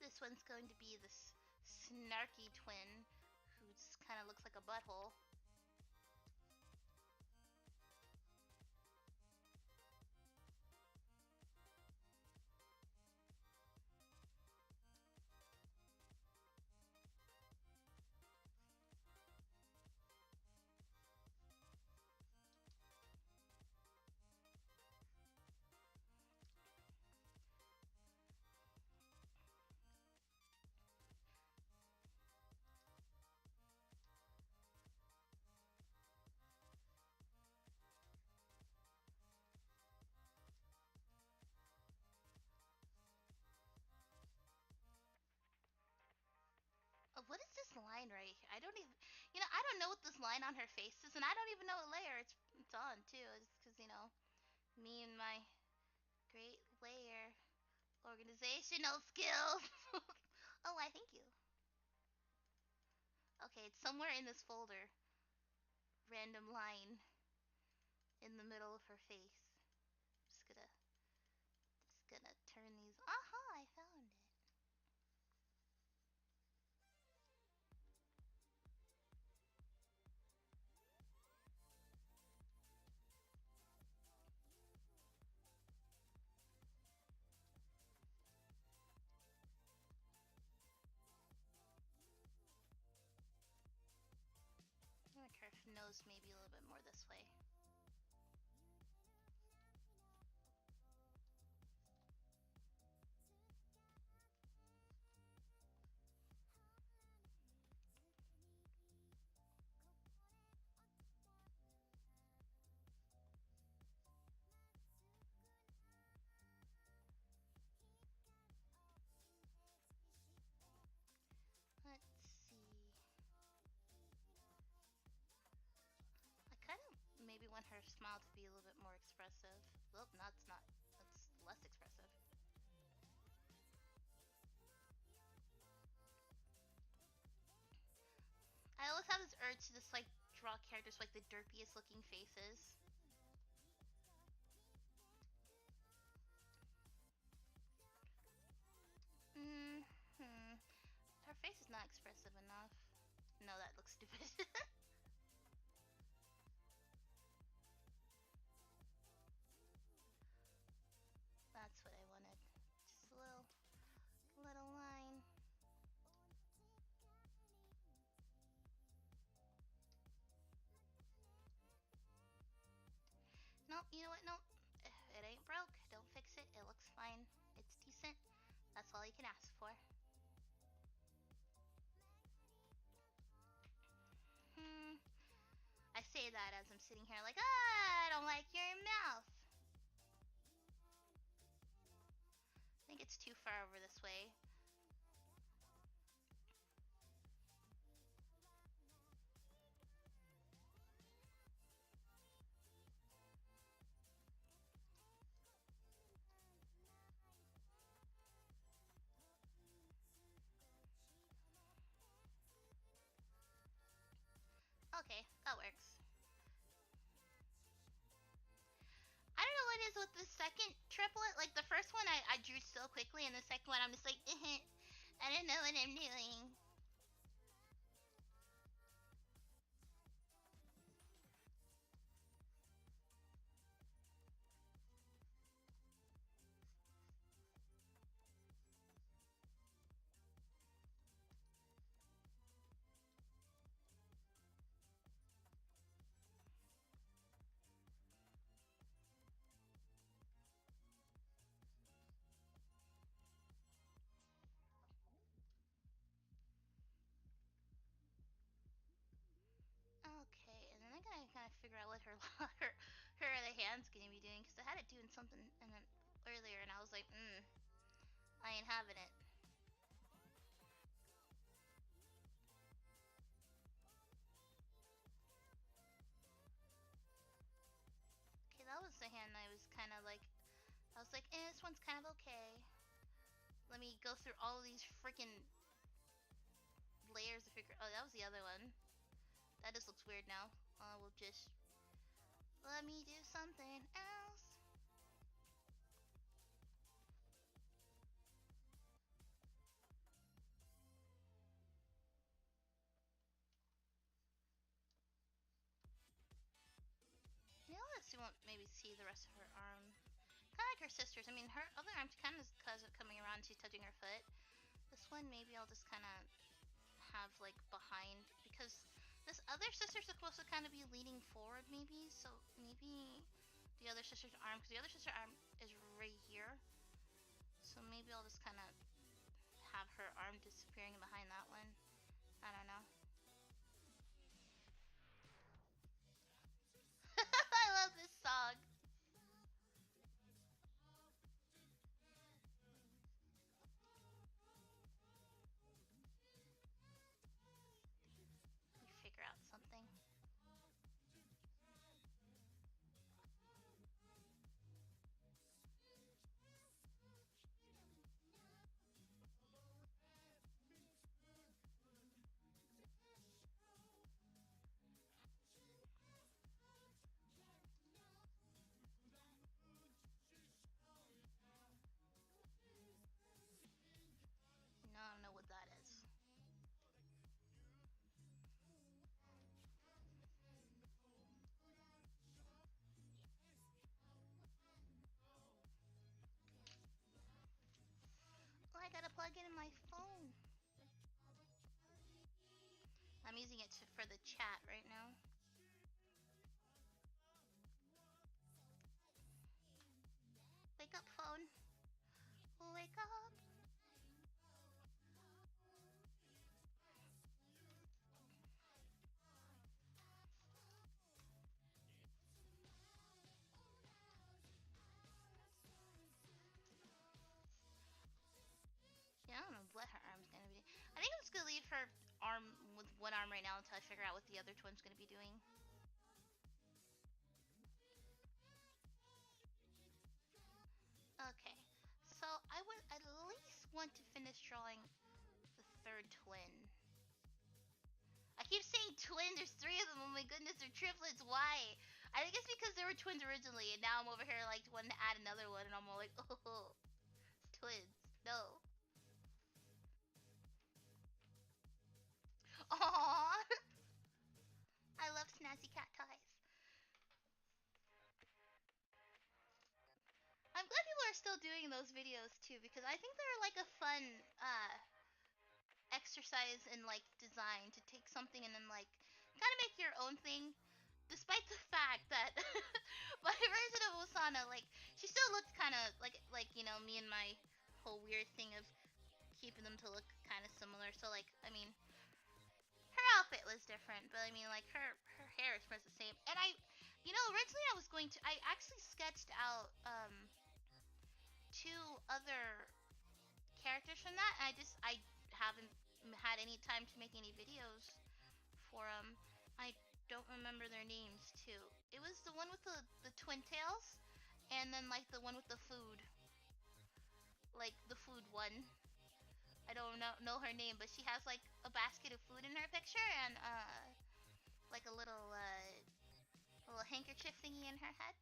This one's going to be this snarky twin who just kind of looks like a butthole. What is this line right here? I don't even, I don't know what this line on her face is, and I don't even know what layer it's on too. It's because me and my great layer organizational skills. Oh, why? Thank you. Okay, it's somewhere in this folder. Random line in the middle of her face. Just gonna turn these. Aha! I found it. I'm gonna curve nose maybe a little bit more this way. her smile to be a little bit more expressive. Well, that's not. That's less expressive. I always have this urge to just like draw characters with, like the derpiest looking faces. Hmm. Her face is not expressive enough. No, that looks stupid. That's what I wanted. Just a little line. Nope, you know what? Nope. It ain't broke. Don't fix it. It looks fine. It's decent. That's all you can ask for. I say that as I'm sitting here like, I don't like your mouth. I think it's too far over this way. Okay, that works. I don't know what it is with the second triplet. Like the first one I drew so quickly, and the second one I'm just like, I don't know what I'm doing. Okay, and then I gotta kind of figure out what her other hand's gonna be doing, because I had it doing something and then earlier, and I was like, I ain't having it. Okay, that was the hand I was kind of like, I was like, this one's kind of okay. Let me go through all of these freaking layers to figure. Oh, that was the other one. That just looks weird now. We'll just let me do something else. Yeah, let's see. Won't maybe see the rest of her arm. Kind of like her sister's. I mean, her other arm's kind of coming around. She's touching her foot. This one, maybe I'll just kind of have like behind, because this other sister's supposed to kind of be leaning forward, maybe. So maybe the other sister's arm, because the other sister's arm is right here. So maybe I'll just kind of have her arm disappearing behind that one. I don't know. I love this song. Let me figure out something. No, I don't know what that is. Oh, I gotta plug it in my phone. I'm using it for the chat right now. Wake up, phone. Wake up. Yeah, I don't know what her arm's gonna be. I think I'm just gonna leave her arm with one arm right now until I figure out what the other twin's gonna be doing. want to finish drawing the third twin. I keep saying twin, there's three of them, oh my goodness, they're triplets, why? I think it's because they were twins originally, and now I'm over here like wanting to add another one, and I'm all like, oh, twins, no. Aww! I love snazzy cat ties. I'm glad people are still doing those videos too, because I think they're like a fun exercise in like design to take something and then like kind of make your own thing. Despite the fact that my version of Osana, like, she still looked kind of like you know, me and my whole weird thing of keeping them to look kind of similar. So like, I mean, her outfit was different, but I mean, like her hair is pretty much the same. And you know, originally I actually sketched out two other characters from that. And I haven't had any time to make any videos for them. I don't remember their names too. It was the one with the twin tails, and then like the one with the food, like the food one. I don't know her name, but she has like a basket of food in her picture and like a little handkerchief thingy in her head.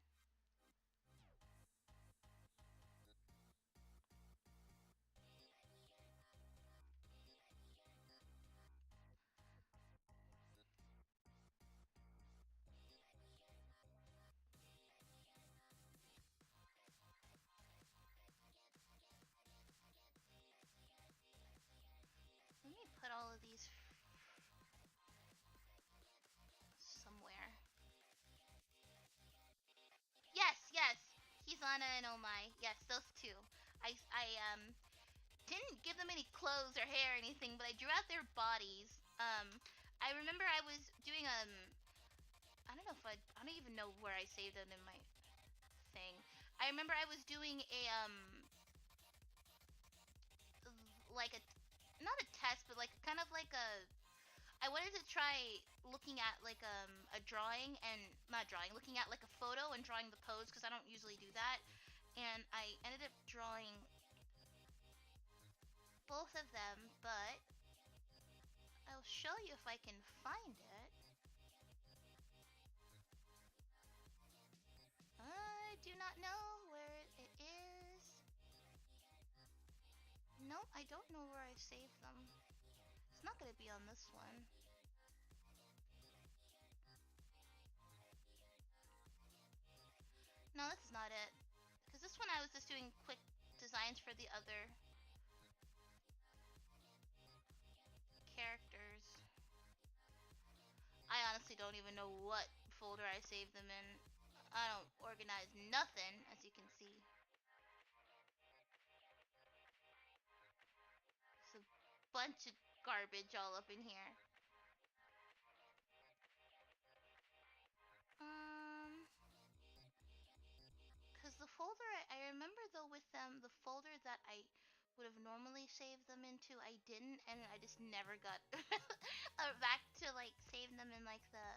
Let me put all of these somewhere. Yes, Kizana and Omai. Yes, those two. I didn't give them any clothes or hair or anything, but I drew out their bodies. I remember I was doing I don't know if I don't even know where I saved them in my thing. I remember I was doing a like a not a test, but like kind of like a I wanted to try looking at like a drawing and not drawing, looking at like a photo and drawing the pose because I don't usually do that. And I ended up drawing both of them, but I'll show you if I can find it. I do not know where it is. Nope, I don't know where I saved them. It's not gonna be on this one. No, this is not it. Because this one I was just doing quick designs for the other characters. I honestly don't even know what folder I saved them in. I don't organize nothing, as you can see. It's a bunch of garbage all up in here. Because the folder, I remember though with them, the folder that I would have normally saved them into, I didn't, and I just never got back to like save them in like the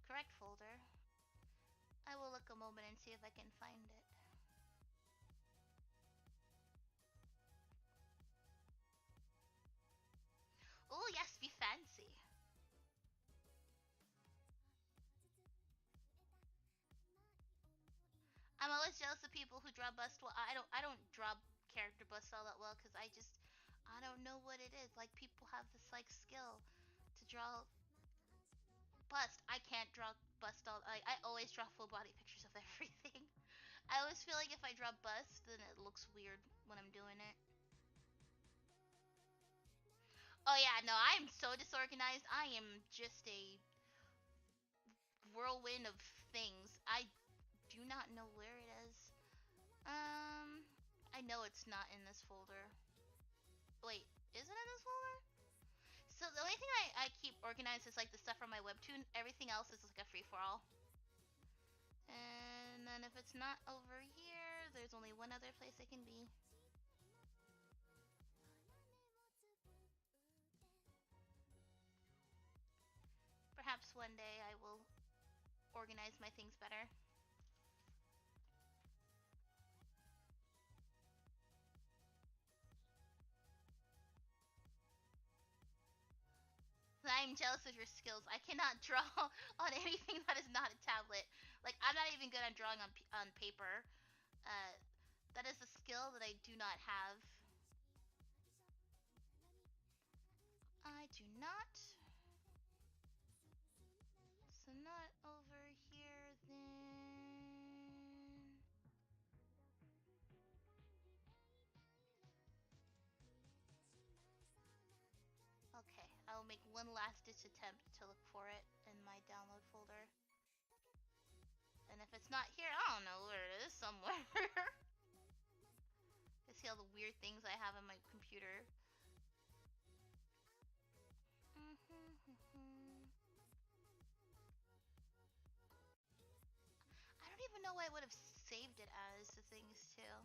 correct folder. I will look a moment and see if I can find it. Oh yes, be fancy. I'm always jealous of people who draw bust well. I don't draw character bust all that well because I don't know what it is. Like people have this like skill to draw bust. I can't draw bust all. I always draw full body pictures of everything. I always feel like if I draw bust, then it looks weird when I'm doing it. Oh yeah, no, I am so disorganized. I am just a whirlwind of things. I do not know where it is. I know it's not in this folder. Wait, is it in this folder? So the only thing I keep organized is like the stuff from my webtoon. Everything else is like a free-for-all. And then if it's not over here, there's only one other place it can be. Perhaps one day I will organize my things better. I'm jealous of your skills. I cannot draw on anything that is not a tablet. Like, I'm not even good at drawing on paper. Uh, that is a skill that I do not have. I do not. So not over here then. Okay, I'll make one last ditch attempt to look for it in my download folder. And if it's not here, I don't know where it is, somewhere. You see all the weird things I have on my computer. I don't even know what I would have saved it as, the things too.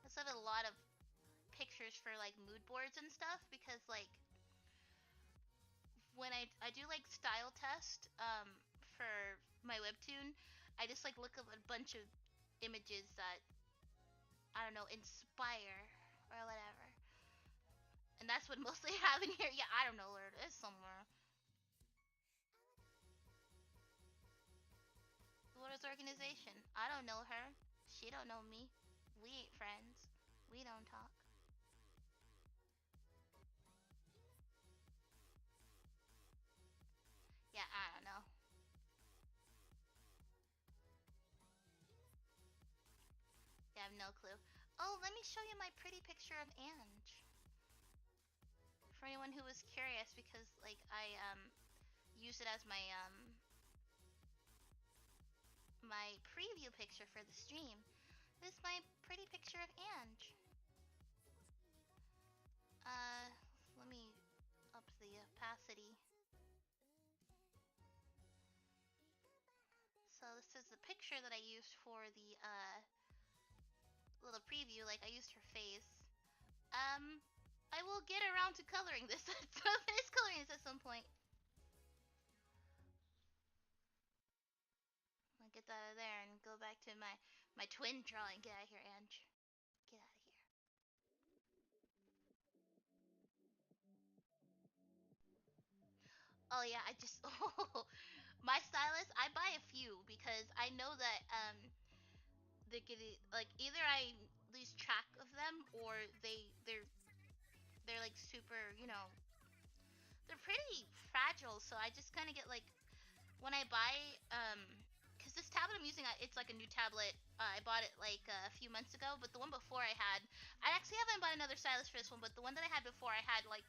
I just have a lot of pictures for like mood boards and stuff because like when I do like style test for my webtoon, I just like look up a bunch of images that I don't know inspire or whatever. And that's what mostly I have in here. Yeah, I don't know where it is somewhere. What is organization? I don't know her. She don't know me. We ain't friends. We don't talk. Yeah, I don't know. Yeah, I have no clue. Oh, let me show you my pretty picture of Ange. For anyone who was curious, because like I use it as my preview picture for the stream. This is my pretty picture of Ange. Let me up the opacity. So this is the picture that I used for the little preview. Like I used her face. I will get around to coloring this. Finish coloring this at some point. I'll get that out of there and go back to my twin drawing. Get out of here, Ange. Get out of here. Oh yeah, I just oh, my stylus. I buy a few because I know that they could like either I lose track of them or they're like super, you know, they're pretty fragile. So I just kind of get like when I buy because this tablet I'm using, it's like a new tablet. I bought it like a few months ago, but the one before I actually haven't bought another stylus for this one, but the one that I had before, I had like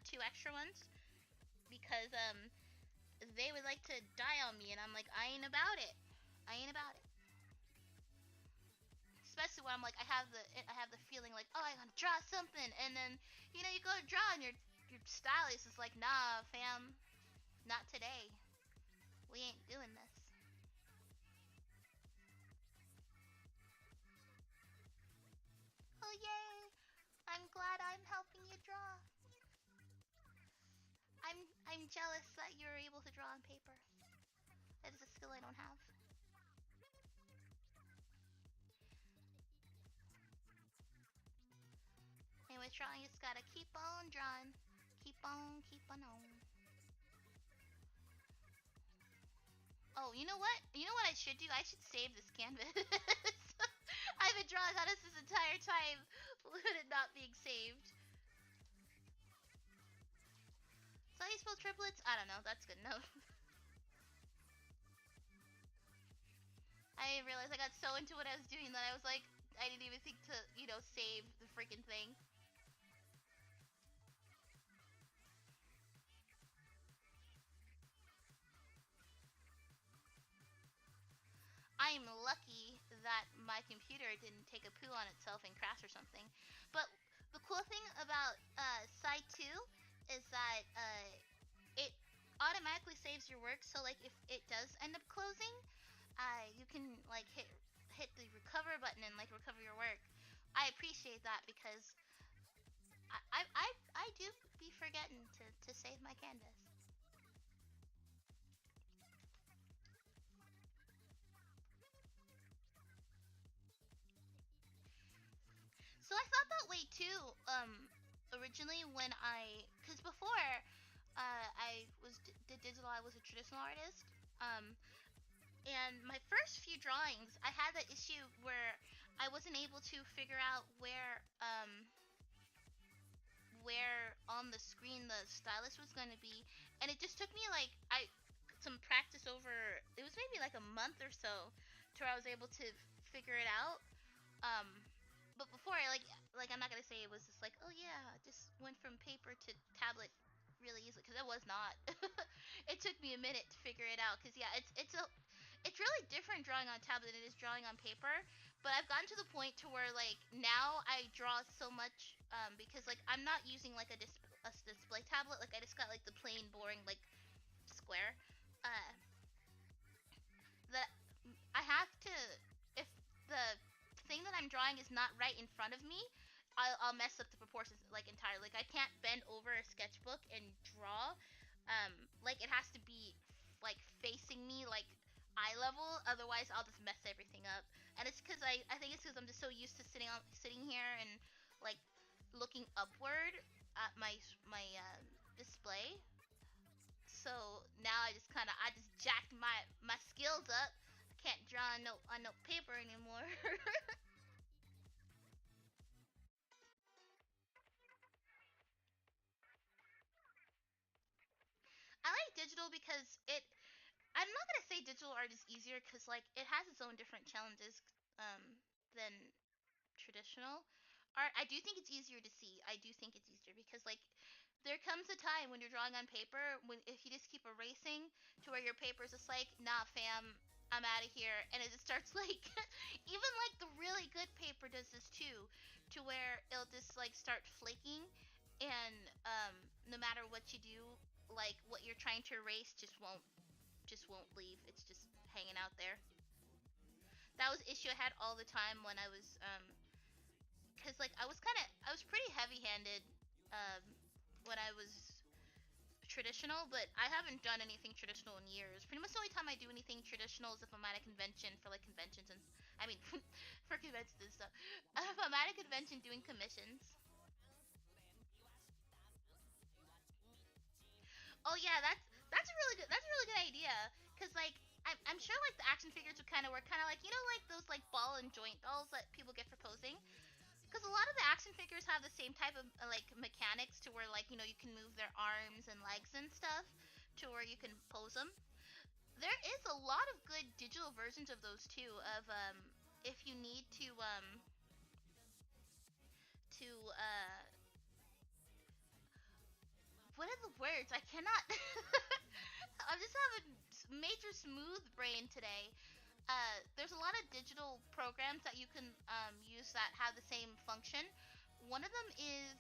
2 extra ones because they would like to die on me, and I'm like, I ain't about it. I ain't about it. Especially when I'm like, I have the feeling like, oh, I gotta draw something, and then you know you go to draw, and your stylist is like, nah, fam, not today. We ain't doing this. Oh yay! I'm glad I'm helping you draw. I'm jealous that you're able to draw on paper. That is a skill I don't have. Anyway, drawing, you just gotta keep on drawing. Keep on, keep on. Oh, you know what? You know what I should do? I should save this canvas. I've been drawing on this entire time with it not being saved. So how do you spell triplets? I don't know. That's good enough. I realized I got so into what I was doing that I was like, I didn't even think to, you know, save the freaking thing. I am lucky that my computer didn't take a poo on itself and crash or something. But the cool thing about Side 2 is that it automatically saves your work. So like if it does end up closing, you can like hit the recover button and like recover your work. I appreciate that because I do be forgetting to save my canvas. So I thought that way too, originally when cause before, did digital, I was a traditional artist. Um, and my first few drawings, I had that issue where I wasn't able to figure out where on the screen the stylus was going to be, and it just took me like some practice over. It was maybe like a month or so to where I was able to figure it out. Um, but before, like I'm not gonna say it was just like, oh yeah, I just went from paper to tablet really easily, because it was not. It took me a minute to figure it out, because yeah, it's really different drawing on tablet than it is drawing on paper. But I've gotten to the point to where like now I draw so much, because like I'm not using like a display tablet. Like I just got like the plain boring like square. Uh, that I have to, if the thing that I'm drawing is not right in front of me, I'll mess up the proportions like entirely. Like I can't bend over a sketchbook and draw. Like it has to be like facing me like eye level, otherwise I'll just mess everything up. And it's because I think it's because I'm just so used to sitting here and like looking upward at my display. So now I just jacked my skills up. I can't draw on no paper anymore. I like digital because I'm not gonna say digital art is easier, because like it has its own different challenges than traditional art. I do think it's easier to see. I do think it's easier because like there comes a time when you're drawing on paper, when if you just keep erasing to where your paper's just like, nah fam, I'm out of here, and it just starts like even like the really good paper does this too, to where it'll just like start flaking, and no matter what you do, like what you're trying to erase just won't leave. It's just hanging out there. That was an issue I had all the time when I was because like I was pretty heavy-handed um when I was traditional, but I haven't done anything traditional in years. Pretty much the only time I do anything traditional is if I'm at a convention for like conventions and I mean for conventions and stuff. If I'm at a convention doing commissions. Oh yeah, that's a really good idea, cuz like I'm sure like the action figures would kind of work kind of like, like those like ball and joint dolls that people get for posing. Because a lot of the action figures have the same type of like mechanics to where like you can move their arms and legs and stuff to where you can pose them. There is a lot of good digital versions of those too. Of if you need to what are the words? I cannot. I just have a major smooth brain today. There's a lot of digital programs that you can use that have the same function. One of them is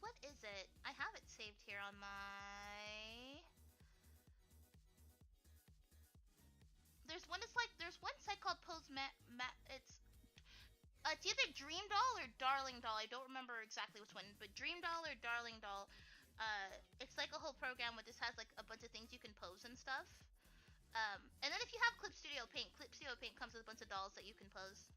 what is it? I have it saved here on my. There's one site called it's either Dream Doll or Darling Doll. I don't remember exactly which one, but Dream Doll or Darling Doll. It's like a whole program where this has like a bunch of things you can pose and stuff. And then if you have Clip Studio Paint comes with a bunch of dolls that you can pose.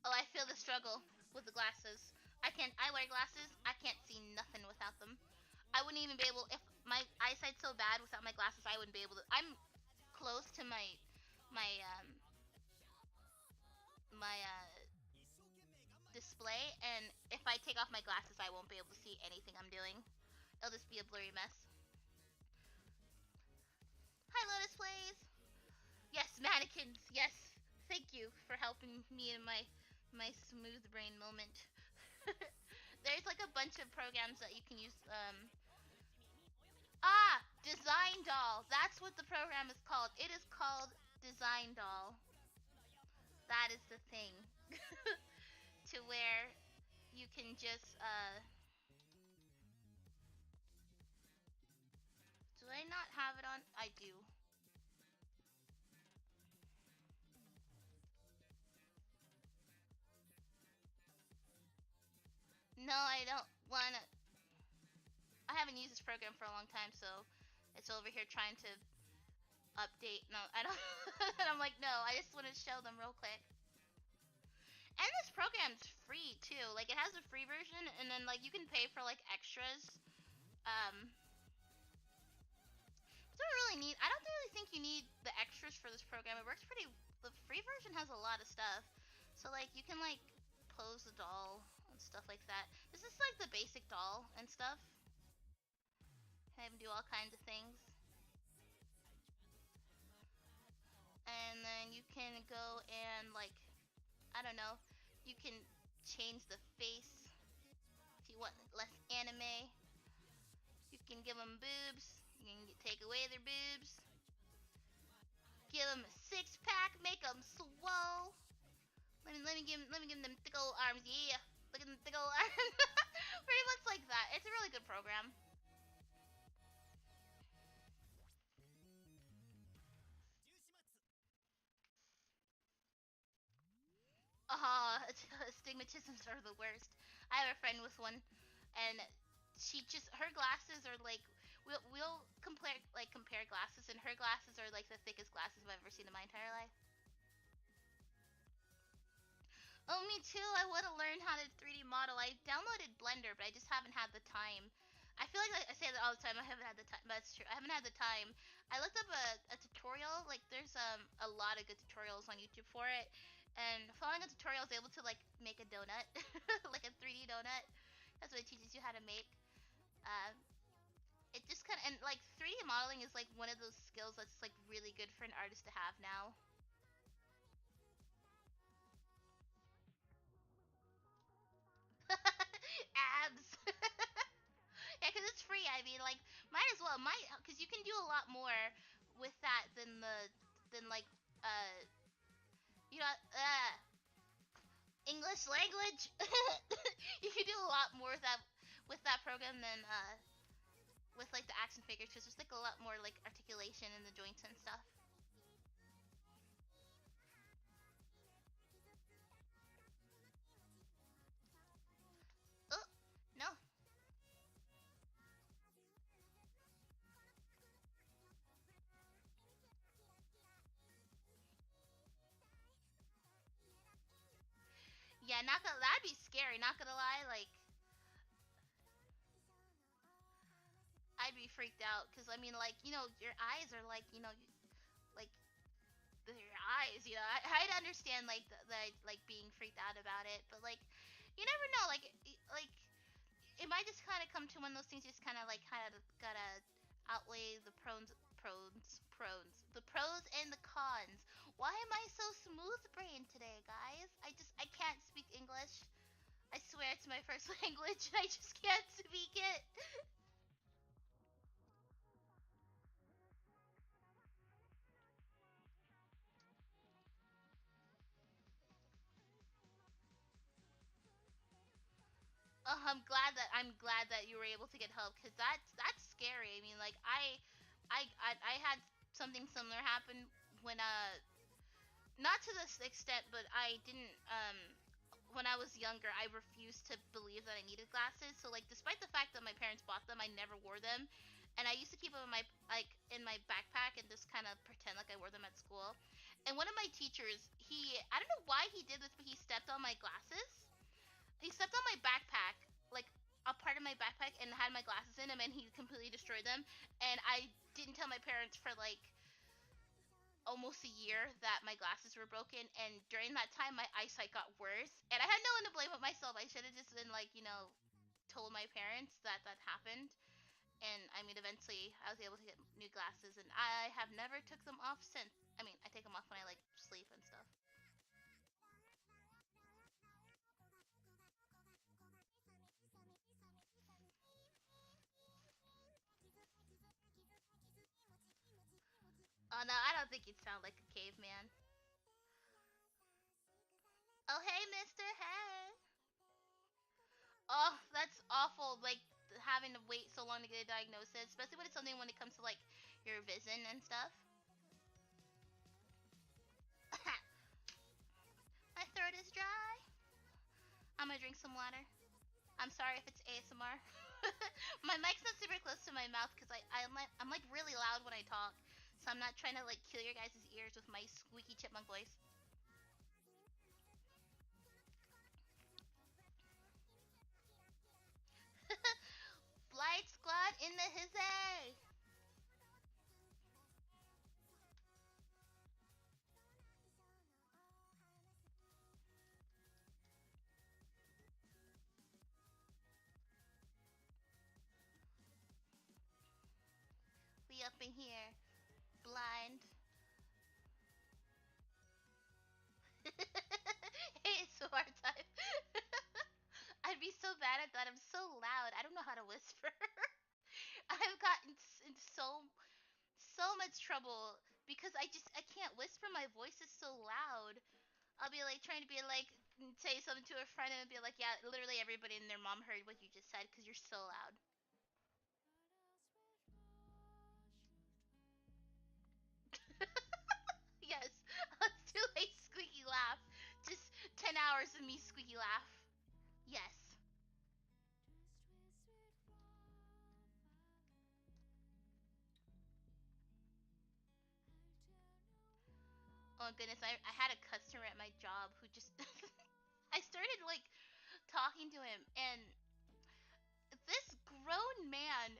Oh, I feel the struggle with the glasses. I wear glasses. I can't see nothing without them. I wouldn't even be able, if my eyesight's so bad without my glasses, I wouldn't be able to. I'm close to my my display, and if I take off my glasses, I won't be able to see anything I'm doing. It'll just be a blurry mess. Hi, Lotus Plays. Yes, mannequins. Yes, thank you for helping me in my smooth brain moment. There's like a bunch of programs that you can use. Design Doll. That's what the program is called. It is called Design Doll. That is the thing. To where you can just do I not have it on? I do. No, I don't wanna. I haven't used this program for a long time, so It's over here trying to update. No, I don't. And I'm like, no, I just want to show them real quick. And this program's free too. Like, it has a free version, and then like you can pay for like extras. Don't really need. I don't really think you need the extras for this program. It works pretty. The free version has a lot of stuff, so like you can like pose the doll and stuff like that. This is like the basic doll and stuff. Have him do all kinds of things. And then you can go and like, I don't know, you can change the face if you want less anime. You can give them boobs. You can take away their boobs. Give them a six-pack. Make them swole. Let me give them thick old arms. Yeah, look at them thick old arms. Pretty much like that. It's a really good program. Astigmatisms are the worst. I have a friend with one, and she just her glasses are like we'll compare glasses, and her glasses are like the thickest glasses I've ever seen in my entire life. Oh, me too. I want to learn how to 3D model. I downloaded Blender, but I just haven't had the time. I feel like I say that all the time. I haven't had the time. That's true. I haven't had the time. I looked up a tutorial. Like, there's a lot of good tutorials on YouTube for it. And following a tutorial, I was able to like make a donut, like a 3D donut. That's what it teaches you how to make. Uh, it just kind of, and like 3D modeling is like one of those skills that's like really good for an artist to have now. Abs. Yeah, because it's free. I mean, like, might as well. Because you can do a lot more with that than like, uh, you know, English language. You can do a lot more with that program than with like the action figures, because there's like a lot more like articulation in the joints and stuff. Oh, no. Yeah, not gonna. That'd be scary. Not gonna lie. Like, I'd be freaked out because I mean, like, your eyes are like, like your eyes. I'd understand like the like being freaked out about it, but like, you never know. Like it might just kind of come to one of those things. You just kind of gotta outweigh the the pros and the cons. Why am I so smooth brained today, guys? I can't speak English. I swear it's my first language and I just can't speak it. I'm glad that you were able to get help, because that's scary. I mean, like I had something similar happen when not to this extent, but I didn't when I was younger, I refused to believe that I needed glasses. So like, despite the fact that my parents bought them, I never wore them, and I used to keep them in my backpack and just kind of pretend like I wore them at school. And one of my teachers, I don't know why he did this, but he stepped on my glasses. He stepped on my backpack, like a part of my backpack, and had my glasses in him, and he completely destroyed them. And I didn't tell my parents for like almost a year that my glasses were broken, and during that time my eyesight got worse, and I had no one to blame but myself. I should have just been like, told my parents that that happened. And I mean, eventually I was able to get new glasses, and I have never took them off since. I mean, I take them off when I like sleep and stuff. Oh no, I don't think you'd sound like a caveman. Oh hey, mister, hey. Oh, that's awful, like having to wait so long to get a diagnosis, especially when it's something when it comes to like your vision and stuff. My throat is dry. I'm gonna drink some water. I'm sorry if it's ASMR. My mic's not super close to my mouth because I'm like really loud when I talk, so I'm not trying to like kill your guys' ears with my squeaky chipmunk voice. Flight squad in the hizzy! We up in here, blind. ASMR time. I'd be so bad at that. I'm so loud. I don't know how to whisper. I've gotten in so much trouble because I can't whisper. My voice is so loud. I'll be like trying to be like say something to a friend and be like, yeah, literally everybody and their mom heard what you just said because you're so loud. Yes, let's do a squeaky laugh. Just 10 hours of me squeaky laugh. Yes. Oh goodness, I had a customer at my job who just I started like talking to him and this grown man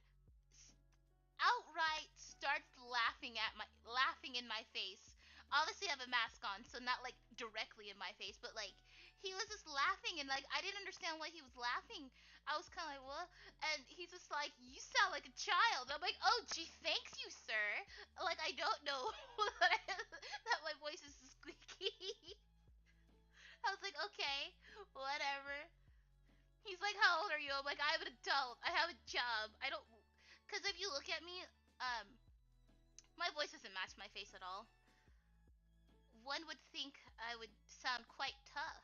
outright starts laughing in my face. Obviously I have a mask on, so not like directly in my face, but like he was just laughing and like I didn't understand why he was laughing. I was kind of like, "What?" And he's just like, "You sound like a child." I'm like, "Oh, gee, thanks you, sir." Like I don't know that my voice is squeaky. I was like, "Okay, whatever." He's like, "How old are you?" I'm like, "I'm an adult. I have a job. I don't." Because if you look at me, my voice doesn't match my face at all. One would think I would sound quite tough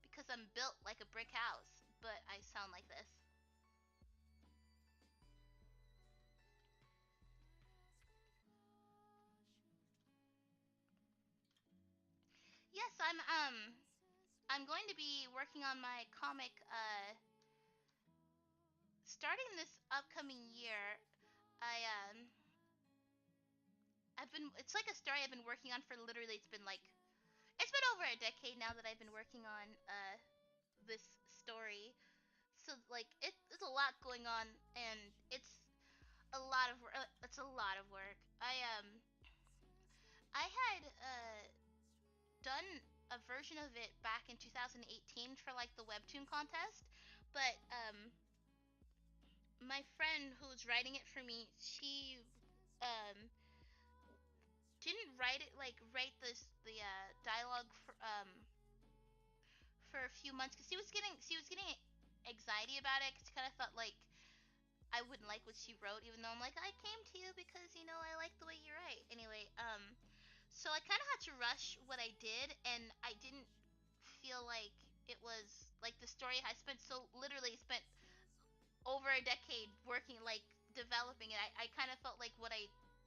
because I'm built like a brick house, but I sound like this. Yes, I'm going to be working on my comic starting this upcoming year. I I've been it's like a story I've been working on for literally it's been over a decade now that I've been working on this story. So like it's a lot going on and a lot of work. It's a lot of work. I had done a version of it back in 2018 for like the webtoon contest, but my friend who's writing it for me, she um didn't write the dialogue for a few months because she was getting anxiety about it because she kind of felt like I wouldn't like what she wrote, even though I'm like, I came to you because, I like the way you write. Anyway, so I kind of had to rush what I did, and I didn't feel like it was like the story I literally spent over a decade working, like, developing it. I kind of felt like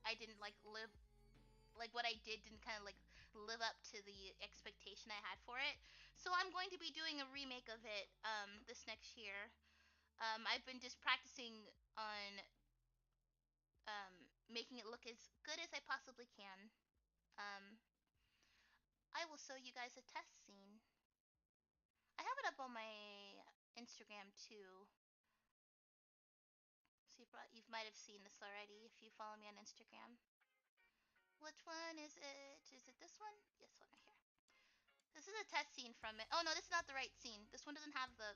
I didn't, like, what I did didn't kind of, like, live up to the expectation I had for it. So I'm going to be doing a remake of it, this next year. I've been just practicing on making it look as good as I possibly can. Um, I will show you guys a test scene. I have it up on my Instagram too. So you might have seen this already if you follow me on Instagram. Which one is it? Is it this one? Yes, one right here. This is a test scene from it. Oh no, this is not the right scene. This one doesn't have the.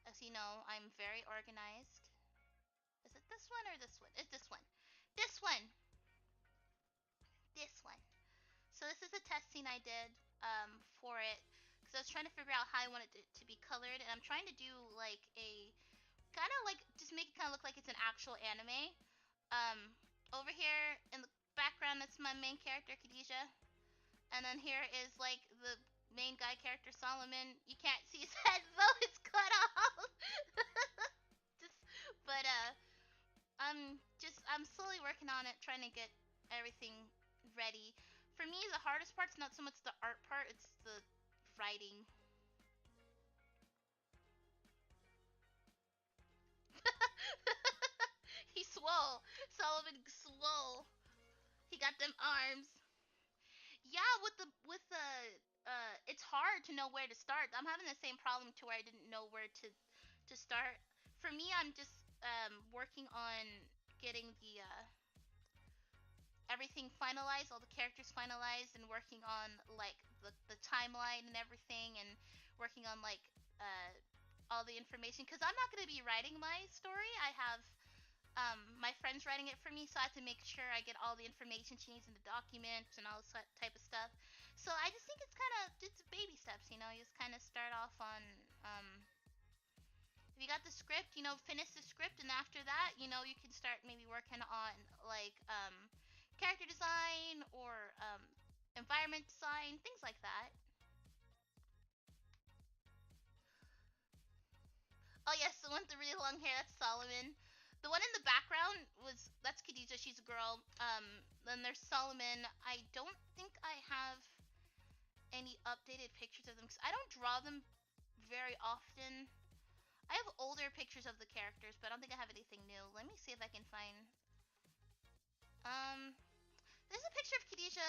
As you know, I'm very organized. Is it this one or this one? It's this one. This one. This one. So this is a test scene I did for it because I was trying to figure out how I wanted it to be colored, and I'm trying to do like a kind of like just make it kind of look like it's an actual anime. Um, Over here in the background, that's my main character Khadijah, and then here is like the main guy character Solomon. You can't see his head though; it's cut off. just, but I'm slowly working on it, trying to get everything ready. For me, the hardest part's not so much the art part; it's the writing. Solomon swole. He got them arms. Yeah, with the it's hard to know where to start. I'm having the same problem to where I didn't know where to start. For me, I'm just working on getting the everything finalized, all the characters finalized, and working on like the timeline and everything, and working on like all the information. Cause I'm not gonna be writing my story. I have my friend's writing it for me, so I have to make sure I get all the information she needs in the documents and all this type of stuff. So I just think it's kind of just baby steps, you know. You just kind of start off on if you got the script, you know, finish the script, and after that, you know, you can start maybe working on like character design or environment design, things like that. Oh yes, the one with the really long hair, that's Solomon. The one in the background was that's Khadija, she's a girl. Then there's Solomon. I don't think I have any updated pictures of them because I don't draw them very often. I have older pictures of the characters, but I don't think I have anything new. Let me see if I can find. Um, there's a picture of Khadija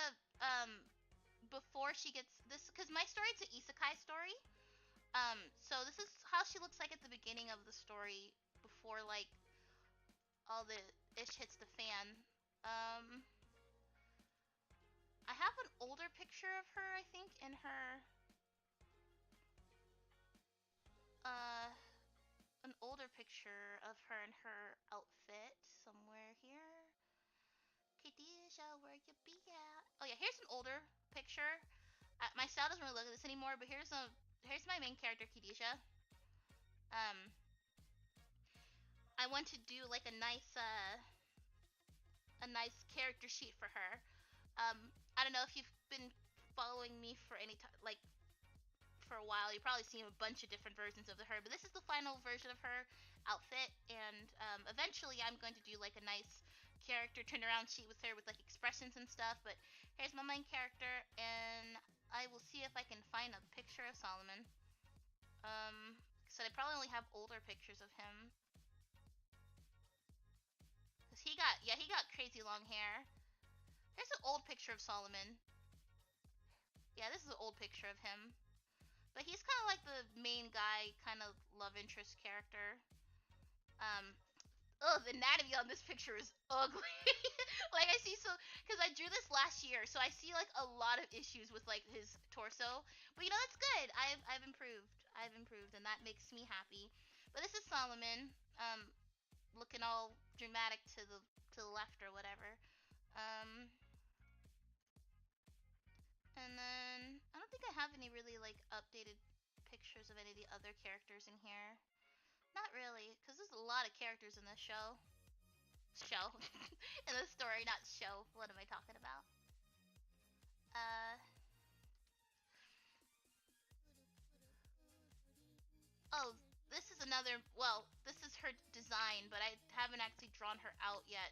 before she gets this because my story is an isekai story. So this is how she looks like at the beginning of the story before like all the ish hits the fan. Um, I have an older picture of her, I think, in her uh an older picture of her in her outfit somewhere here. Khadijah, where you be at? Oh yeah, here's an older picture. My style doesn't really look at this anymore, but here's my main character, Khadijah. Um, I want to do like a nice character sheet for her. I don't know if you've been following me for any time, like for a while. You've probably seen a bunch of different versions of her, but this is the final version of her outfit. And eventually, I'm going to do like a nice character turnaround sheet with her with like expressions and stuff. But here's my main character, and I will see if I can find a picture of Solomon. So I probably only have older pictures of him. Cause he got crazy long hair. Here's an old picture of Solomon. Yeah, this is an old picture of him. But he's kind of like the main guy, kind of love interest character. Um, oh, the anatomy on this picture is ugly. Like I see because I drew this last year, so I see like a lot of issues with like his torso. But you know that's good. I've improved. I've improved, and that makes me happy. But this is Solomon, looking all dramatic to the left or whatever. Um, and then I don't think I have any really like updated pictures of any of the other characters in here. Not really, because there's a lot of characters in this show. In the story, not show. What am I talking about? Uh. Oh, this is another. Well, this is her design, but I haven't actually drawn her out yet.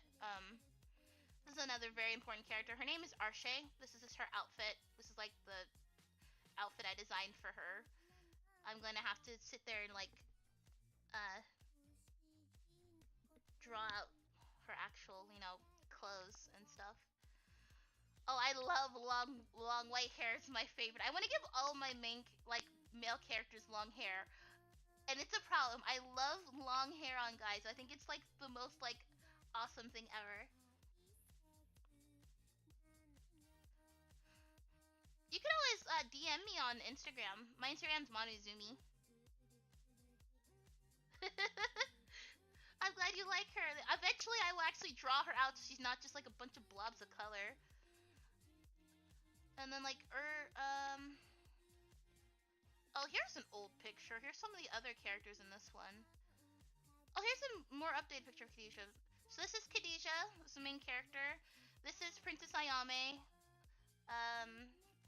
This is another very important character. Her name is Arshay. This is just her outfit. This is like the outfit I designed for her. I'm gonna have to sit there and like, uh, draw out her actual, you know, clothes and stuff. Oh, I love long white hair. It's my favorite. I want to give all my main like male characters long hair, and it's a problem. I love long hair on guys. I think it's like the most like awesome thing ever. You can always DM me on Instagram. My Instagram's Manuzumi. I'm glad you like her. Eventually, I will actually draw her out so she's not just like a bunch of blobs of color. And then like oh, here's an old picture. Here's some of the other characters in this one. Oh, here's a more updated picture of Khadijah. So this is Khadijah, this is the main character. This is Princess Ayame,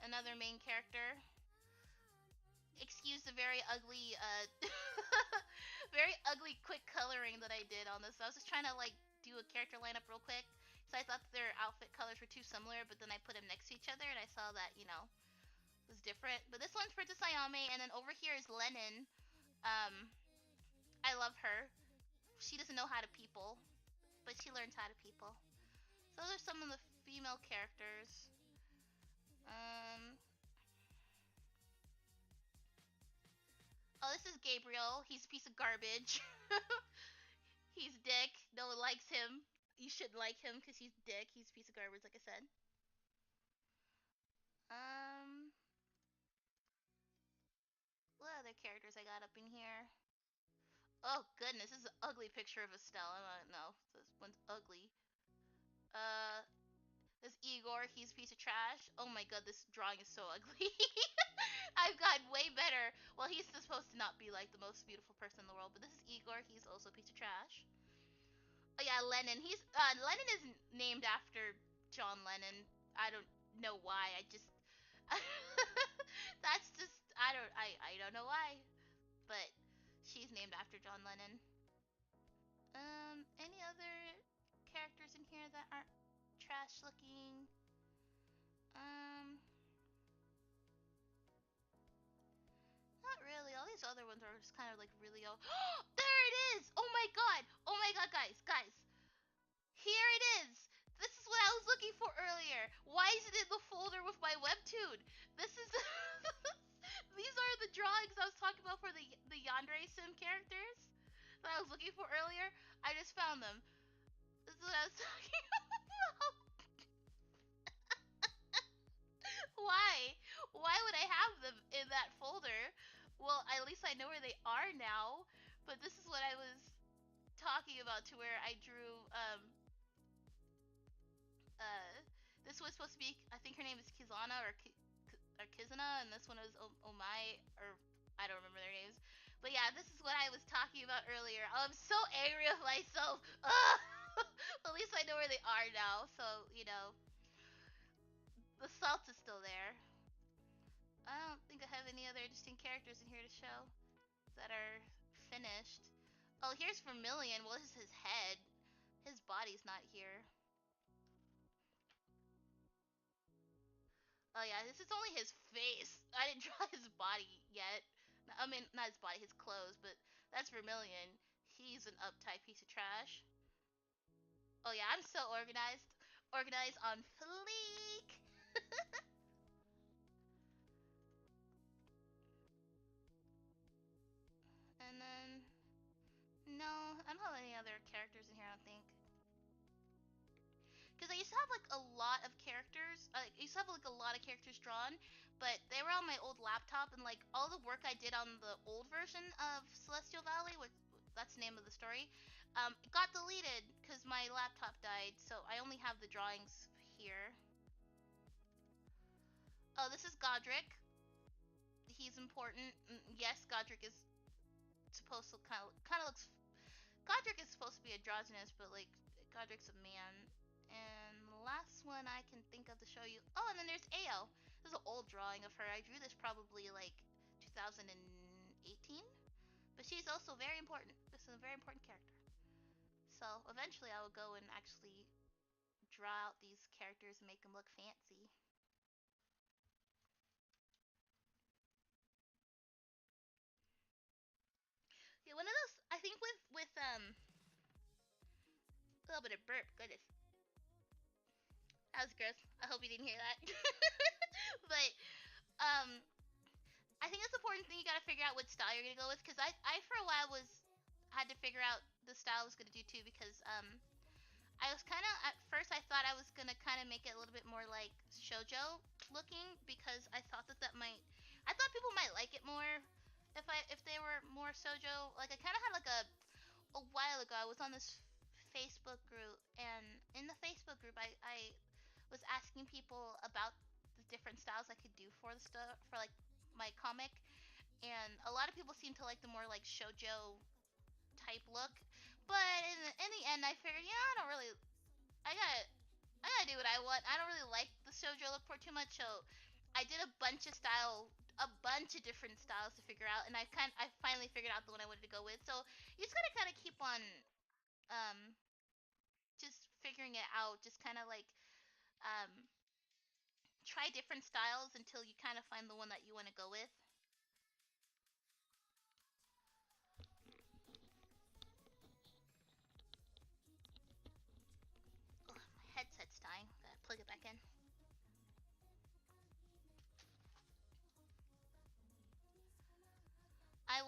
another main character. Excuse the very ugly, very ugly quick coloring that I did on this. I was just trying to like do a character lineup real quick. So I thought their outfit colors were too similar, but then I put them next to each other and I saw that, you know, was different. But this one's Princess Ayame, and then over here is Lennon. I love her. She doesn't know how to people. but she learns how to people. So those are some of the female characters. Um. Oh, this is Gabriel. He's a piece of garbage. He's dick. No one likes him. You should like him because he's dick. He's a piece of garbage, like I said. Um. What other characters I got up in here? Oh goodness, this is an ugly picture of Estelle. I don't know. This one's ugly. Uh, this Igor, he's a piece of trash. Oh my god, this drawing is so ugly. I've gotten way better. Well, he's supposed to not be like the most beautiful person in the world, but this is Igor. He's also a piece of trash. Oh yeah, Lennon. Lennon is named after John Lennon. I don't know why. I just that's just I don't know why, but she's named after John Lennon. Any other characters in here that aren't trash looking? Um, Not really. All these other ones are just kind of like really old. There it is! Oh my god! Oh my god, guys! Here it is! This is what I was looking for earlier. Why is it in the folder with my webtoon? This is these are the drawings I was talking about for the Yandere Sim characters that I was looking for earlier. I just found them. This is what I was talking about. Why? Why would I have them in that folder? Well, at least I know where they are now. But this is what I was talking about, to where I drew this was supposed to be, I think her name is Kizana or Kizana, and this one was Omai, or I don't remember their names. But yeah, this is what I was talking about earlier. I'm so angry with myself. Ugh! At least I know where they are now, so you know the salt is still there. I don't think I have any other interesting characters in here to show that are finished. Oh, here's Vermilion. Well, this is his head. His body's not here. Oh yeah, this is only his face. I didn't draw his body yet. I mean, not his body, his clothes, but that's Vermilion. He's an uptight piece of trash. Oh yeah, I'm so organized. Organized on fleek. And then, no, I don't have any other characters in here, I don't think. Because I used to have like a lot of characters. I used to have like a lot of characters drawn, but they were on my old laptop, and like all the work I did on the old version of Celestial Valley, which that's the name of the story, it got deleted because my laptop died. So I only have the drawings here. Oh, this is Godric. He's important. Yes, Godric is supposed to kind of looks. Godric is supposed to be androgynous, but like Godric's a man. And the last one I can think of to show you. Oh, and then there's Ao. This is an old drawing of her. I drew this probably like 2018. But she's also very important. This is a very important character. So eventually I will go and actually draw out these characters and make them look fancy. Yeah, one of those, I think with a little bit of burp. Goodness, that was gross. I hope you didn't hear that. But um, I think it's important thing you gotta figure out what style you're gonna go with, because I for a while had to figure out the style I was gonna do too, because I was kind of, at first I thought I was gonna kind of make it a little bit more like shojo looking, because I thought I thought people might like it more if they were more shojo. Like I kind of had like a while ago I was on this Facebook group, and in the Facebook group I was asking people about the different styles I could do for the stuff for like my comic, and a lot of people seem to like the more like shojo type look. But in the end, I figured, yeah, I gotta, I gotta do what I want. I don't really like the shojo look for too much, so I did a bunch of different styles to figure out, and I finally figured out the one I wanted to go with. So you just gotta kind of keep on, um, just figuring it out. Just kind of like, um, try different styles until you kind of find the one that you want to go with.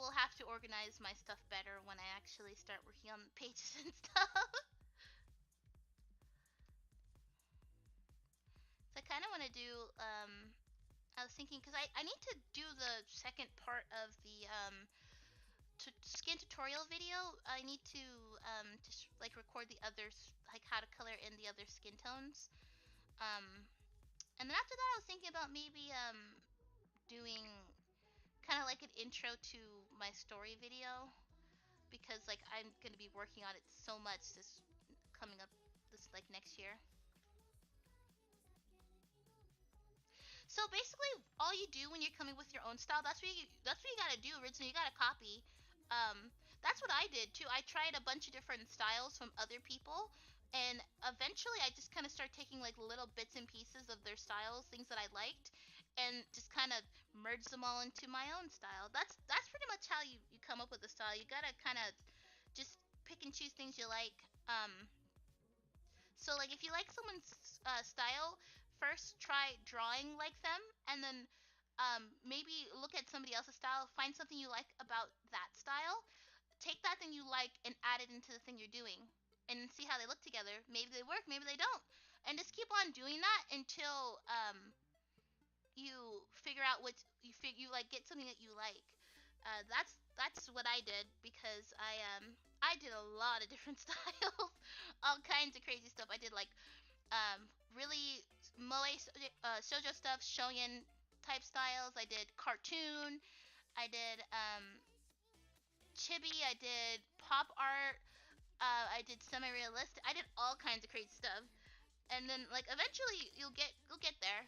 will have to organize my stuff better when I actually start working on the pages and stuff. So I kind of want to do. I was thinking because I need to do the second part of the skin tutorial video. I need to just like record the others, like how to color in the other skin tones. Um, and then after that, I was thinking about maybe doing kind of like an intro to my story video because like I'm gonna be working on it so much this coming up this like next year. So basically, all you do when you're coming with your own style, that's what you gotta do originally. You gotta copy. Um, that's what I did too. I tried a bunch of different styles from other people, and eventually I just kind of start taking like little bits and pieces of their styles, things that I liked, and just kind of merge them all into my own style. That's pretty much how you come up with a style. You gotta kind of just pick and choose things you like. So like if you like someone's style, first try drawing like them, and then maybe look at somebody else's style, find something you like about that style, take that thing you like and add it into the thing you're doing, and see how they look together. Maybe they work, maybe they don't, and just keep on doing that until you figure out what you like, get something that you like. That's what I did because I did a lot of different styles, all kinds of crazy stuff. I did like really moe shoujo stuff, shonen type styles. I did cartoon. I did chibi. I did pop art. I did semi-realistic. I did all kinds of crazy stuff. And then like eventually you'll get there.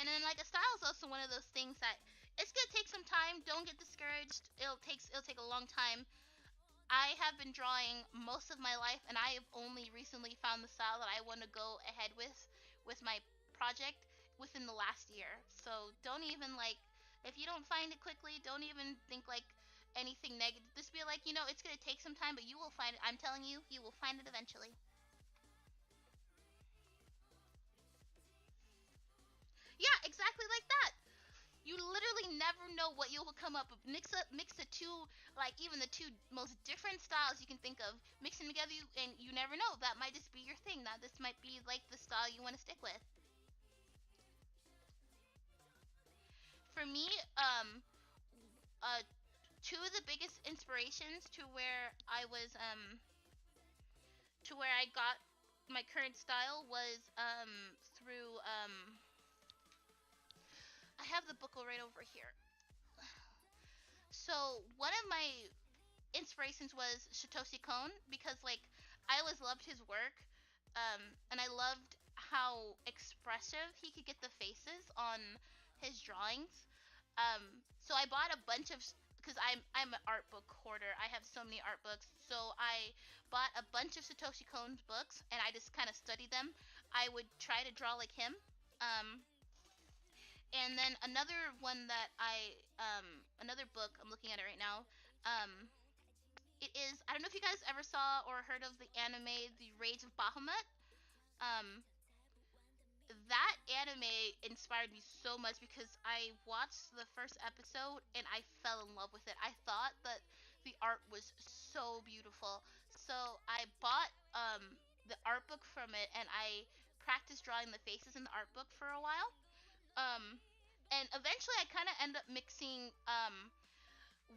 And then like a style is also one of those things that it's gonna take some time. Don't get discouraged. It'll take a long time. I have been drawing most of my life, and I have only recently found the style that I want to go ahead with my project within the last year. So don't even like if you don't find it quickly, don't even think like anything negative. Just be like, it's gonna take some time, but you will find it. I'm telling you, you will find it eventually. Yeah, exactly like that. You literally never know what you'll come up with. Mix the two, like even the two most different styles you can think of, mix them together, and you never know. That might just be your thing. Now this might be like the style you want to stick with. For me, uh, two of the biggest inspirations to where I got my current style was through I have the book right over here. So one of my inspirations was Satoshi Kon because like I always loved his work, and I loved how expressive he could get the faces on his drawings. So I bought a bunch of because I'm an art book hoarder. I have so many art books. So I bought a bunch of Satoshi Kon's books and I just kind of studied them. I would try to draw like him. Um, and then another one that another book I'm looking at it right now. Um, it is, I don't know if you guys ever saw or heard of the anime The Rage of Bahamut. Um, that anime inspired me so much because I watched the first episode and I fell in love with it. I thought that the art was so beautiful. So I bought the art book from it and I practiced drawing the faces in the art book for a while. Um, and eventually I kind of end up mixing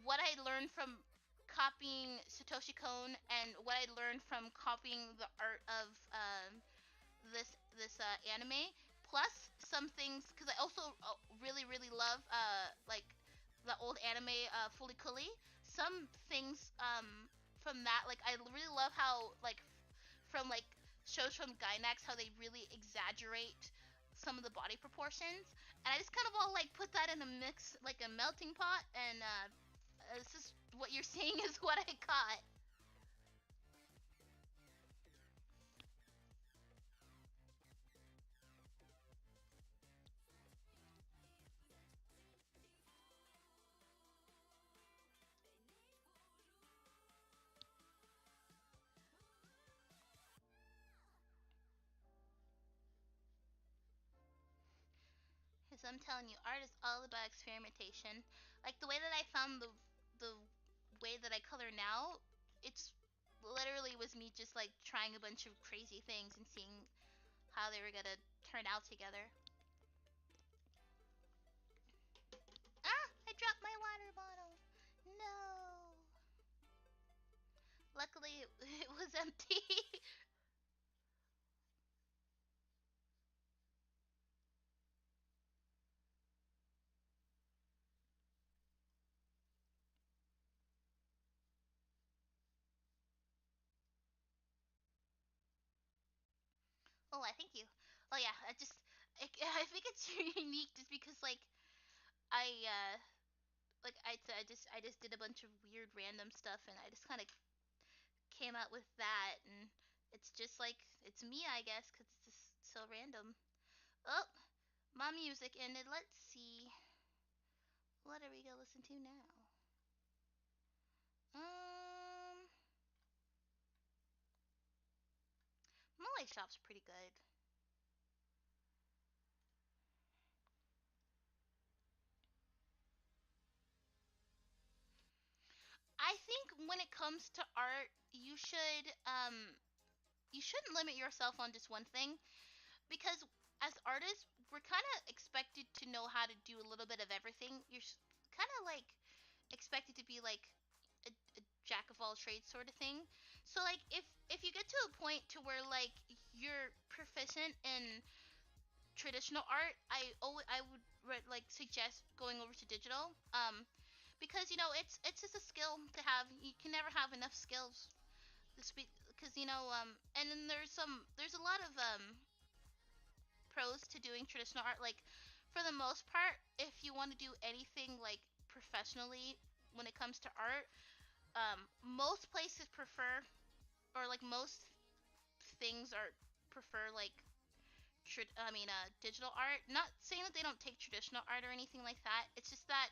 what I learned from copying Satoshi Kon and what I learned from copying the art of this anime, plus some things because I also really love like the old anime Fully Cooley. Some things from that, like I really love how like from like shows from Gainax how they really exaggerate some of the body proportions, and I just kind of all like put that in a mix, like a melting pot, and this is what you're seeing is what I caught. I'm telling you, art is all about experimentation. Like the way that I found the way that I color now, it's literally was me just like trying a bunch of crazy things and seeing how they were gonna turn out together. Ah! I dropped my water bottle. No. Luckily, it was empty. Oh, I thank you. Oh yeah, I think it's unique just because like I I just did a bunch of weird random stuff and I just kind of came out with that and it's just like it's me I guess cuz it's just so random. Oh, my music ended. Let's see. What are we going to listen to now? Um Malay Shop's pretty good. I think when it comes to art, you shouldn't limit yourself on just one thing because as artists, we're kind of expected to know how to do a little bit of everything. You're kind of like expected to be like a jack of all trades sort of thing. So like if you get to a point to where like you're proficient in traditional art, I would like suggest going over to digital. Because you know it's just a skill to have. You can never have enough skills to speak because you know and then there's a lot of pros to doing traditional art. Like for the most part, if you want to do anything like professionally when it comes to art, most places prefer or like most things are prefer like digital art. Not saying that they don't take traditional art or anything like that. It's just that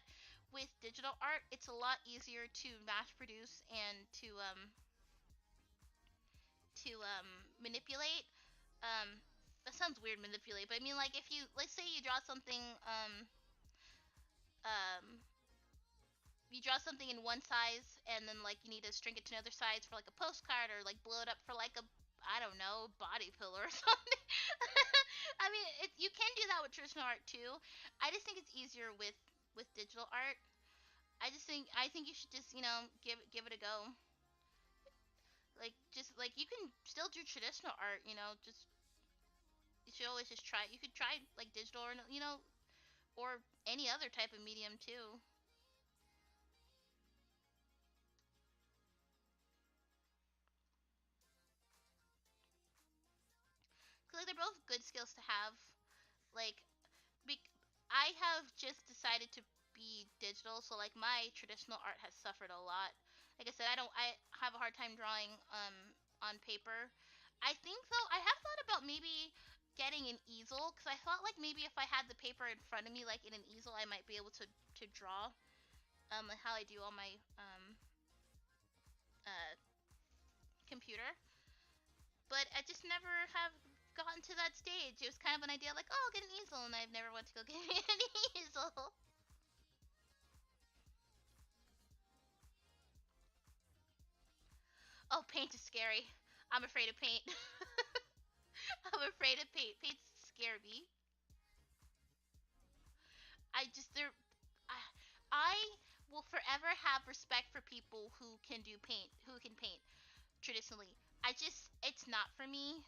with digital art, it's a lot easier to mass produce and to manipulate. Um, that sounds weird, manipulate, but I mean like if you let's say you draw something um you draw something in one size and then like you need to shrink it to another size for like a postcard or like blow it up for like a I don't know body pillow or something. I mean, you can do that with traditional art too. I just think it's easier with digital art. I think you should just give it a go. Like just like you can still do traditional art. Just you should always just try. You could try like digital or or any other type of medium too. Cause like they're both good skills to have. Like Bec- I have just decided to be digital, so like my traditional art has suffered a lot. Like I said, I have a hard time drawing on paper. I think though I have thought about maybe getting an easel because I thought like maybe if I had the paper in front of me like in an easel I might be able to draw like how I do on my uh computer. But I just never have gotten to that stage. It was kind of an idea like, oh, I'll get an easel, and I've never went to go get an easel. Oh, paint is scary. I'm afraid of paint. I'm afraid of paint. Paint scare me. I just there, I, I will forever have respect for people who can do paint, who can paint traditionally. It's not for me.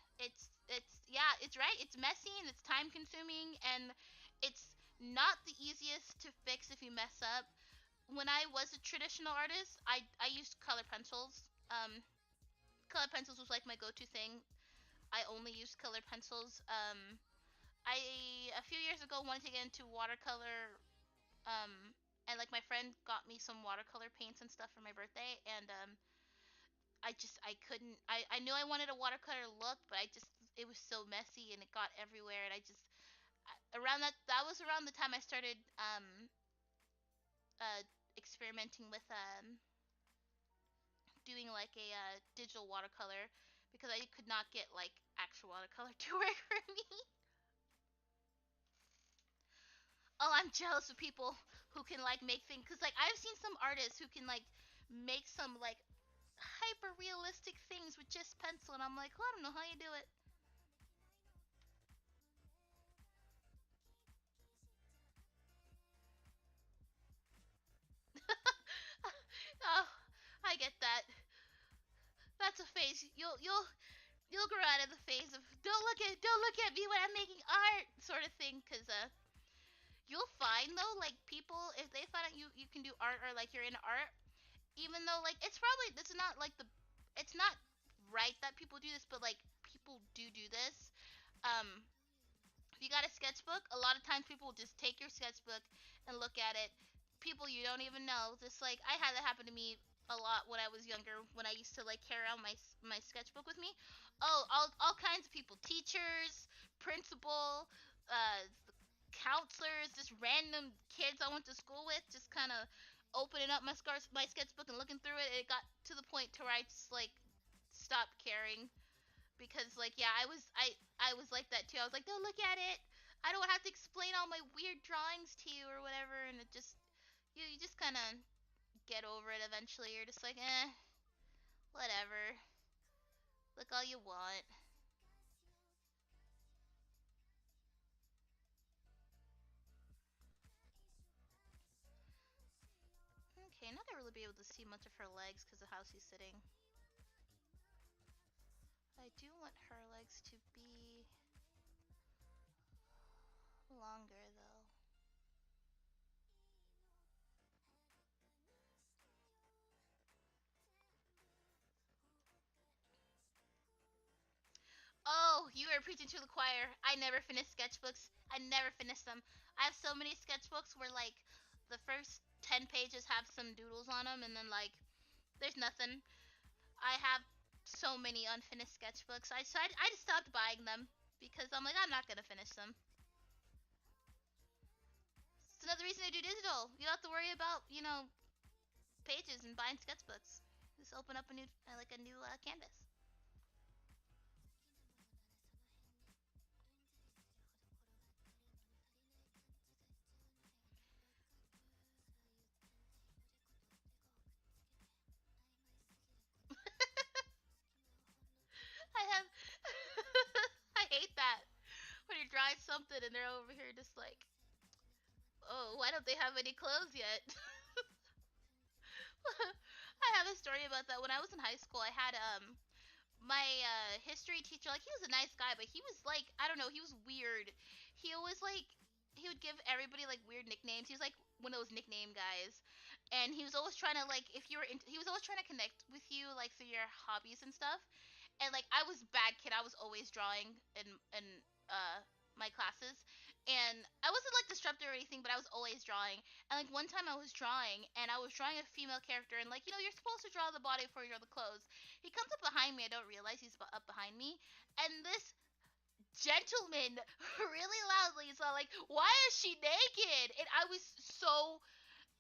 Yeah, it's right. It's messy and it's time consuming and it's not the easiest to fix if you mess up. When I was a traditional artist, I used color pencils. Color pencils was like my go-to thing. I only used colored pencils. I a few years ago wanted to get into watercolor. And like my friend got me some watercolor paints and stuff for my birthday, and I couldn't. I knew I wanted a watercolor look, but it was so messy and it got everywhere, and around that was around the time I started uh experimenting with doing like a digital watercolor because I could not get like actual watercolor to work for me. Oh, I'm jealous of people who can like make things, cause like I've seen some artists who can like make some like hyper realistic things with just pencil, and I'm like, well, I don't know how you do it. Oh, I get that. That's a phase. You'll grow out of the phase of don't look at me when I'm making art sort of thing, cause you'll find though like people if they find out you can do art or like you're in art, even though like it's probably this is not like the it's not right that people do this, but like people do this. Um, if you got a sketchbook, a lot of times people will just take your sketchbook and look at it. People you don't even know, just like I had that happen to me a lot when I was younger. When I used to like carry around my sketchbook with me, oh, all kinds of people, teachers, principal, counselors, just random kids I went to school with, just kind of opening up my sketchbook and looking through it. It got to the point to where I just like stopped caring because like yeah I was like that too. I was like, don't look at it, I don't have to explain all my weird drawings to you or whatever, and it just you just kind of get over it eventually. You're just like, whatever, look all you want. Okay, not gonna really be able to see much of her legs because of how she's sitting. I do want her legs to be longer though. Oh, you are preaching to the choir. I never finished sketchbooks. I never finished them. I have so many sketchbooks where like the first 10 pages have some doodles on them and then like there's nothing. I have so many unfinished sketchbooks. I just stopped buying them because I'm like I'm not going to finish them. It's another reason I do digital. You don't have to worry about, pages and buying sketchbooks. Just open up a new canvas. I have I hate that when you're drawing something and they're over here just like, oh, why don't they have any clothes yet? I have a story about that. When I was in high school, I had my history teacher. Like he was a nice guy, but he was like I don't know. He was weird. He always like he would give everybody like weird nicknames. He was like one of those nickname guys, and he was always trying to like if you were he was always trying to connect with you like through your hobbies and stuff. And like I was a bad kid. I was always drawing in uh my classes, and I wasn't like disruptive or anything, but I was always drawing. And like one time I was drawing, and I was drawing a female character, and like you're supposed to draw the body before you draw the clothes. He comes up behind me. I don't realize he's up behind me, and this gentleman really loudly is all like, "Why is she naked?" And I was so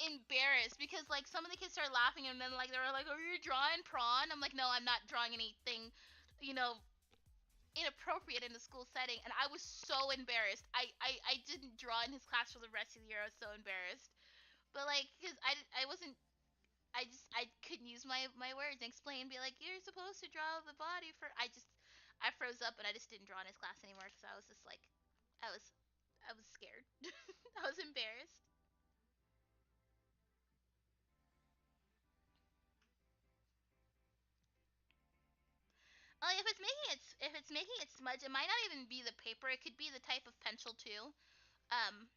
embarrassed because like some of the kids started laughing, and then like they were like, "Are you drawing prawn?" I'm like, "No, I'm not drawing anything, you know, inappropriate in the school setting." And I was so embarrassed. I didn't draw in his class for the rest of the year. I was so embarrassed. But like, cause I wasn't. I couldn't use my words and explain. Be like, you're supposed to draw the body for. I froze up and I just didn't draw in his class anymore because I was just like, I was I was scared. I was embarrassed. If it's making it smudge, it might not even be the paper. It could be the type of pencil too. Um,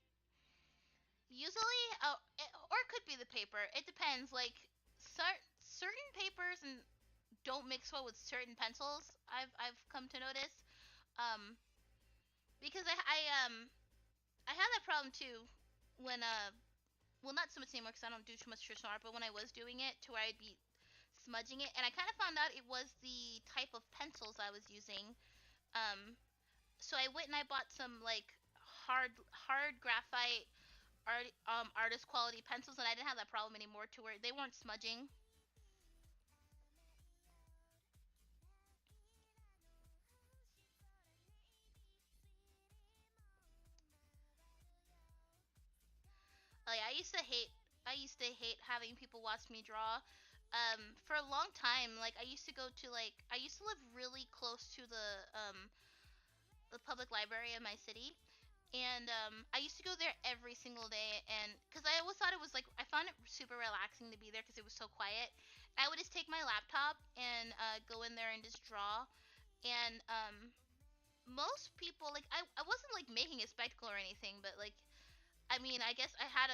Usually, or it could be the paper. It depends. Like certain papers and don't mix well with certain pencils. I've come to notice. Um, because I had that problem too when well not so much anymore because I don't do too much traditional art, but when I was doing it to where I'd be smudging it, and I kind of found out it was the type of pencils I was using. Um, so I went and I bought some like hard graphite artist quality pencils, and I didn't have that problem anymore to where they weren't smudging. used to hate having people watch me draw. For a long time, like I used to go to I used to live really close to the public library in my city, and I used to go there every single day, and because I always thought it was like I found it super relaxing to be there because it was so quiet. I would just take my laptop and go in there and just draw, and most people I wasn't like making a spectacle or anything, but like I mean I guess I had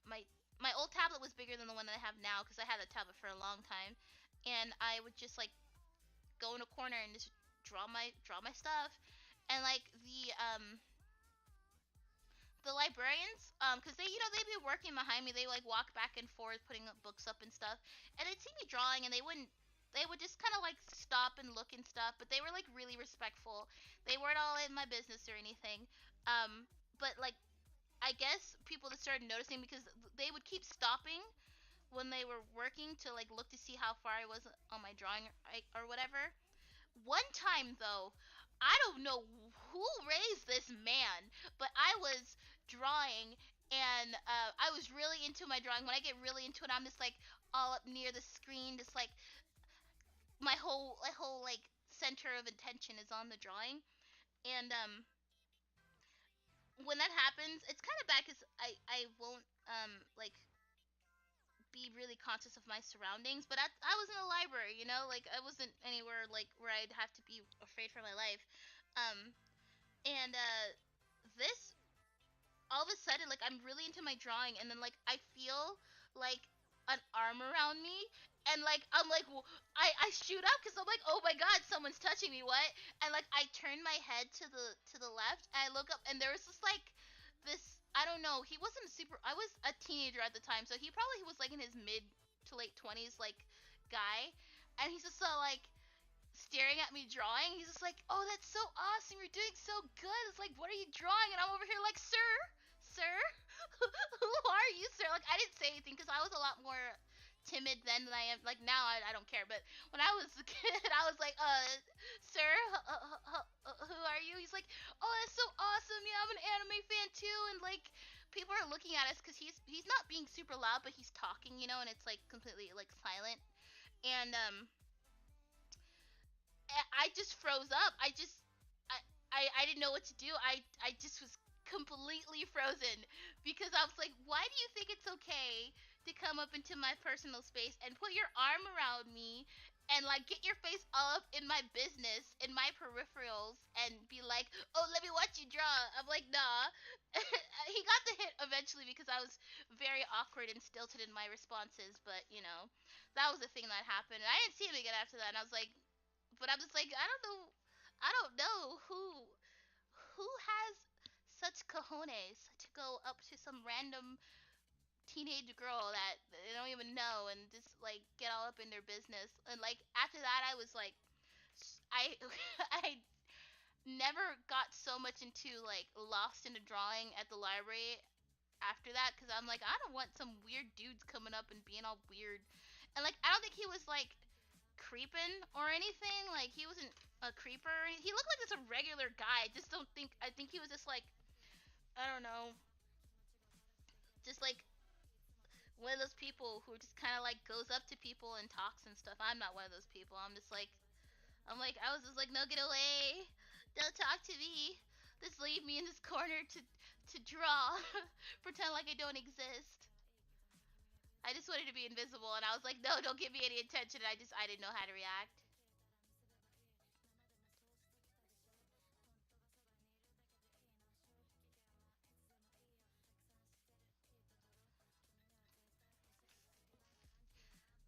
my old tablet was bigger than the one that I have now because I had a tablet for a long time, and I would just like go in a corner and just draw my stuff, and like the librarians, because they'd be working behind me. They like walk back and forth, putting up books up and stuff, and they'd see me drawing, and they would just kind of like stop and look and stuff, but they were like really respectful. They weren't all in my business or anything. But like I guess people that started noticing because they would keep stopping when they were working to like look to see how far I was on my drawing or whatever. One time though, I don't know who raised this man, but I was drawing and I was really into my drawing. When I get really into it, I'm just like all up near the screen, just like my whole like center of attention is on the drawing. And when that happens, it's kind of bad because I won't like be really conscious of my surroundings. But I was in a library, like I wasn't anywhere like where I'd have to be afraid for my life. Um, and this all of a sudden, like I'm really into my drawing, and then like I feel like an arm around me, and like I'm like I shoot up because I'm like, oh my god, someone's touching me, what? And like I turn my head to the left, and I look up, and there was just like this, I don't know, he wasn't super, I was a teenager at the time, so he probably was like in his mid to late 20s, like guy, and he's just so like staring at me drawing. He's just like, "Oh, that's so awesome! You're doing so good." It's like, "What are you drawing?" And I'm over here like, "Sir, who are you, sir?" Like, I didn't say anything because I was a lot more timid then than I am. Like now, I don't care. But when I was a kid, I was like, "Sir, who are you?" He's like, "Oh, that's so awesome! Yeah, I'm an anime fan too." And like, people are looking at us because he's not being super loud, but he's talking, and it's like completely like silent. And I just froze up. I, I didn't know what to do. I just was completely frozen because I was like, why do you think it's okay to come up into my personal space and put your arm around me and like get your face all up in my business, in my peripherals, and be like, oh, let me watch you draw. I'm like, nah. He got the hit eventually because I was very awkward and stilted in my responses, but that was the thing that happened. And I didn't see him again after that, and I was like, but I'm just like, I don't know who has such cojones to go up to some random teenage girl that they don't even know and just like get all up in their business. And like after that, I was like, I I never got so much into like lost in a drawing at the library after that because I'm like, I don't want some weird dudes coming up and being all weird. And like I don't think he was like creeping or anything. Like he wasn't a creeper. He looked like just a regular guy. I just don't think. I think he was just like, I don't know, just like one of those people who just kind of like goes up to people and talks and stuff. I'm not one of those people. I was just like, no, get away. Don't talk to me. Just leave me in this corner to draw. Pretend like I don't exist. I just wanted to be invisible, and I was like, no, don't give me any attention. And I didn't know how to react.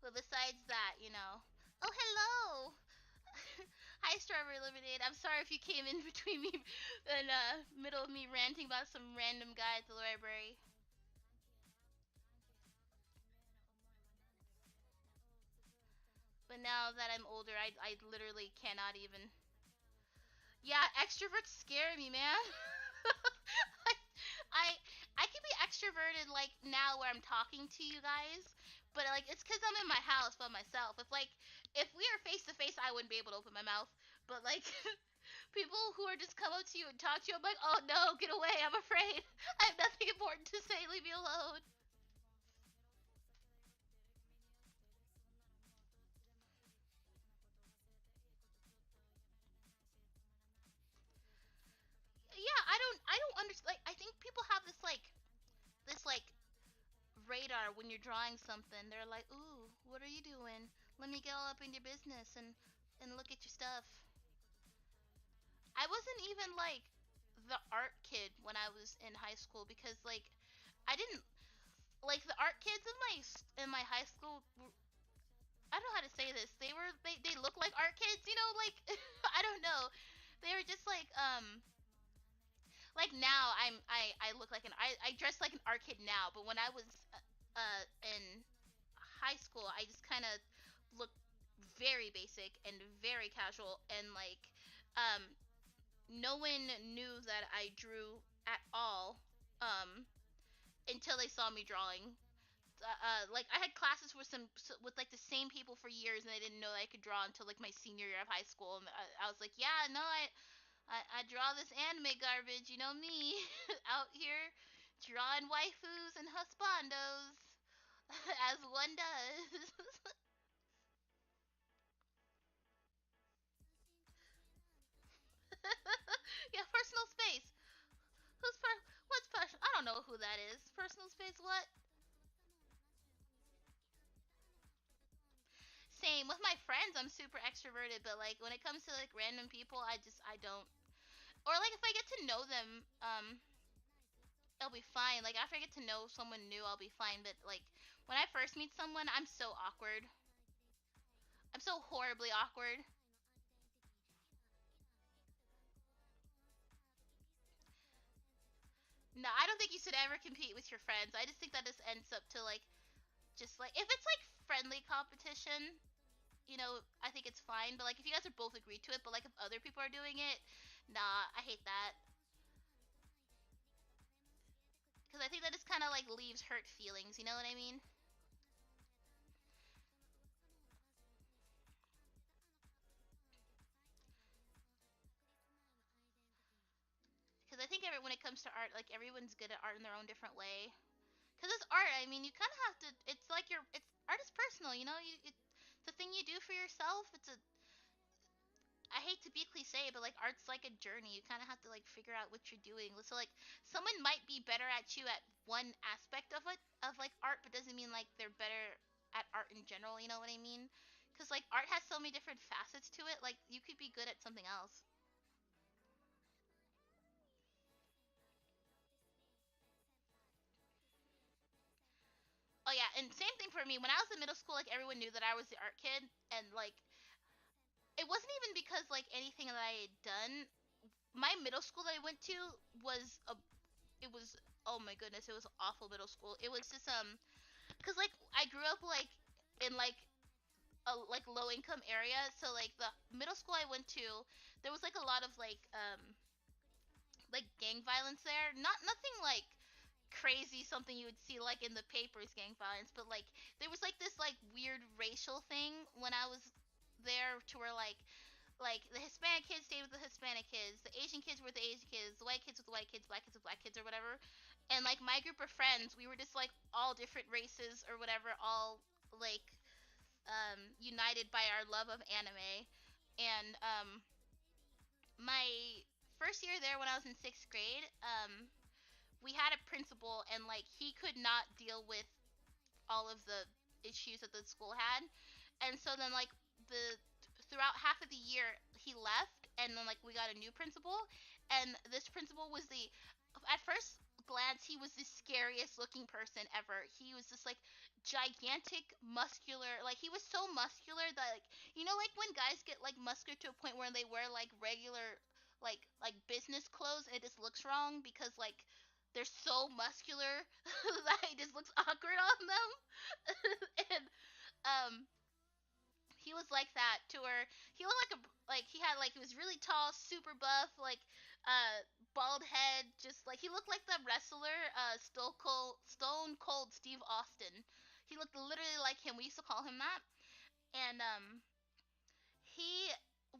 But besides that, Oh, hello! Hi, Strawberry Lemonade. I'm sorry if you came in between me and middle of me ranting about some random guy at the library. But now that I'm older, I literally cannot even. Yeah, extroverts scare me, man. I, I I can be extroverted like now where I'm talking to you guys, but like it's because I'm in my house by myself. If we are face to face, I wouldn't be able to open my mouth. But like people who are just come up to you and talk to you, I'm like, oh no, get away! I'm afraid. I have nothing important to say. Leave me alone. don't understand. Like, I think people have this radar when you're drawing something. They're like, "Ooh, what are you doing? Let me get all up in your business and look at your stuff." I wasn't even like the art kid when I was in high school because like I didn't like the art kids in my high school. I don't know how to say this. They look like art kids, you know, like I don't know. They were just like now I look like I dress like an art kid now, but when I was in high school, I just kind of looked very basic and very casual and like um no one knew that I drew at all um until they saw me drawing. Like I had classes with like the same people for years, and they didn't know that I could draw until like my senior year of high school. And I was like, yeah, no, I draw this anime garbage, you know me, out here drawing waifus and husbandos, as one does. Yeah, personal space. What's personal? I don't know who that is. Personal space, what? Same with my friends. I'm super extroverted, but like when it comes to like random people, I don't. Or like if I get to know them, it'll be fine. Like after I get to know someone new, I'll be fine. But like when I first meet someone, I'm so awkward. I'm so horribly awkward. No, I don't think you should ever compete with your friends. I just think that this ends up to like just like if it's like friendly competition, I think it's fine. But like if you guys are both agreed to it, but like if other people are doing it, nah, I hate that. Because I think that just kind of like leaves hurt feelings. You know what I mean? Because I think when it comes to art, like everyone's good at art in their own different way. Because it's art. I mean, you kind of have to. It's like It's art is personal. You know, it's a thing you do for yourself. It's a. I hate to be cliche, but like art's like a journey. You kind of have to like figure out what you're doing. So like someone might be better at you at one aspect of it of like art, but doesn't mean like they're better at art in general. You know what I mean? Because like art has so many different facets to it. Like you could be good at something else. Oh yeah, and same thing for me. When I was in middle school, like everyone knew that I was the art kid, and like it wasn't even because like anything that I had done. My middle school that I went to was a it was oh my goodness, it was awful middle school. It was just cuz like I grew up like in a like low income area, so like the middle school I went to, there was like a lot of like gang violence there. Nothing like crazy something you would see like in the papers gang violence, but like there was like this like weird racial thing when I was there to where like the Hispanic kids stayed with the Hispanic kids, the Asian kids were with the Asian kids, the white kids with the white kids, black kids with black kids or whatever. And like my group of friends, we were just like all different races or whatever, all like united by our love of anime. And my first year there when I was in 6th grade, we had a principal and like he could not deal with all of the issues that the school had. And so then like the throughout half of the year he left, and then like we got a new principal, and this principal was the at first glance he was the scariest looking person ever. He was just like gigantic muscular, like he was so muscular that like like when guys get like muscular to a point where they wear like regular like business clothes and it just looks wrong because like they're so muscular that it just looks awkward on them. And um he was like that to where he looked like he had like he was really tall, super buff, like uh bald head, just like he looked like the wrestler Stone Cold Steve Austin. He looked literally like him. We used to call him that. And he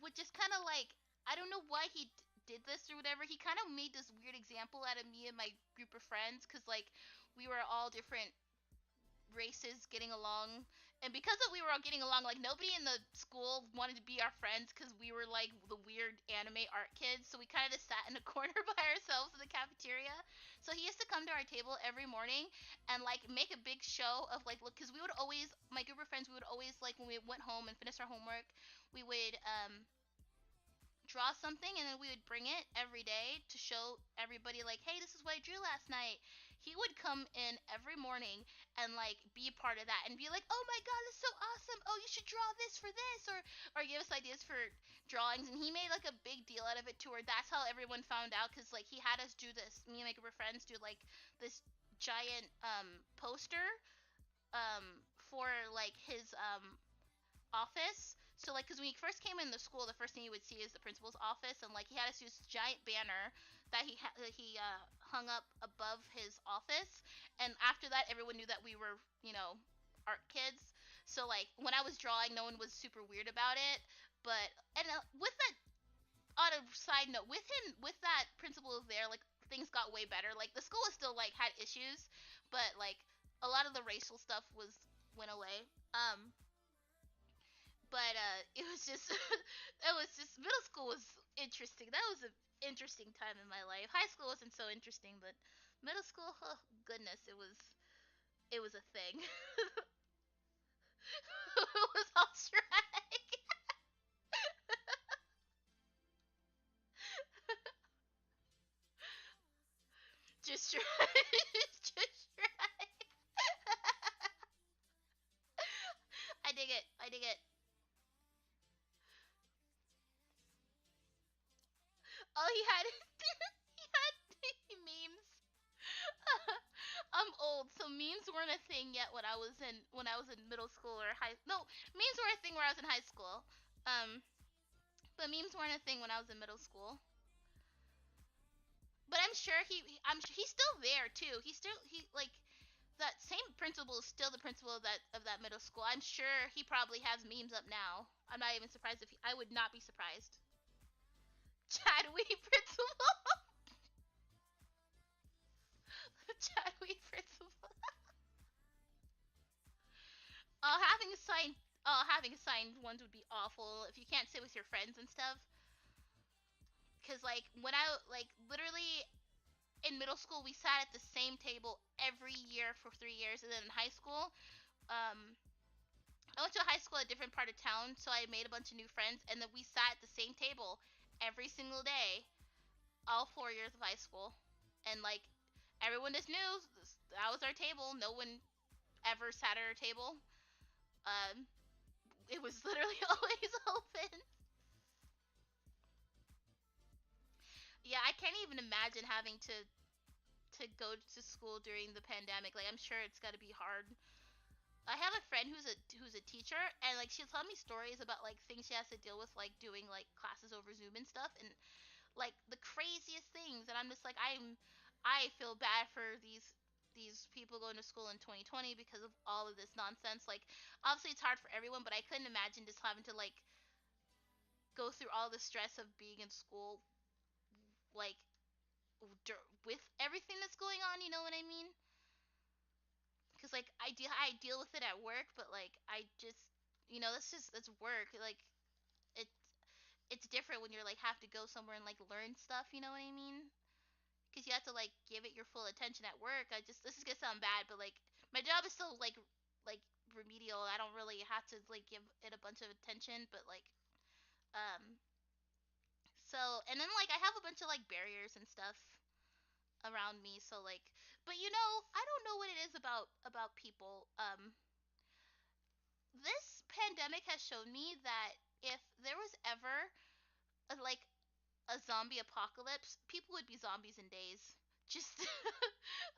would just kind of like I don't know why he did this or whatever. He kind of made this weird example out of me and my group of friends cuz like we were all different races getting along, And because of we were all getting along, like nobody in the school wanted to be our friends because we were like the weird anime art kids. So we kind of just sat in a corner by ourselves in the cafeteria. So he used to come to our table every morning and like make a big show of like look, because we would always, my group of friends, we would always like when we went home and finished our homework, we would draw something and then we would bring it every day to show everybody like, hey, this is what I drew last night. He would come in every morning and like be part of that and be like, oh my god, that's so awesome, oh you should draw this for this, or give us ideas for drawings. And he made like a big deal out of it too, or that's how everyone found out, because like he had us do this, me and my group of friends do like this giant poster for like his office. So like, cause when he first came in the school, the first thing you would see is the principal's office, and like he had us use this giant banner that he hung up above his office. And after that, everyone knew that we were, art kids. So like when I was drawing, no one was super weird about it. But and with that, on a side note, with that principal there, like things got way better. Like the school was still like had issues, but like a lot of the racial stuff went away. But it was just it was just middle school was interesting. That was an interesting time in my life. High school wasn't so interesting, but middle school, oh goodness, it was a thing. It was all Shrek. Just Shrek. Just Shrek. I dig it. I dig it. Oh, he had he had memes. I'm old, so memes weren't a thing yet when I was in middle school or high. No, memes were a thing where I was in high school. Um, but memes weren't a thing when I was in middle school. But I'm sure he's still there too. He like that same principal is still the principal of that middle school. I'm sure he probably has memes up now. I'm not even surprised if I would not be surprised. Chadwick principal. Chadwick principal. Having assigned ones would be awful if you can't sit with your friends and stuff. Cause like when I like literally in middle school we sat at the same table every year for 3 years, and then in high school, um, I went to a high school at a different part of town, so I made a bunch of new friends, and then we sat at the same table every single day, all 4 years of high school, and like everyone just knew that was our table. No one ever sat at our table. Um, it was literally always open. Yeah, I can't even imagine having to go to school during the pandemic. Like I'm sure it's got to be hard. I have a friend who's a teacher, and like she'll tell me stories about like things she has to deal with, like doing like classes over Zoom and stuff, and like the craziest things. And I'm just like I feel bad for these people going to school in 2020 because of all of this nonsense. Like obviously it's hard for everyone, but I couldn't imagine just having to like go through all the stress of being in school, like with everything that's going on. You know what I mean? Because like I deal with it at work, but like I just, that's work. Like it it's different when you're like have to go somewhere and like learn stuff. You know what I mean? Because you have to like give it your full attention at work. This is gonna sound bad, but like my job is still like remedial. I don't really have to like give it a bunch of attention, but like um so, and then like I have a bunch of like barriers and stuff around me. So like, but I don't know what it is about people. This pandemic has shown me that if there was ever like a zombie apocalypse, people would be zombies in days. Just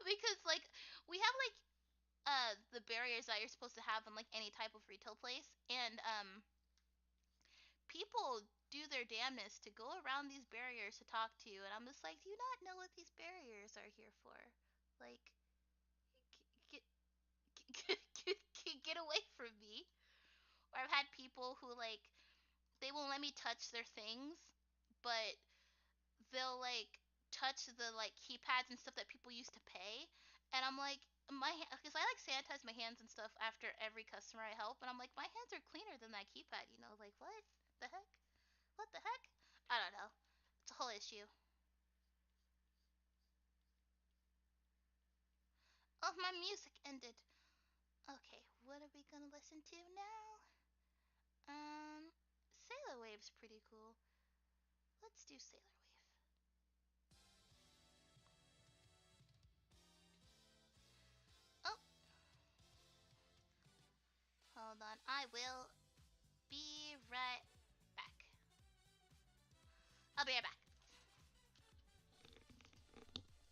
because like we have like the barriers that you're supposed to have in like any type of retail place, and people do their damnness to go around these barriers to talk to you, and I'm just like, do you not know what these barriers are here for? Like, get get away from me. Or I've had people who like they won't let me touch their things, but they'll like touch the like keypads and stuff that people used to pay, and I'm like, because I like sanitize my hands and stuff after every customer I help, and I'm like, my hands are cleaner than that keypad, you know, like what the heck? What the heck? I don't know. It's a whole issue. Oh, my music ended. Okay, what are we gonna listen to now? Sailor Wave's pretty cool. Let's do Sailor Wave. Oh, hold on. I will be right back. I'll be right back. You are now listening to Makarosu 8299.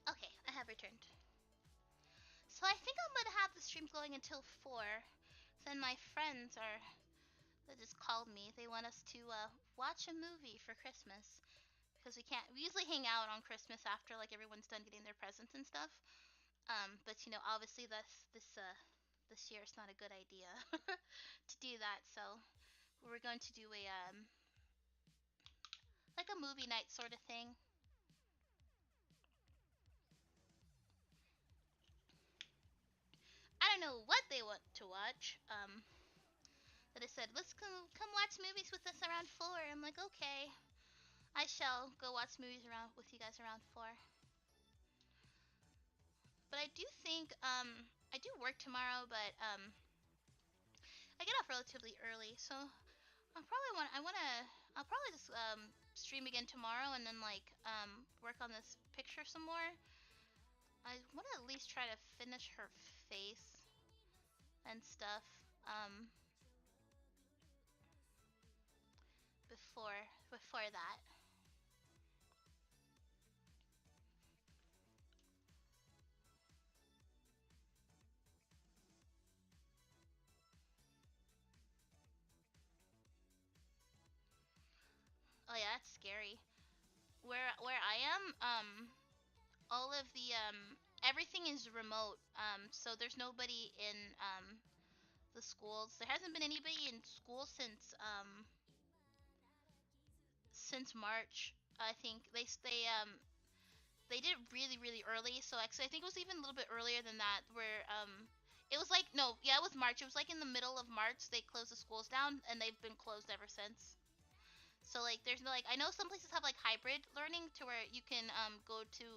Okay, I have returned. So I think I'm gonna have the stream going until 4. Then my friends are that just called me. They want us to watch a movie for Christmas because we can't. We usually hang out on Christmas after like everyone's done getting their presents and stuff. But you know, obviously this year it's not a good idea to do that. So we're going to do a like a movie night sort of thing. I don't know what they want to watch. That I said, let's come watch movies with us around 4. I'm like, okay, I shall go watch movies around with you guys around 4. But I do think I do work tomorrow, but I get off relatively early, so I'll probably just stream again tomorrow and then like work on this picture some more. I want to at least try to finish her face and stuff before that. Oh yeah, that's scary. Where I am, all of the everything is remote. So there's nobody in the schools. There hasn't been anybody in school since March. I think they did it really early. So actually, I think it was even a little bit earlier than that. Where it was like no, yeah, it was March. It was like in the middle of March they closed the schools down, and they've been closed ever since. So like there's no like I know some places have like hybrid learning to where you can go to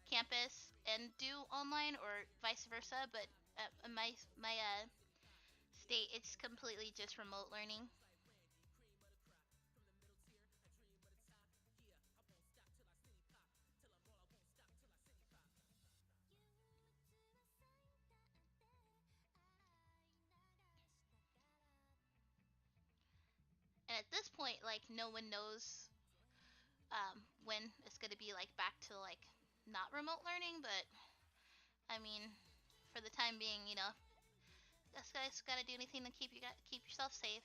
campus and do online or vice versa, but in my state it's completely just remote learning. And at this point like no one knows when it's going to be like back to like not remote learning, but I mean for the time being, you know, guys got to do anything to keep yourself safe.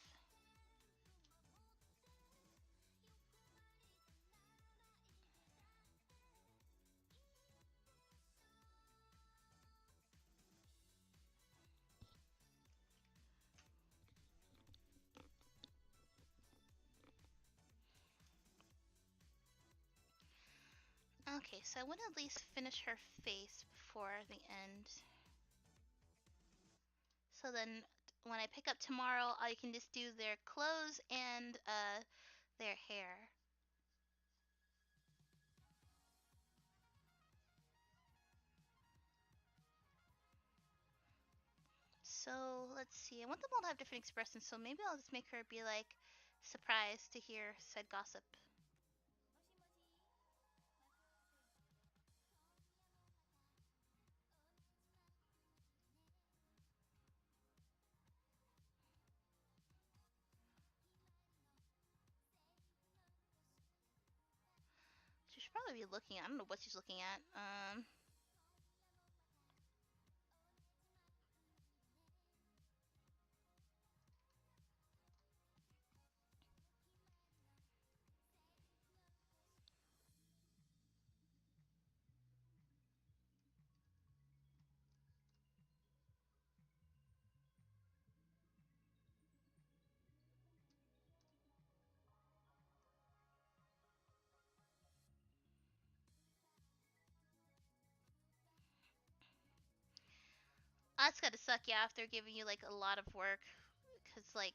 Okay, so I want to at least finish her face before the end. So then when I pick up tomorrow, I can just do their clothes and their hair. So let's see. I want them all to have different expressions, so maybe I'll just make her be like surprised to hear said gossip. She should probably be looking. I don't know what she's looking at. That's gotta suck, yeah, if they're giving you like a lot of work, cause like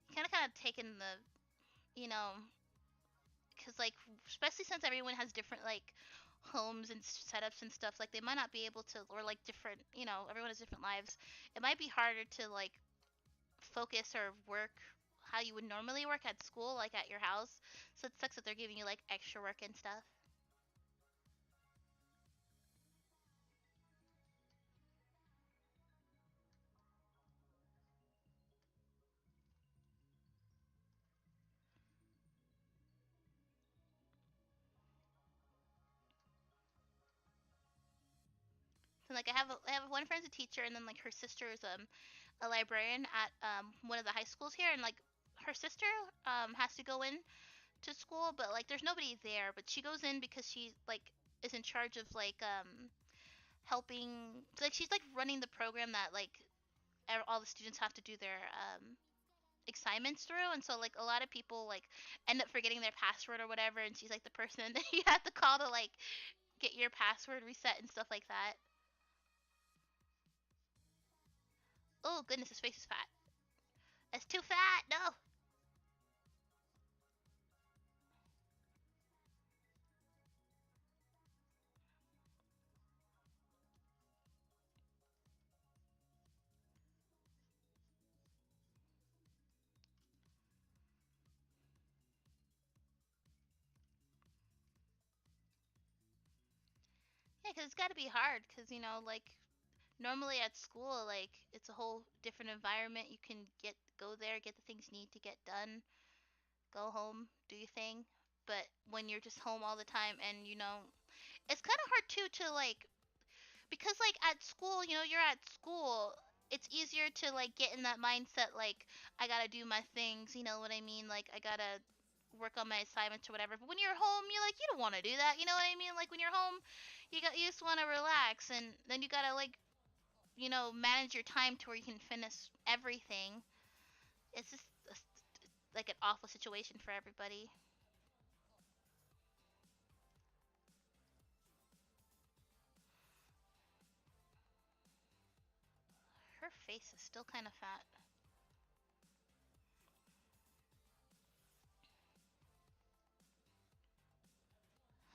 you kind of taking the, you know, cause like especially since everyone has different like homes and setups and stuff, like they might not be able to, or like different, you know, everyone has different lives. It might be harder to like focus or work how you would normally work at school, like at your house. So it sucks that they're giving you like extra work and stuff. So like I have one friend's a teacher, and then like her sister is a librarian at one of the high schools here, and like her sister has to go in to school, but like there's nobody there, but she goes in because she like is in charge of like helping, like she's like running the program that like all the students have to do their assignments through, and so like a lot of people like end up forgetting their password or whatever, and she's like the person that you have to call to like get your password reset and stuff like that. Oh goodness, his face is fat. It's too fat. No. Yeah, because it's got to be hard. Because you know, like normally at school, like it's a whole different environment. You can go there, get the things you need to get done, go home, do your thing. But when you're just home all the time, and you know, it's kind of hard too to like, because like at school, you know, you're at school. It's easier to like get in that mindset, like I gotta do my things. You know what I mean? Like I gotta work on my assignments or whatever. But when you're home, you're like you don't want to do that. You know what I mean? Like when you're home, you just want to relax, and then you gotta like manage your time to where you can finish everything. It's just like an awful situation for everybody. Her face is still kind of fat.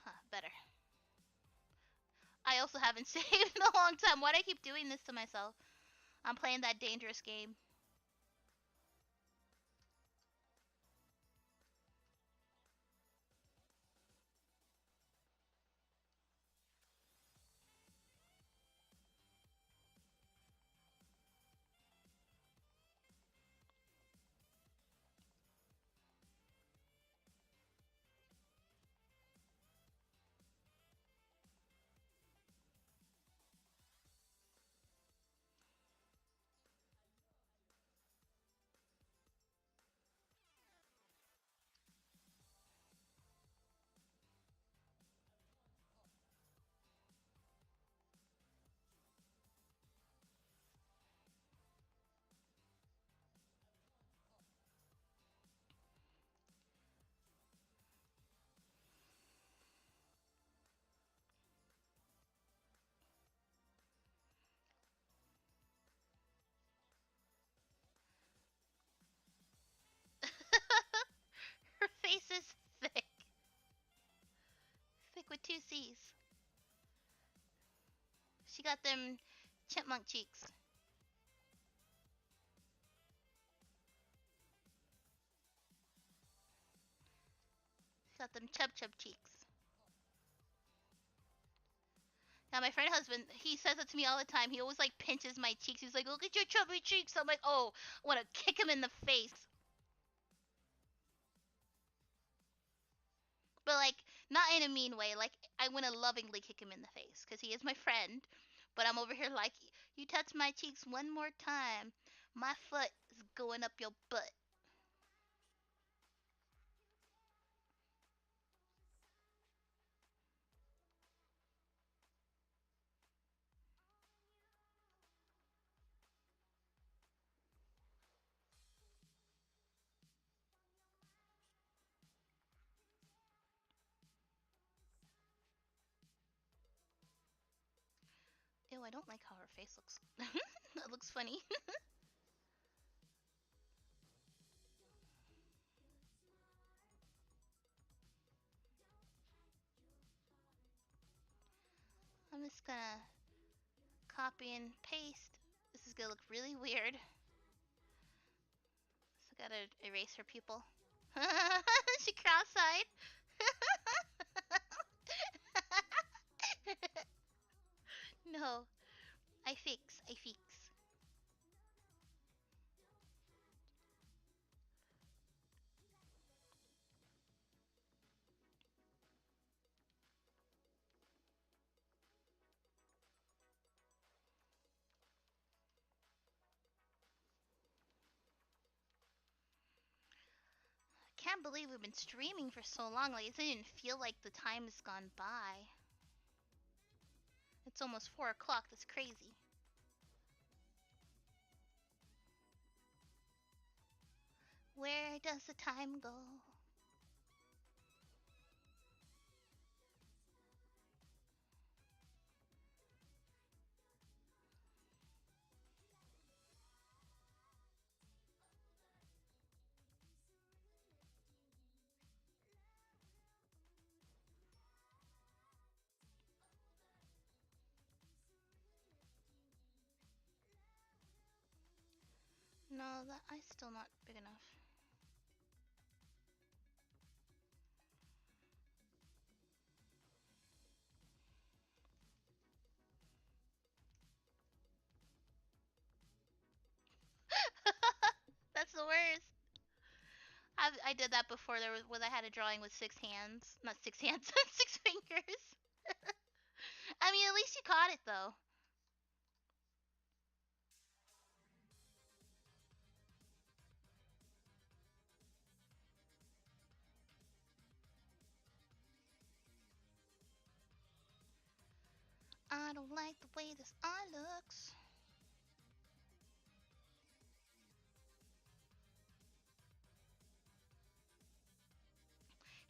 Huh, better. I also haven't saved in a long time. Why do I keep doing this to myself? I'm playing that dangerous game. got them chipmunk cheeks. She got them chub chub cheeks. Now my friend husband, he says it to me all the time. He always like pinches my cheeks. He's like, "Look at your chubby cheeks." I'm like, "Oh, I want to kick him in the face." But like not in a mean way. Like I want to lovingly kick him in the face because he is my friend. But I'm over here like, "You touch my cheeks one more time, my foot is going up your butt." Ew, I don't like how her face looks. That looks funny. I'm just gonna copy and paste. This is gonna look really weird. So I gotta erase her pupil. She cross-eyed. No, I fix. I fix. Can't believe we've been streaming for so long. Like, it doesn't even feel like the time has gone by. It's almost 4 o'clock. That's crazy. Where does the time go? No, that eye's still not big enough. That's the worst. I did that before. There was when I had a drawing with 6 hands, not 6 hands, 6 fingers. I mean, at least you caught it though. I don't like the way this eye looks.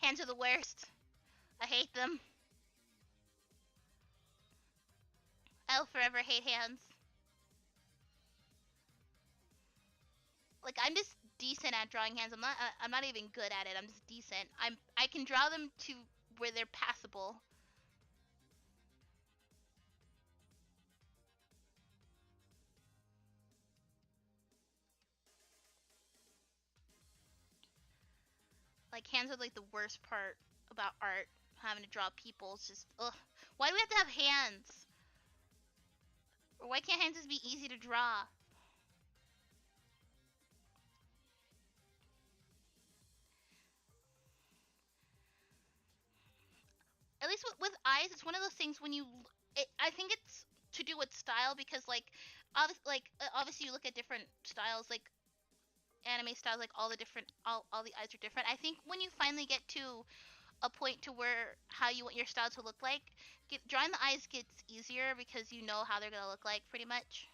Hands are the worst. I hate them. I'll forever hate hands. Like I'm just decent at drawing hands. I'm not even good at it. I'm just decent. I can draw them to where they're passable. Like hands are like the worst part about art. Having to draw people. It's just ugh. Why do we have to have hands? Or why can't hands just be easy to draw? At least with eyes, it's one of those things when you. I think it's to do with style because obviously you look at different styles like anime styles, like all the different all the eyes are different. I think when you finally get to a point to where how you want your style to look like, drawing the eyes gets easier because you know how they're gonna look like pretty much.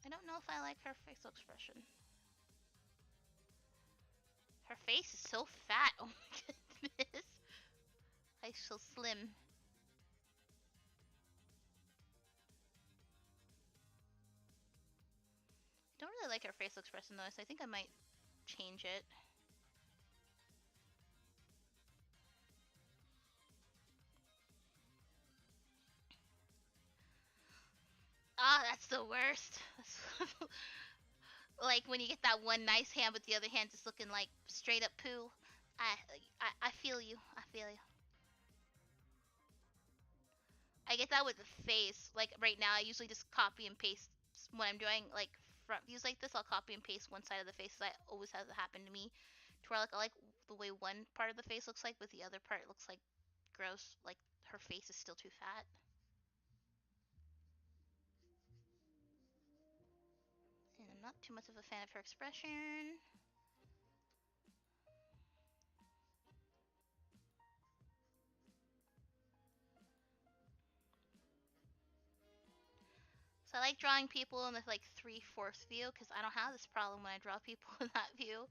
I don't know if I like her facial expression. Her face is so fat. Oh my goodness. I so slim. I don't really like her facial expression though, so I think I might change it. That's the worst. Like when you get that one nice hand, but the other hand just looking like straight up poo. I, I feel you. I feel you. I get that with the face. Like right now, I usually just copy and paste when I'm doing like front views like this. I'll copy and paste one side of the face. That always has happened to me, to where like I like the way one part of the face looks like, but the other part looks like gross. Like her face is still too fat. And I'm not too much of a fan of her expression. So I like drawing people in the like 3/4 view because I don't have this problem when I draw people in that view.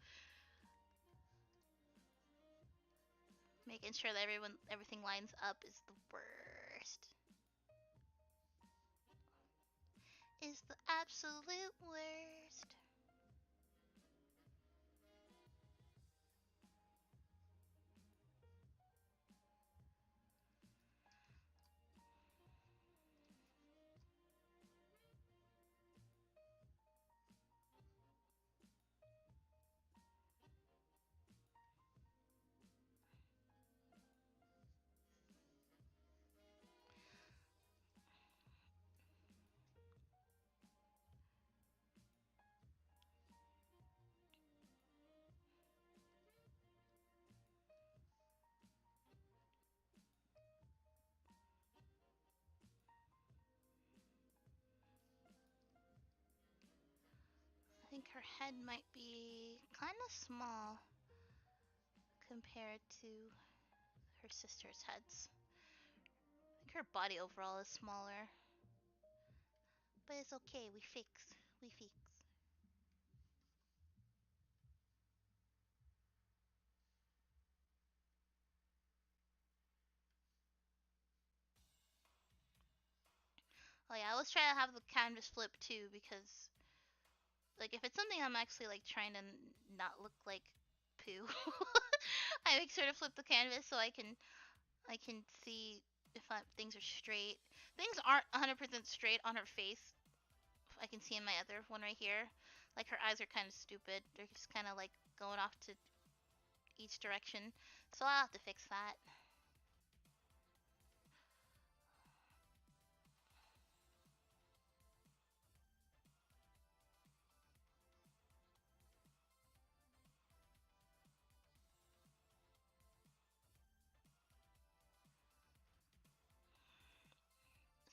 Making sure that everything lines up is the worst. Is the absolute worst. I think her head might be kind of small compared to her sister's heads. I think her body overall is smaller. But it's okay, we fix. We fix. Oh yeah, I always try to have the canvas flip too because like if it's something I'm actually like trying to not look like poo, I make sure to flip the canvas so I can see if things are straight. Things aren't 100% straight on her face. I can see in my other one right here. Like her eyes are kind of stupid. They're just kind of like going off to each direction. So I'll have to fix that.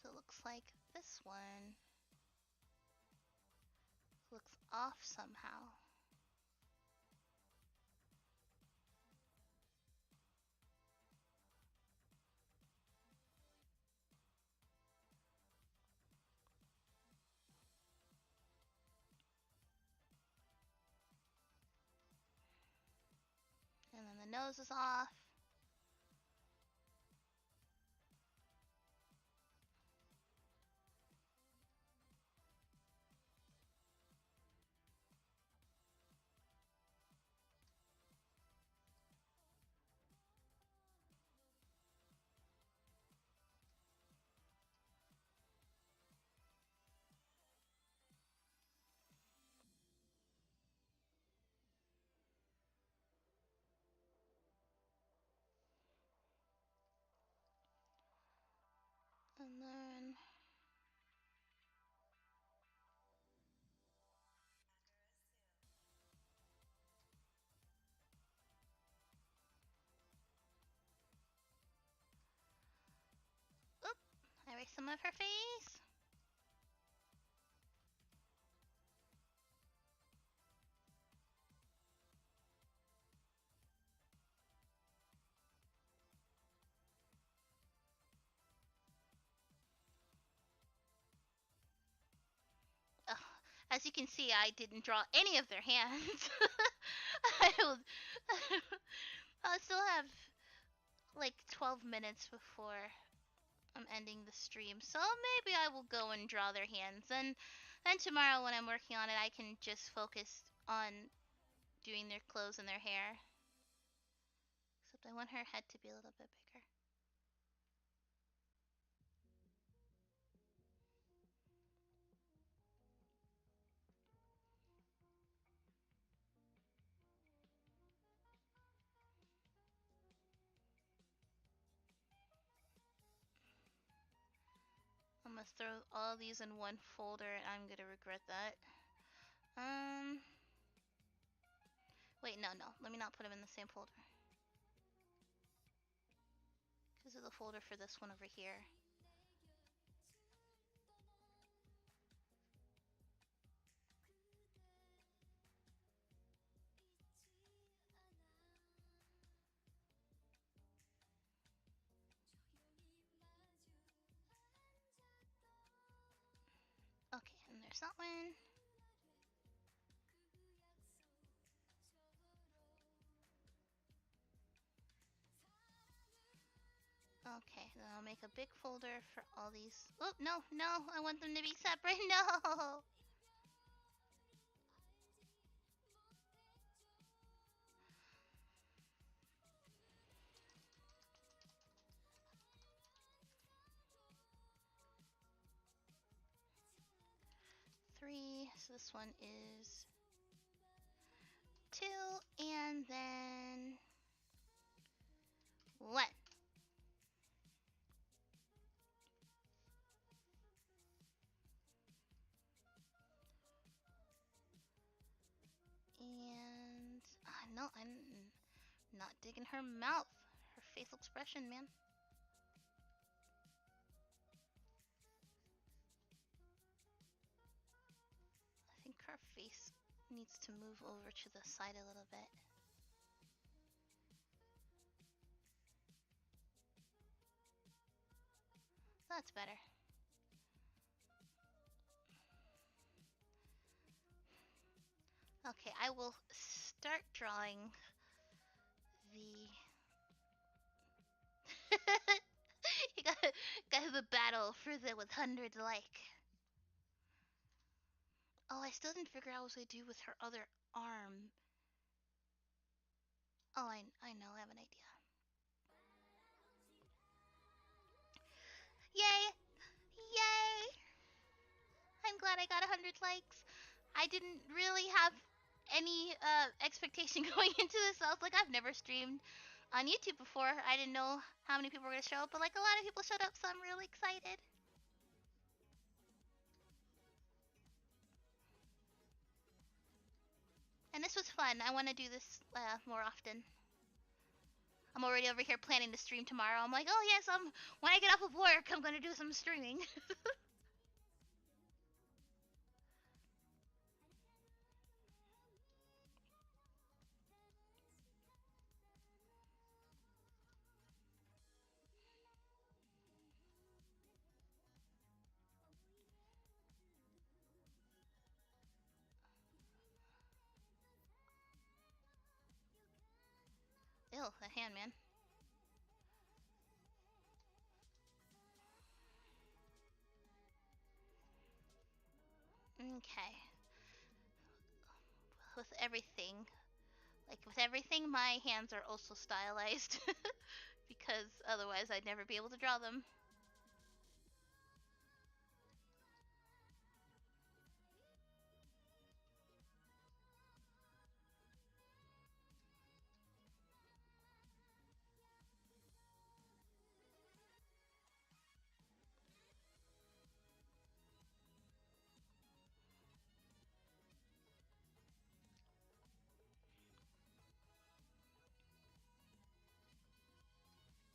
So it looks like this one looks off somehow. And then the nose is off. And then oop, I erased some of her face. Ugh. As you can see, I didn't draw any of their hands. I'll, I'll still have like 12 minutes before I'm ending the stream, so maybe I will go and draw their hands. And then tomorrow when I'm working on it, I can just focus on doing their clothes and their hair. Except I want her head to be a little bit bigger. just throw all these in one folder and I'm gonna regret that. Wait, no. Let me not put them in the same folder. This is the folder for this one over here. Okay, and there's that one. Okay, then I'll make a big folder for all these. Oh, no, I want them to be separate. No! 3, so this one is 2, and then 1. And no, I'm not digging her mouth. Her facial expression, man. I think her face needs to move over to the side a little bit. That's better. Okay, I will start drawing the... You got the battle for the 100 like. Oh, I still didn't figure out what to do with her other arm. Oh, I know, I have an idea. Yay! Yay! I'm glad I got 100 likes. I didn't really have any expectation going into this. I was like, I've never streamed on YouTube before. I didn't know how many people were gonna show up, but like a lot of people showed up, so I'm really excited. And this was fun. I want to do this more often. I'm already over here planning to stream tomorrow. I'm like, oh yes, when I get off of work, I'm gonna do some streaming. Ew, that hand, man. Okay. With everything, my hands are also stylized. Because otherwise I'd never be able to draw them.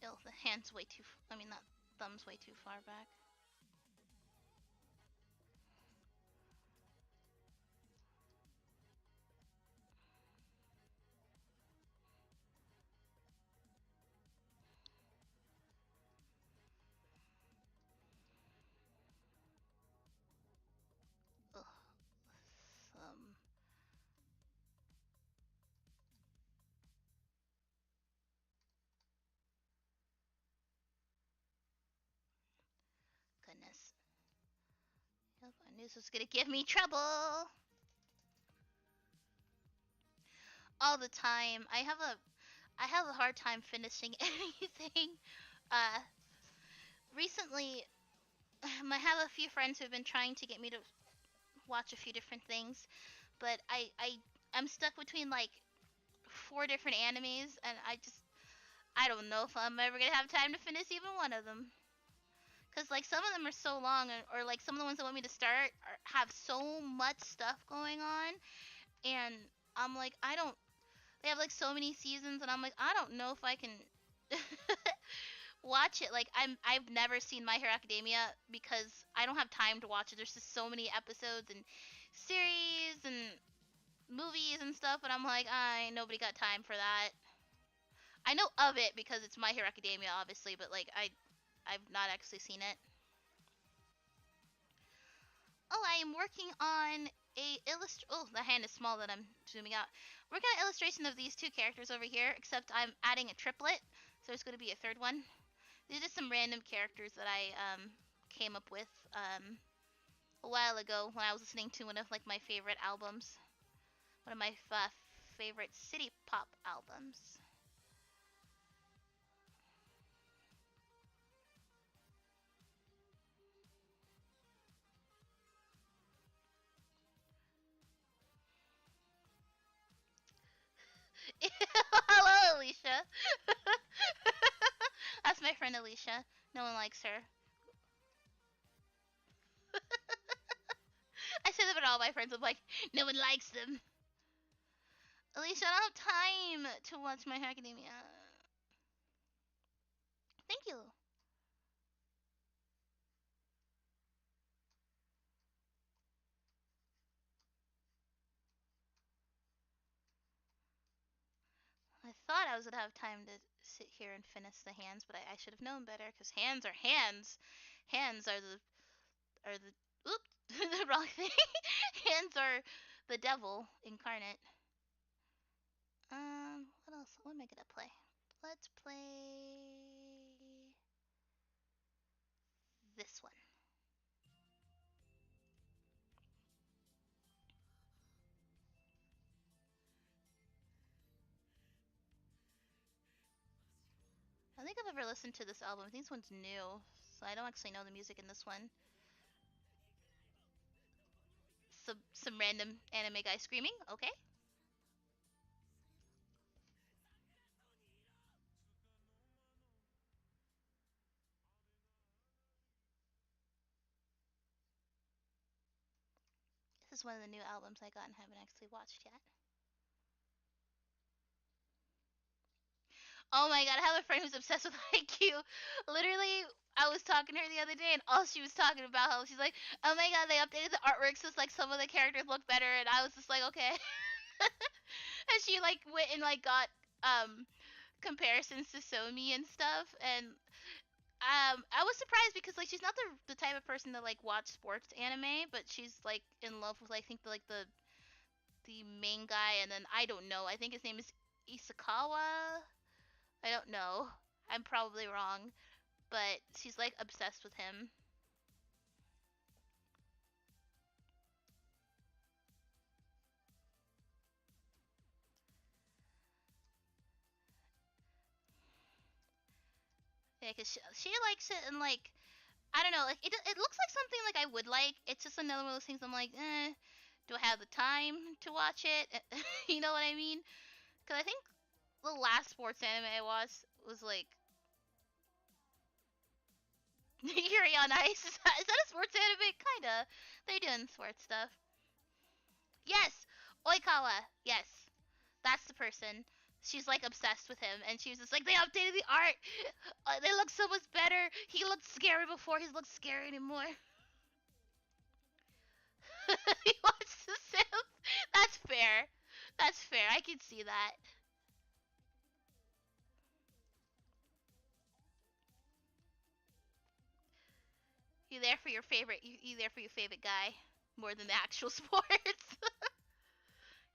Ew, the hand's way too... that thumb's way too far back. Ugh. Goodness. Yep, I knew this was gonna give me trouble! All the time. I have a hard time finishing anything. Recently, I have a few friends who have been trying to get me to watch a few different things, but I'm stuck between like 4 different animes, and I don't know if I'm ever gonna have time to finish even one of them. Cause like some of them are so long, or like some of the ones that want me to start have so much stuff going on, and I'm like, I don't. They have like so many seasons, and I'm like, I don't know if I can watch it. Like I've never seen My Hero Academia because I don't have time to watch it. There's just so many episodes and series and movies and stuff, and I'm like, I nobody got time for that. I know of it because it's My Hero Academia, obviously, but like I've not actually seen it. Oh, I am working on a Oh, the hand is small that I'm zooming out. Working on an illustration of these two characters over here, except I'm adding a triplet, so there's going to be a third one. These are some random characters that I came up with a while ago when I was listening to one of like my favorite albums, one of my favorite city pop albums. Hello, Alicia. That's my friend Alicia. No one likes her. I say that about all my friends. I'm like, no one likes them. Alicia, I don't have time to watch My Hero Academia. Thank you. I thought I was gonna have time to sit here and finish the hands, but I should have known better because hands are hands. Hands are the oop the wrong thing. Hands are the devil incarnate. What else? What am I gonna play? Let's play this one. I don't think I've ever listened to this album. I think this one's new, so I don't actually know the music in this one. Some random anime guy screaming. Okay. This is one of the new albums I got and haven't actually watched yet. Oh my god, I have a friend who's obsessed with Haikyuu. Literally, I was talking to her the other day, and all she was talking about how she's like, "Oh my god, they updated the artwork so it's like some of the characters look better," and I was just like, "Okay." And she like went and like got comparisons to Somi and stuff, and I was surprised because like she's not the type of person to like watch sports anime, but she's like in love with like, I think the main guy, and then I don't know. I think his name is Isakawa. I don't know. I'm probably wrong, but she's like obsessed with him. Yeah, cause she likes it, and like I don't know, like it looks like something like I would like. It's just another one of those things. I'm like, do I have the time to watch it? You know what I mean? Cause I think the last sports anime I watched was like Yuri on Ice. Is that a sports anime? Kinda. They're doing sports stuff. Yes, Oikawa. Yes, that's the person. She's like obsessed with him, and she was just like, they updated the art. They look so much better. He looked scary before. He looks scary anymore. He wants to simp. That's fair. That's fair. I can see that. You there for your favorite? You there for your favorite guy more than the actual sports?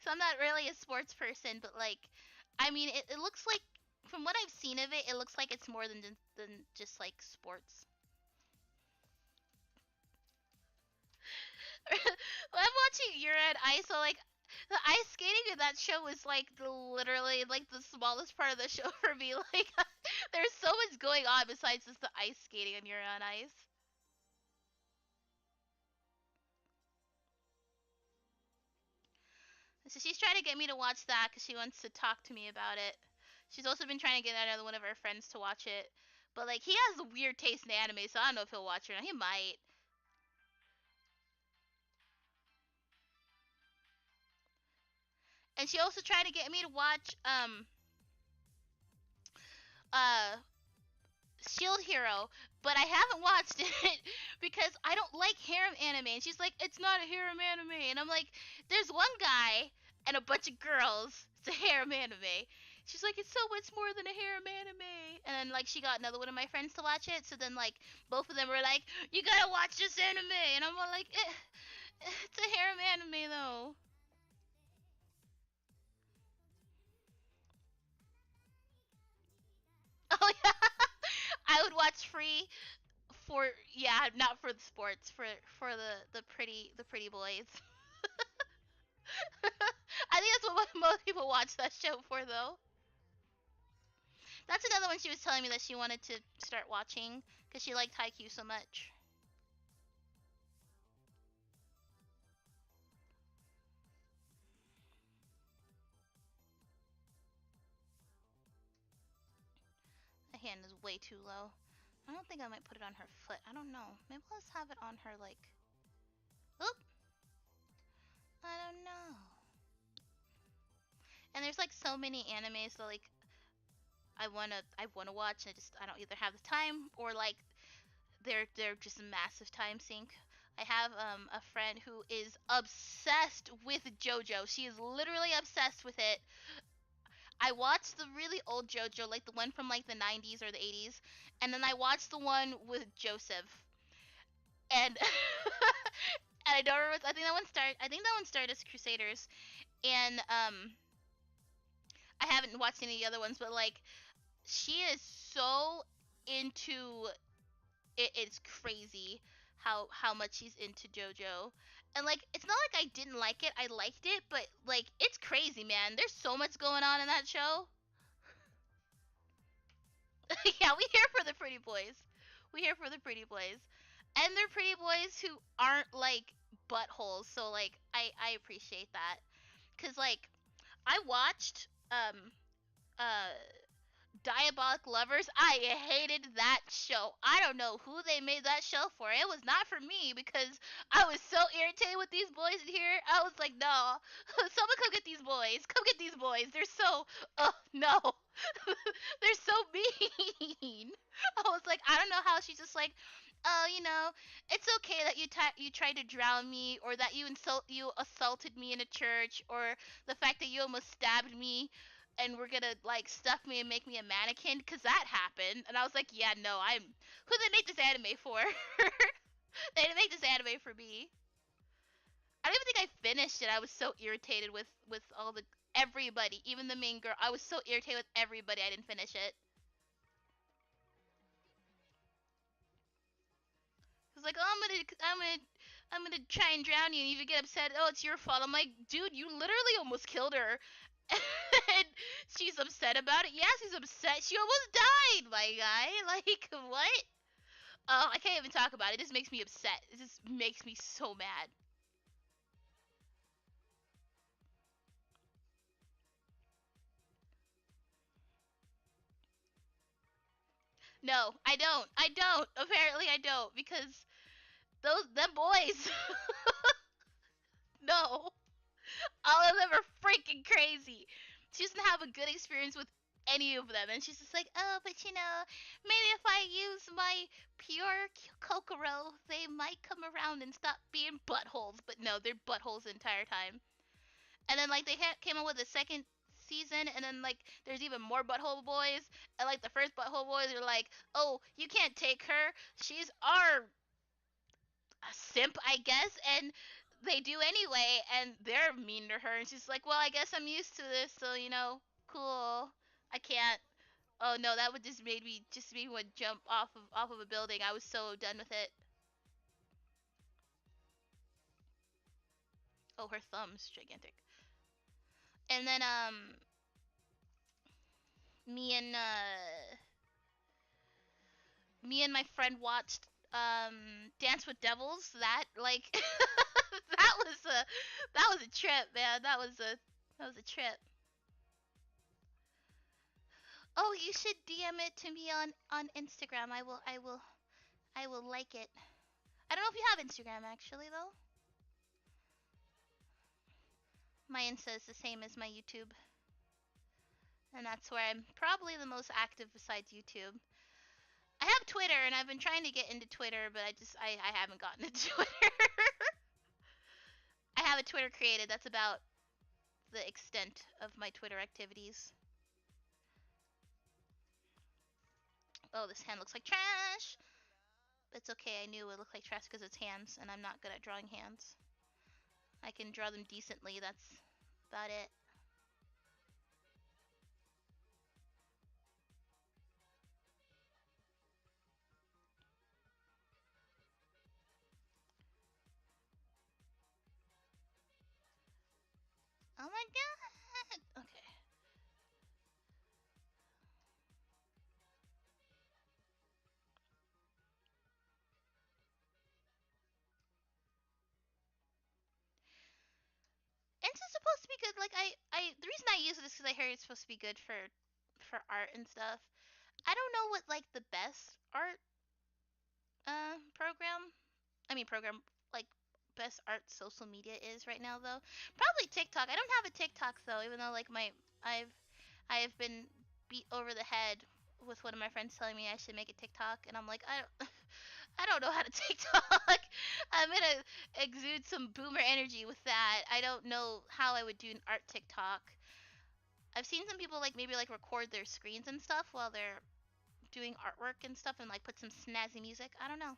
So I'm not really a sports person, but like, I mean, it looks like from what I've seen of it, it looks like it's more than just like sports. I'm watching Yura and Ice, so like the ice skating in that show was like literally like the smallest part of the show for me. Like there's so much going on besides just the ice skating on Yura on Ice. So she's trying to get me to watch that because she wants to talk to me about it. She's also been trying to get another one of her friends to watch it, But like he has a weird taste in anime, so I don't know if he'll watch it or not. He might. And she also tried to get me to watch uh Shield Hero, but I haven't watched it because I don't like harem anime. And she's like, it's not a harem anime. And I'm like, there's one guy and a bunch of girls. It's a harem anime. She's like, it's so much more than a harem anime. And then like she got another one of my friends to watch it. So then like both of them were like, you gotta watch this anime. And I'm all like, it's a harem anime though. Oh yeah, I would watch free for yeah, not for the sports, for the pretty boys. I think that's what most people watch that show for though. That's another one she was telling me that she wanted to start watching because she liked Haikyuu so much. The hand is way too low. I don't think I might put it on her foot. I don't know. Maybe let's have it on her like. Oop. I don't know. And there's like so many animes that like I wanna watch. I don't either have the time or like they're just a massive time sink. I have a friend who is obsessed with JoJo. She is literally obsessed with it. I watched the really old JoJo, like the one from like the 90s or the 80s, and then I watched the one with Joseph. And and I don't remember. I think that one started. I think that one started as Crusaders, and I haven't watched any of the other ones, but like she is so into it's crazy how much she's into JoJo. And like it's not like I didn't like it. I liked it, but like it's crazy, man. There's so much going on in that show. Yeah, we here for the pretty boys. We here for the pretty boys. And they're pretty boys who aren't like buttholes. So like I appreciate that. Cuz like I watched uh Diabolic Lovers. I hated that show. I don't know who they made that show for. It was not for me because I was so irritated with these boys in here. I was like, no, someone come get these boys. Come get these boys. They're so, oh no, they're so mean. I was like, I don't know how she's just like, oh, it's okay that you tried to drown me, or that you assaulted me in a church, or the fact that you almost stabbed me and were gonna like stuff me and make me a mannequin because that happened. And I was like, yeah, no, I'm who they make this anime for? They didn't make this anime for me. I don't even think I finished it. I was so irritated with all the everybody, even the main girl. I was so irritated with everybody. I didn't finish it. It was like, oh, I'm gonna try and drown you, and you get upset. Oh, it's your fault. I'm like, dude, you literally almost killed her. And she's upset about it. Yeah, she's upset. She almost died, my guy. Like, what? Oh, I can't even talk about it. It just makes me upset. It just makes me so mad. No, I don't. I don't. Apparently, I don't because them boys. No, all of them are freaking crazy. She doesn't have a good experience with any of them, and she's just like, oh, but maybe if I use my pure Kokoro, they might come around and stop being buttholes. But no, they're buttholes the entire time. And then like they came up with a second season, and then like there's even more butthole boys, and like the first butthole boys are like, oh, you can't take her, she's our simp, I guess. And they do anyway, and they're mean to her, and she's like, well, I guess I'm used to this, so cool. I can't. Oh no, that would just made me want to jump off of a building. I was so done with it. Oh, her thumb's gigantic. And then me and uh me and my friend watched Dance with Devils. That like that was a trip, man. That was a trip. Oh, you should DM it to me on Instagram. I will like it. I don't know if you have Instagram actually though. My Insta is the same as my YouTube, and that's where I'm probably the most active besides YouTube. I have Twitter, and I've been trying to get into Twitter, but I haven't gotten into Twitter. I have a Twitter created. That's about the extent of my Twitter activities. Oh, this hand looks like trash. It's okay. I knew it would look like trash because it's hands, and I'm not good at drawing hands. I can draw them decently. That's about it. Oh my god. Okay. It's supposed to be good. Like the reason I use it is because I heard it's supposed to be good for art and stuff. I don't know what like the best art program. I mean program like best art social media is right now though. Probably TikTok. I don't have a TikTok though, even though like my I've I have been beat over the head with one of my friends telling me I should make a TikTok, and I'm like I don't. I don't know how to TikTok. I'm gonna exude some boomer energy with that. I don't know how I would do an art TikTok. I've seen some people like maybe like record their screens and stuff while they're doing artwork and stuff and like put some snazzy music. I don't know.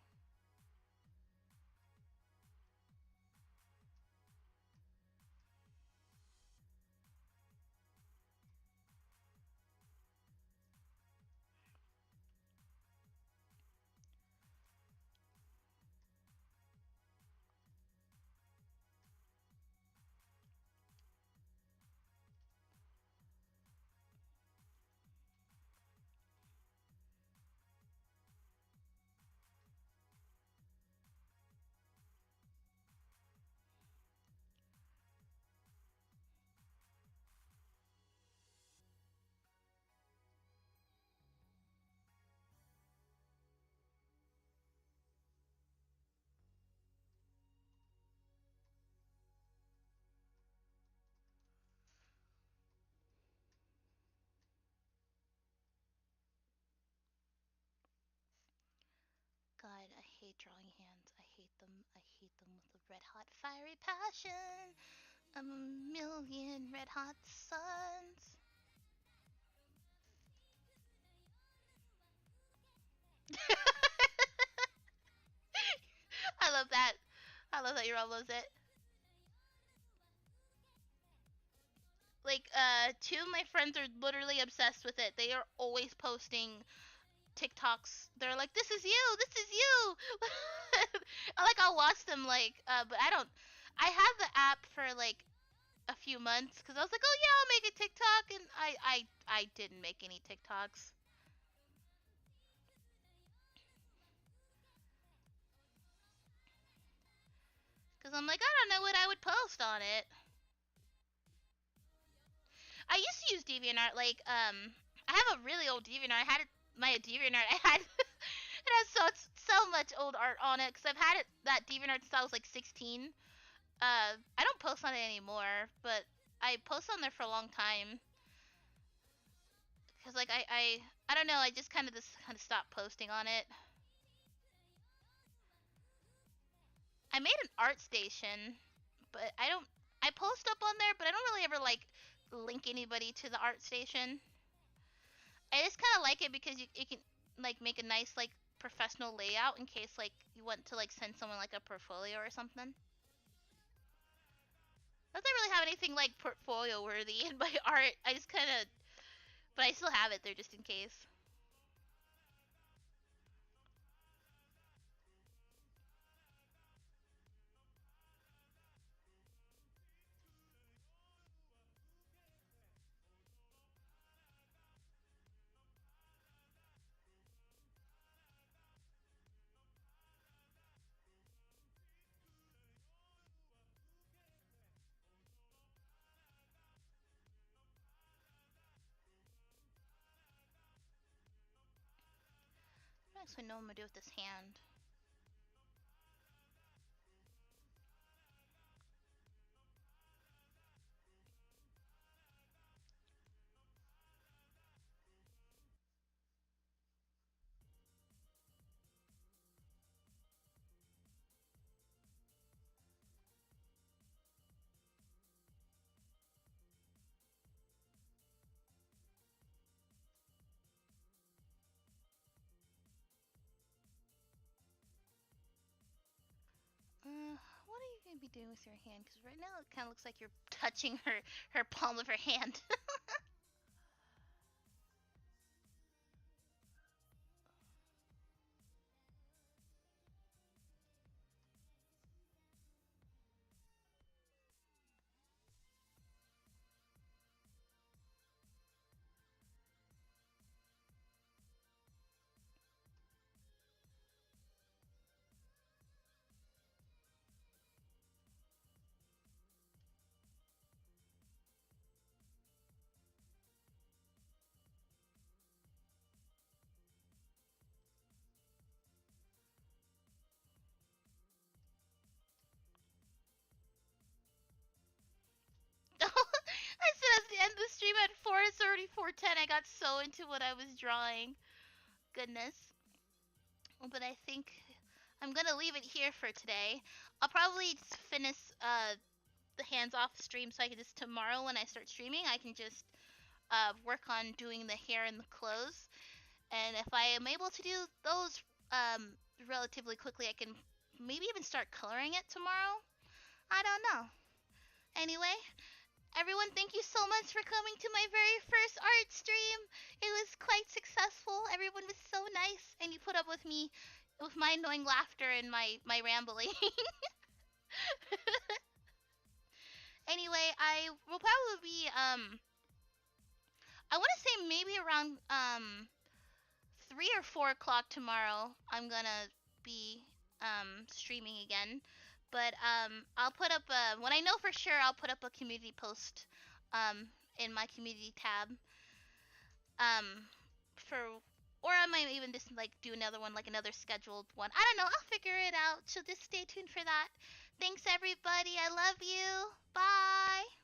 God, I hate drawing hands. I hate them. I hate them with a red hot fiery passion. I'm a million red hot suns. I love that. I love that your mom loves it. Like, two of my friends are literally obsessed with it. They are always posting TikToks. They're like, "This is you. This is you." Like, I'll watch them. Like, but I don't. I have the app for like a few months because I was like, "Oh yeah, I'll make a TikTok," and I didn't make any TikToks because I'm like, I don't know what I would post on it. I used to use DeviantArt. Like, I have a really old DeviantArt. I had it, my DeviantArt. I had it has so much old art on it because I've had it that DeviantArt since I was like 16. I don't post on it anymore, but I post on there for a long time because like I don't know. I just kind of stopped posting on it. I made an art station, but I don't. I post up on there, but I don't really ever like link anybody to the art station. I just kind of like it because you can like make a nice like professional layout in case like you want to like send someone like a portfolio or something. Doesn't really have anything like portfolio worthy in my art. I just kind of, but I still have it there just in case. don't actually know what I'm gonna do with this hand. What are you gonna be doing with your hand? Because right now it kind of looks like you're touching her palm of her hand. I said at the end of the stream at 4, it's already 4:10. I got so into what I was drawing. Goodness. But I think I'm gonna leave it here for today. I'll probably finish the hands off stream so I can just tomorrow when I start streaming I can just work on doing the hair and the clothes. And if I am able to do those relatively quickly, I can maybe even start coloring it tomorrow. I don't know. Anyway, everyone, thank you so much for coming to my very first art stream. It was quite successful. Everyone was so nice, and you put up with me, with my annoying laughter and my rambling. Anyway, I will probably be I want to say maybe around 3 or 4 o'clock tomorrow. I'm gonna be streaming again. But I'll put up when I know for sure I'll put up a community post in my community tab for, or I might even just like do another one, like another scheduled one. I don't know. I'll figure it out. So just stay tuned for that. Thanks everybody. I love you. Bye.